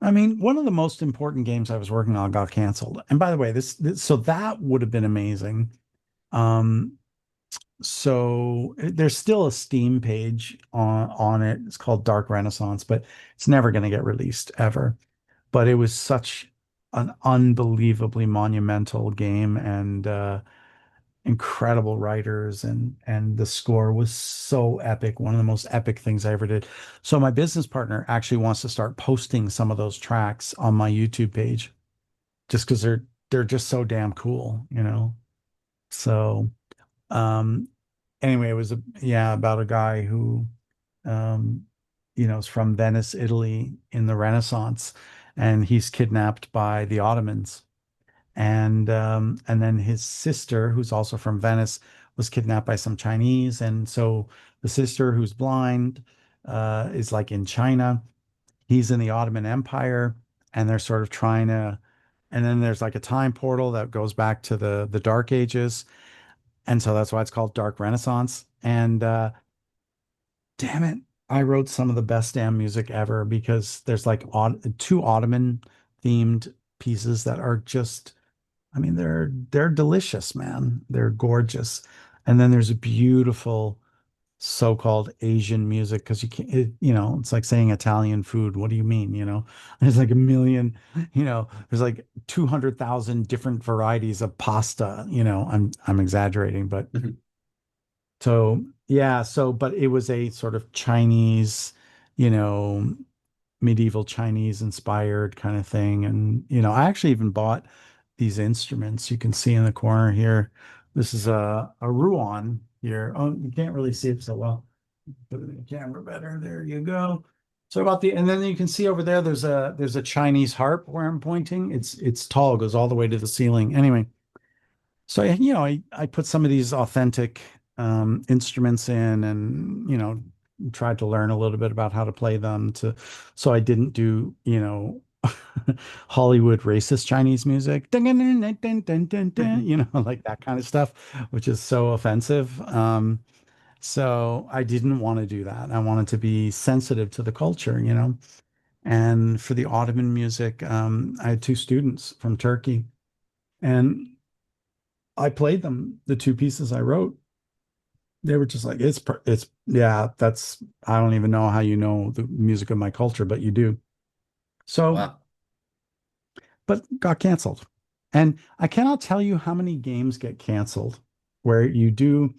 I mean, one of the most important games I was working on got canceled. And by the way, so that would have been amazing. Um, so there's still a Steam page on it. It's called Dark Renaissance, but it's never going to get released ever. But it was such an unbelievably monumental game and incredible writers and the score was so epic, one of the most epic things I ever did. So my business partner actually wants to start posting some of those tracks on my YouTube page just because they're just so damn cool. So um anyway, it was about a guy who um is from Venice, Italy in the Renaissance, and he's kidnapped by the Ottomans. And then his sister, who's also from Venice, was kidnapped by some Chinese. And so the sister, who's blind, is like in China. He's in the Ottoman Empire, and they're sort of trying to. And then there's like a time portal that goes back to the Dark Ages, and so that's why it's called Dark Renaissance. And damn it, I wrote some of the best damn music ever because there's like two Ottoman themed pieces that are just I mean, they're delicious, man. They're gorgeous. And then there's a beautiful so-called Asian music because it's like saying Italian food. What do you mean? There's like a million, there's like 200,000 different varieties of pasta. I'm exaggerating, but Mhm. so yeah, but it was a sort of Chinese, you know, medieval Chinese inspired kind of thing. And, I actually even bought these instruments you can see in the corner here. This is a Ruan here. Oh, you can't really see it so well. Put it in the camera better. There you go. So and then you can see over there, there's a Chinese harp where I'm pointing. It's tall, goes all the way to the ceiling. Anyway, so I put some of these authentic instruments in and tried to learn a little bit about how to play them so I didn't do Hollywood racist Chinese music like that kind of stuff, which is so offensive. So I didn't want to do that. I wanted to be sensitive to the culture. And for the Ottoman music, I had two students from Turkey, and I played them the two pieces I wrote. They were just like, yeah, I don't even know how you know the music of my culture, but you do. So, Wow. but got canceled. And I cannot tell you how many games get canceled where you do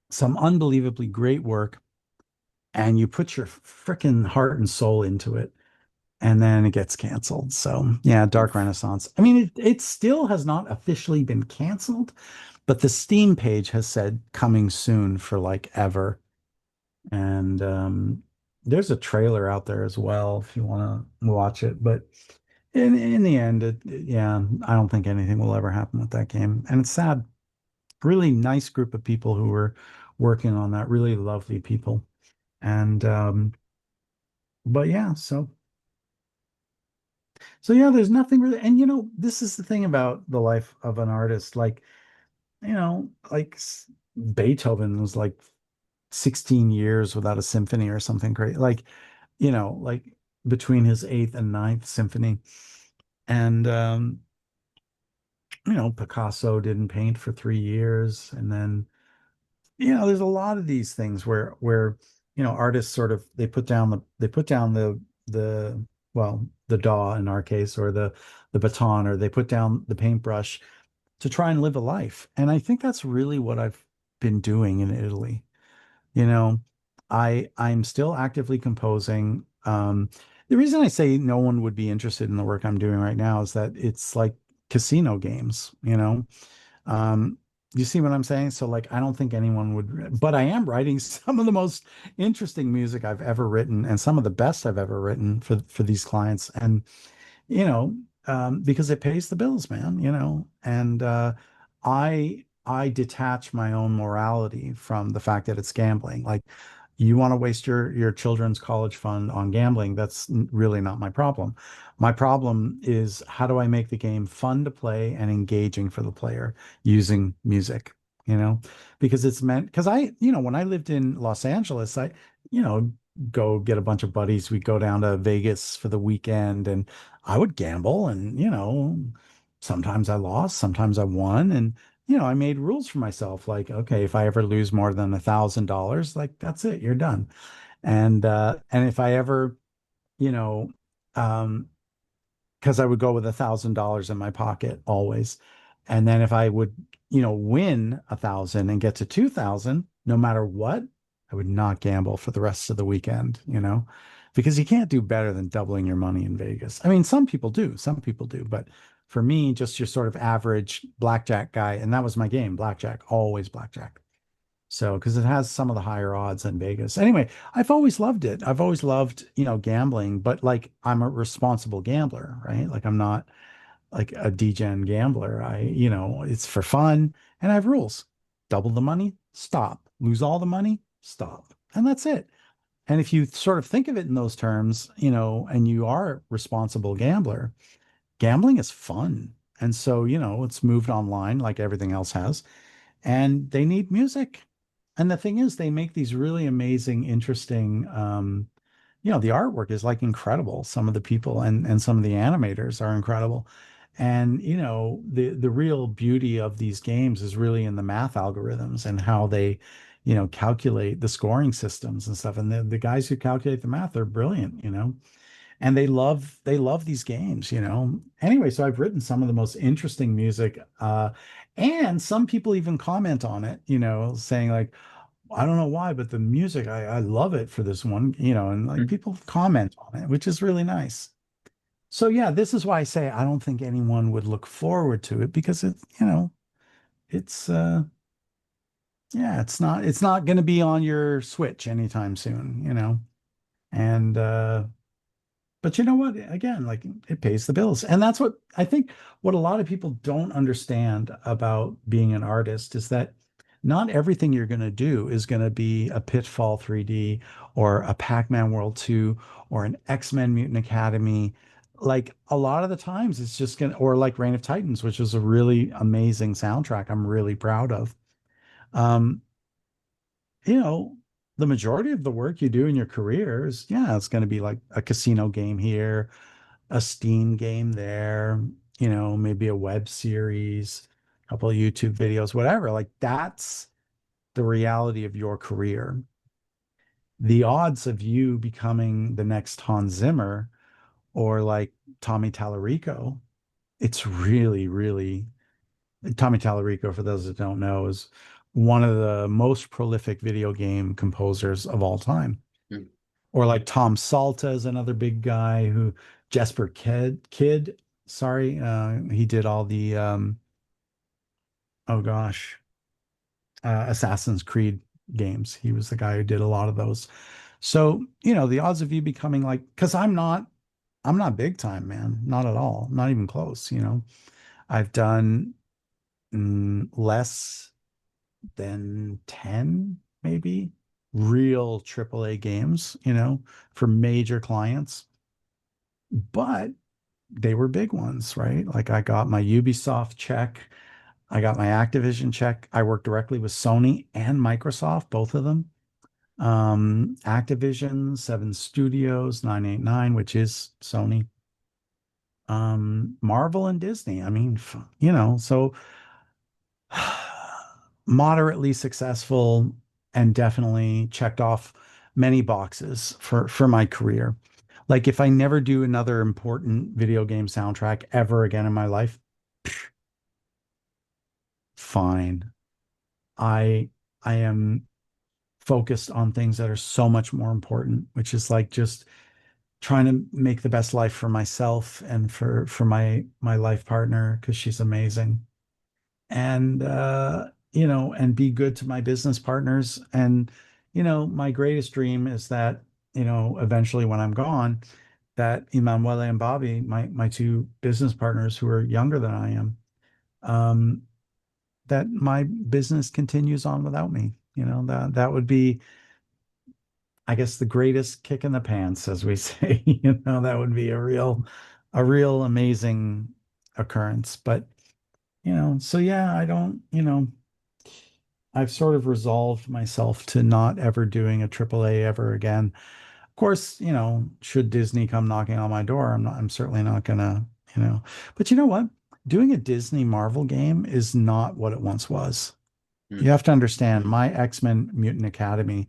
some unbelievably great work and you put your freaking heart and soul into it, and then it gets canceled. So, yeah, Dark Oof. Renaissance. I mean, it still has not officially been canceled, But the Steam page has said coming soon for like ever. And there's a trailer out there as well if you want to watch it. But in the end, yeah, I don't think anything will ever happen with that game. And it's sad. Really nice group of people who were working on that, really lovely people. And but yeah, so yeah, there's nothing really, and this is the thing about the life of an artist. Like, like Beethoven was like 16 years without a symphony or something great. Like, like between his eighth and ninth symphony. And Picasso didn't paint for 3 years. And then, there's a lot of these things where artists sort of they put down the well, the daw in our case, or the baton, or they put down the paintbrush to try and live a life. And I think that's really what I've been doing in Italy. You know, I'm still actively composing. The reason I say no one would be interested in the work I'm doing right now is that it's like casino games. Um, you see what I'm saying? So like I don't think anyone would, but I am writing some of the most interesting music I've ever written and some of the best I've ever written for these clients. And you know, because it pays the bills, man. And I detach my own morality from the fact that it's gambling. Like, you want to waste your children's college fund on gambling, that's really not my problem. My problem is how do I make the game fun to play and engaging for the player using music, you know? Because when I lived in Los Angeles, you know, go get a bunch of buddies, we'd go down to Vegas for the weekend and I would gamble and, sometimes I lost, sometimes I won. And, I made rules for myself. Like, okay, if I ever lose more than $1,000, like that's it, you're done. And if I ever, you know, um, because I would go with $1,000 in my pocket always. And then if I would, win 1,000 and get to 2,000, no matter what, I would not gamble for the rest of the weekend, because you can't do better than doubling your money in Vegas. I mean, some people do, but for me, just your sort of average blackjack guy, and that was my game, blackjack, always blackjack. So, because it has some of the higher odds in Vegas. Anyway, I've always loved it. I've always loved, gambling, but like I'm a responsible gambler, right? Like I'm not like a degen gambler. It's for fun and I have rules. Double the money, stop. Lose all the money, stop. And that's it. And if you sort of think of it in those terms, and you are a responsible gambler, gambling is fun. And so, it's moved online like everything else has, and they need music. And the thing is, they make these really amazing, interesting, the artwork is like incredible. Some of the people and some of the animators are incredible. And, the real beauty of these games is really in the math algorithms and how they, calculate the scoring systems and stuff. And the guys who calculate the math are brilliant. And they love these games. Anyway, so I've written some of the most interesting music, and some people even comment on it, saying like, I don't know why, but the music, I love it for this one, and like Mhm. people comment on it, which is really nice. So yeah, this is why I say I don't think anyone would look forward to it, because it's yeah, it's not going to be on your Switch anytime soon. And but you know what? Again, like it pays the bills. And that's what I think what a lot of people don't understand about being an artist is that not everything you're going to do is going to be a Pitfall 3D or a Pac-Man World 2 or an X-Men Mutant Academy. Like a lot of the times it's just going to, or like Reign of Titans, which is a really amazing soundtrack I'm really proud of. Um, you know, the majority of the work you do in your career is, yeah, it's going to be like a casino game here, a Steam game there, maybe a web series, a couple of YouTube videos, whatever. Like that's the reality of your career. The odds of you becoming the next Hans Zimmer or like Tommy Tallarico, it's really, really Tommy Tallarico, for those that don't know, is one of the most prolific video game composers of all time. Mm. Or like Tom Salta is another big guy who Jesper Kidd, sorry, he did all the Oh gosh, Assassin's Creed games. He was the guy who did a lot of those. So, the odds of you becoming like, because I'm not big time, man. Not at all. Not even close. I've done less than 10, maybe, real AAA games, for major clients. But they were big ones, right? Like I got my Ubisoft check, I got my Activision check. I worked directly with Sony and Microsoft, both of them. Activision, Seven Studios, 989, which is Sony. Marvel and Disney. I mean, so moderately successful and definitely checked off many boxes for my career. Like if I never do another important video game soundtrack ever again in my life, fine. I am focused on things that are so much more important, which is like just trying to make the best life for myself and for my life partner because she's amazing. And and be good to my business partners. And my greatest dream is that, eventually when I'm gone, that Emanuele and Bobby, my two business partners who are younger than I am, um, that my business continues on without me. That would be, I guess, the greatest kick in the pants, as we say. That would be a real amazing occurrence. But, so yeah, I don't, I've sort of resolved myself to not ever doing a AAA ever again. Of course, should Disney come knocking on my door, I'm certainly not gonna, you know. But you know what? Doing a Disney Marvel game is not what it once was. You Hmm. have to understand, my X-Men Mutant Academy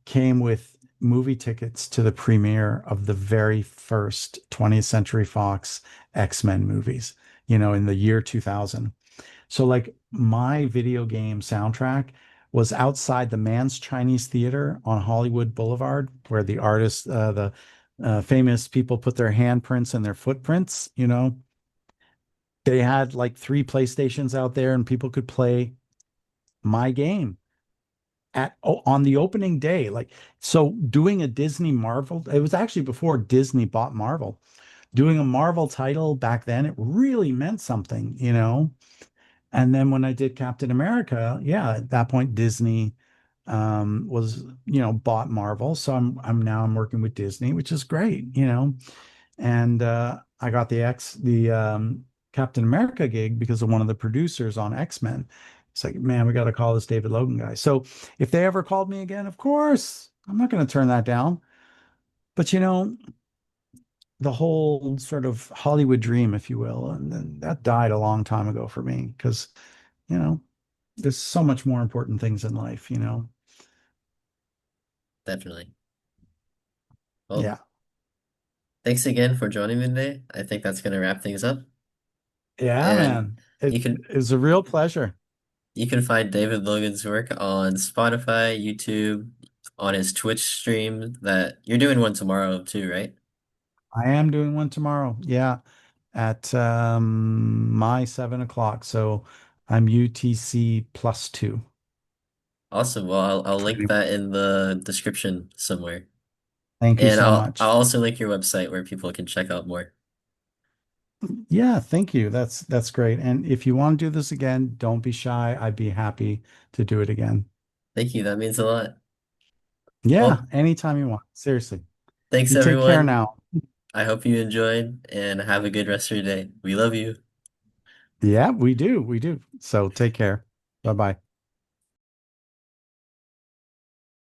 came with movie tickets to the premiere of the very first 20th Century Fox X-Men movies, in the year 2000. So like my video game soundtrack was outside the Man's Chinese Theater on Hollywood Boulevard, where the artists, the famous people put their handprints and their footprints. They had like three PlayStations out there and people could play my game on the opening day. Like, so doing a Disney Marvel, it was actually before Disney bought Marvel. Doing a Marvel title back then, it really meant something. And then when I did Captain America, yeah, at that point Disney was, bought Marvel. So I'm working with Disney, which is great. And I got the Captain America gig because of one of the producers on X-Men. It's like, man, we got to call this David Logan guy. So if they ever called me again, of course, I'm not going to turn that down. But the whole sort of Hollywood dream, if you will, and then that died a long time ago for me because, you know, there's so much more important things in life. Definitely. Well, Yeah. thanks again for joining me today. I think that's gonna wrap things up. Yeah, And man. It, you can it was a real pleasure. you can find David Logan's work on Spotify, YouTube, on his Twitch stream that you're doing one tomorrow too, right? I am doing one tomorrow. Yeah. At my 7 o'clock. So I'm UTC +2 Awesome. Well, I'll for link anyone. that in the description somewhere. Thank you And so I'll much. also link your website where people can check out more. Yeah, thank you. That's great. And if you want to do this again, don't be shy. I'd be happy to do it again. Thank you. That means a lot. Yeah, Well, anytime you want. Seriously. thanks You take care everyone. now. I hope you enjoyed and have a good rest of your day. We love you. Yeah, we do. We do. So take care. Bye-bye.